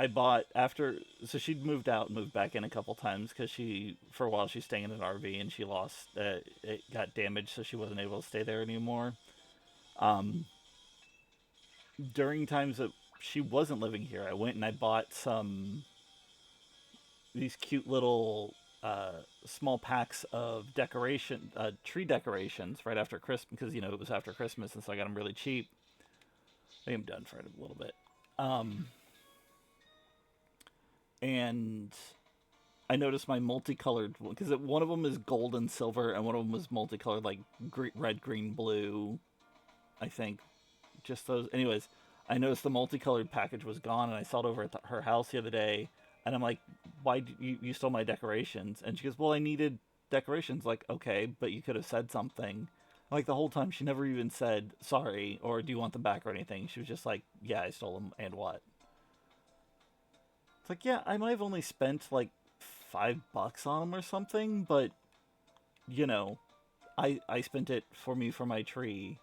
I bought after, so she'd moved out, moved back in a couple times because for a while, she's staying in an RV and she lost, it got damaged, so she wasn't able to stay there anymore. Um, During times that she wasn't living here, I went and I bought these cute little small packs of tree decorations right after Christmas because it was after Christmas, and so I got them really cheap. I am done for it a little bit. And I noticed my multicolored one because one of them is gold and silver, and one of them was multicolored, like red, green, blue. I think just those. Anyways, I noticed the multicolored package was gone, and I saw it over at her house the other day, and I'm like, "Why you stole my decorations?" And she goes, "Well, I needed decorations." Like, okay, but you could have said something. Like the whole time, she never even said sorry or do you want them back or anything. She was just like, "Yeah, I stole them, and what?" It's like, yeah, I might have only spent like $5 on them or something, but you know, I spent it for my tree.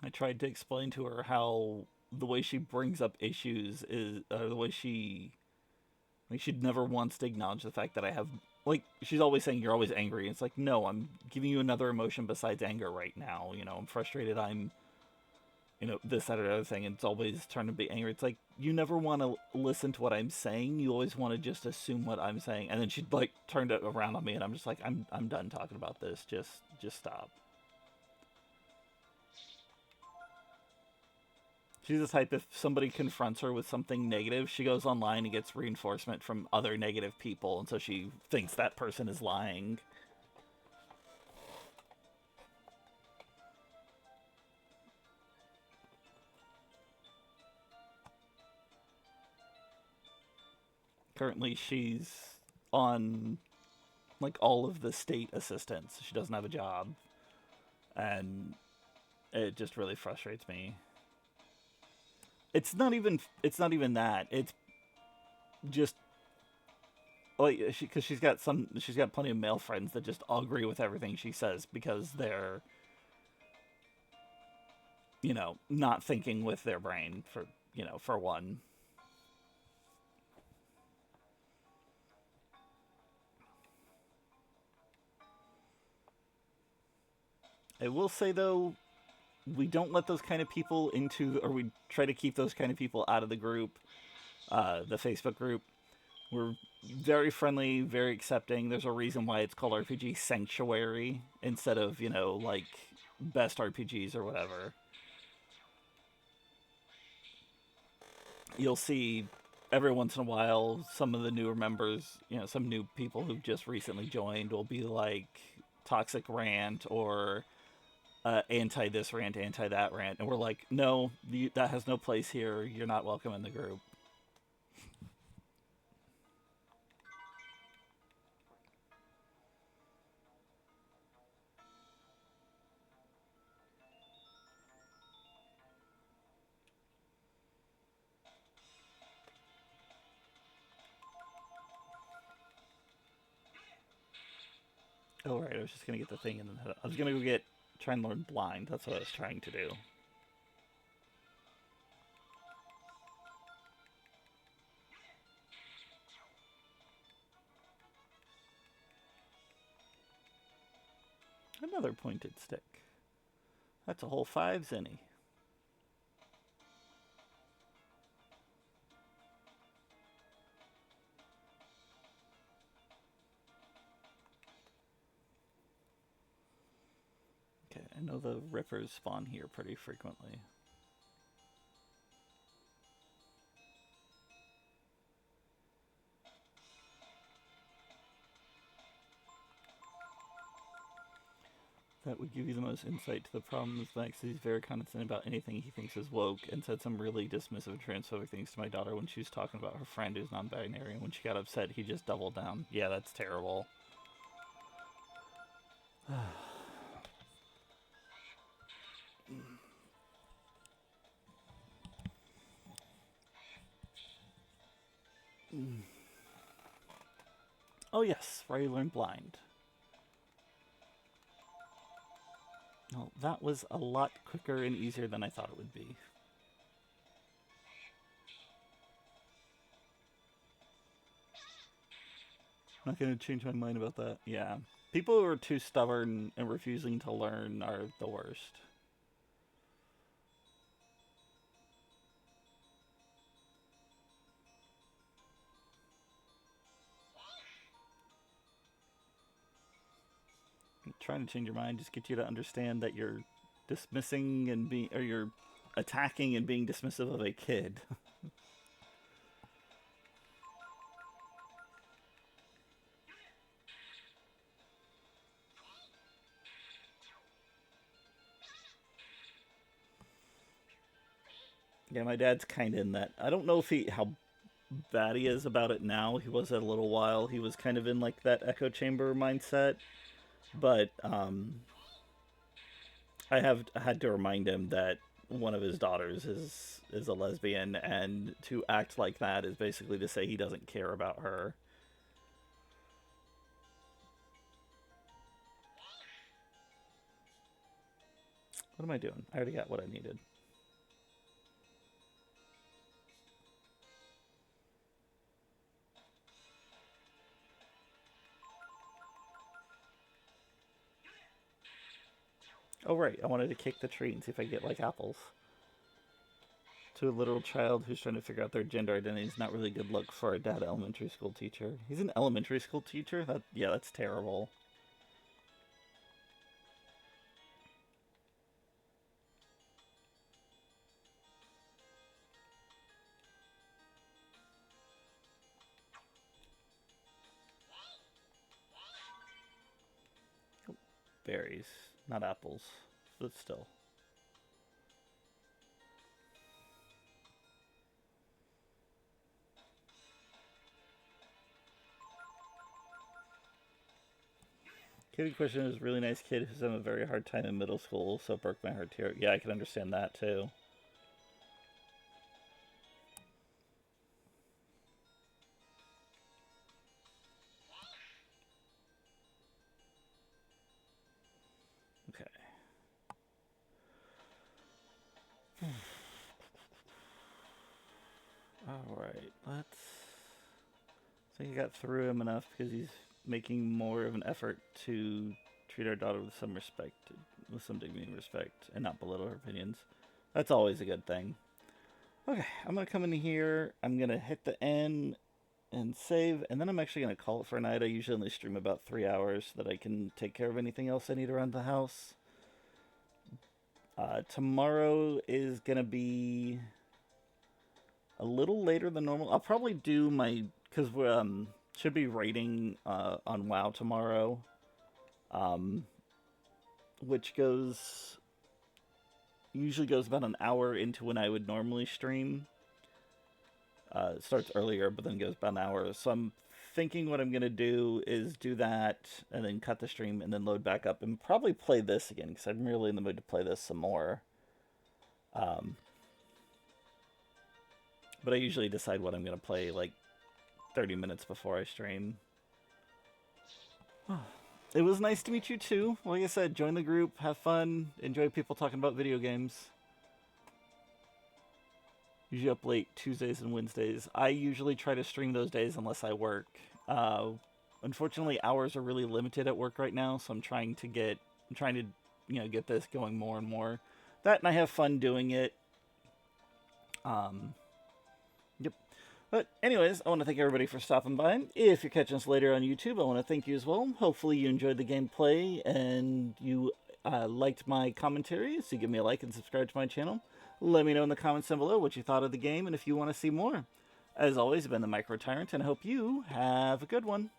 I tried to explain to her how the way she brings up issues is the way she'd never once acknowledge the fact that I have, like, she's always saying you're always angry. It's like, no, I'm giving you another emotion besides anger right now. I'm frustrated. I'm this, that, or the other thing, and it's always trying to be angry. It's like, you never want to listen to what I'm saying. You always want to just assume what I'm saying. And then she like turned it around on me, and I'm just like, I'm done talking about this. Just stop. She's the type, if somebody confronts her with something negative, she goes online and gets reinforcement from other negative people, and so she thinks that person is lying. Currently, she's on like all of the state assistance. She doesn't have a job, and it just really frustrates me. It's not even that. It's just like because she's got plenty of male friends that just agree with everything she says because they're not thinking with their brain for one. I will say though, we don't let those kind of people into, or we try to keep those kind of people out of the group, the Facebook group. We're very friendly, very accepting. There's a reason why it's called RPG Sanctuary instead of, like best RPGs or whatever. You'll see every once in a while some of the newer members, some new people who've just recently joined will be like toxic rant or anti this rant, anti that rant. And we're like, no, that has no place here. You're not welcome in the group. Oh, right. I was just going to get the thing and then I was going to go try and learn blind. That's what I was trying to do. Another pointed stick. That's a whole 5 zenny. Okay, I know the rippers spawn here pretty frequently. That would give you the most insight to the problems. Max is very condescending about anything he thinks is woke and said some really dismissive and transphobic things to my daughter when she was talking about her friend who's non-binary, and when she got upset he just doubled down. Yeah, that's terrible. Oh yes, where you learn blind. Well, that was a lot quicker and easier than I thought it would be. I'm not going to change my mind about that. Yeah. People who are too stubborn and refusing to learn are the worst. Trying to change your mind just get you to understand that you're dismissing and being, or you're attacking and being dismissive of a kid. Yeah, my dad's kind of in that. I don't know if how bad he is about it now. He was a little while. He was kind of in like that echo chamber mindset, but I have had to remind him that one of his daughters is a lesbian, and to act like that is basically to say he doesn't care about her. What am I doing? I already got what I needed. Oh right, I wanted to kick the tree and see if I get like apples. to a literal child who's trying to figure out their gender identity is not really a good look for a dad elementary school teacher. He's an elementary school teacher? Yeah, that's terrible. Berries, not apples, but still. Kitty Question is a really nice kid who's having a very hard time in middle school, so it broke my heart to hear. Yeah, I can understand that too. Okay. Alright, let's... I think I got through him enough because he's making more of an effort to treat our daughter with some respect, with some dignity and respect, and not belittle her opinions. That's always a good thing. Okay, I'm going to come in here, I'm going to hit the N and save, and then I'm actually going to call it for a night. I usually only stream about 3 hours so that I can take care of anything else I need around the house. Tomorrow is going to be a little later than normal. I'll probably do my... because we should be raiding on WoW tomorrow, which usually goes about an hour into when I would normally stream. It starts earlier, but then goes about an hour. So I'm thinking what I'm going to do is do that, and then cut the stream, and then load back up, and probably play this again, because I'm really in the mood to play this some more. But I usually decide what I'm going to play, like, 30 minutes before I stream. It was nice to meet you too. Like I said, join the group, have fun, enjoy people talking about video games. Usually up late Tuesdays and Wednesdays. I usually try to stream those days unless I work. Unfortunately, hours are really limited at work right now, so I'm trying to get this going more and more. That, and I have fun doing it. Yep. But anyways, I want to thank everybody for stopping by. If you're catching us later on YouTube, I want to thank you as well. Hopefully you enjoyed the gameplay and you liked my commentary, so give me a like and subscribe to my channel. Let me know in the comments down below what you thought of the game and if you want to see more. As always, I've been the Micro Tyrant, and I hope you have a good one.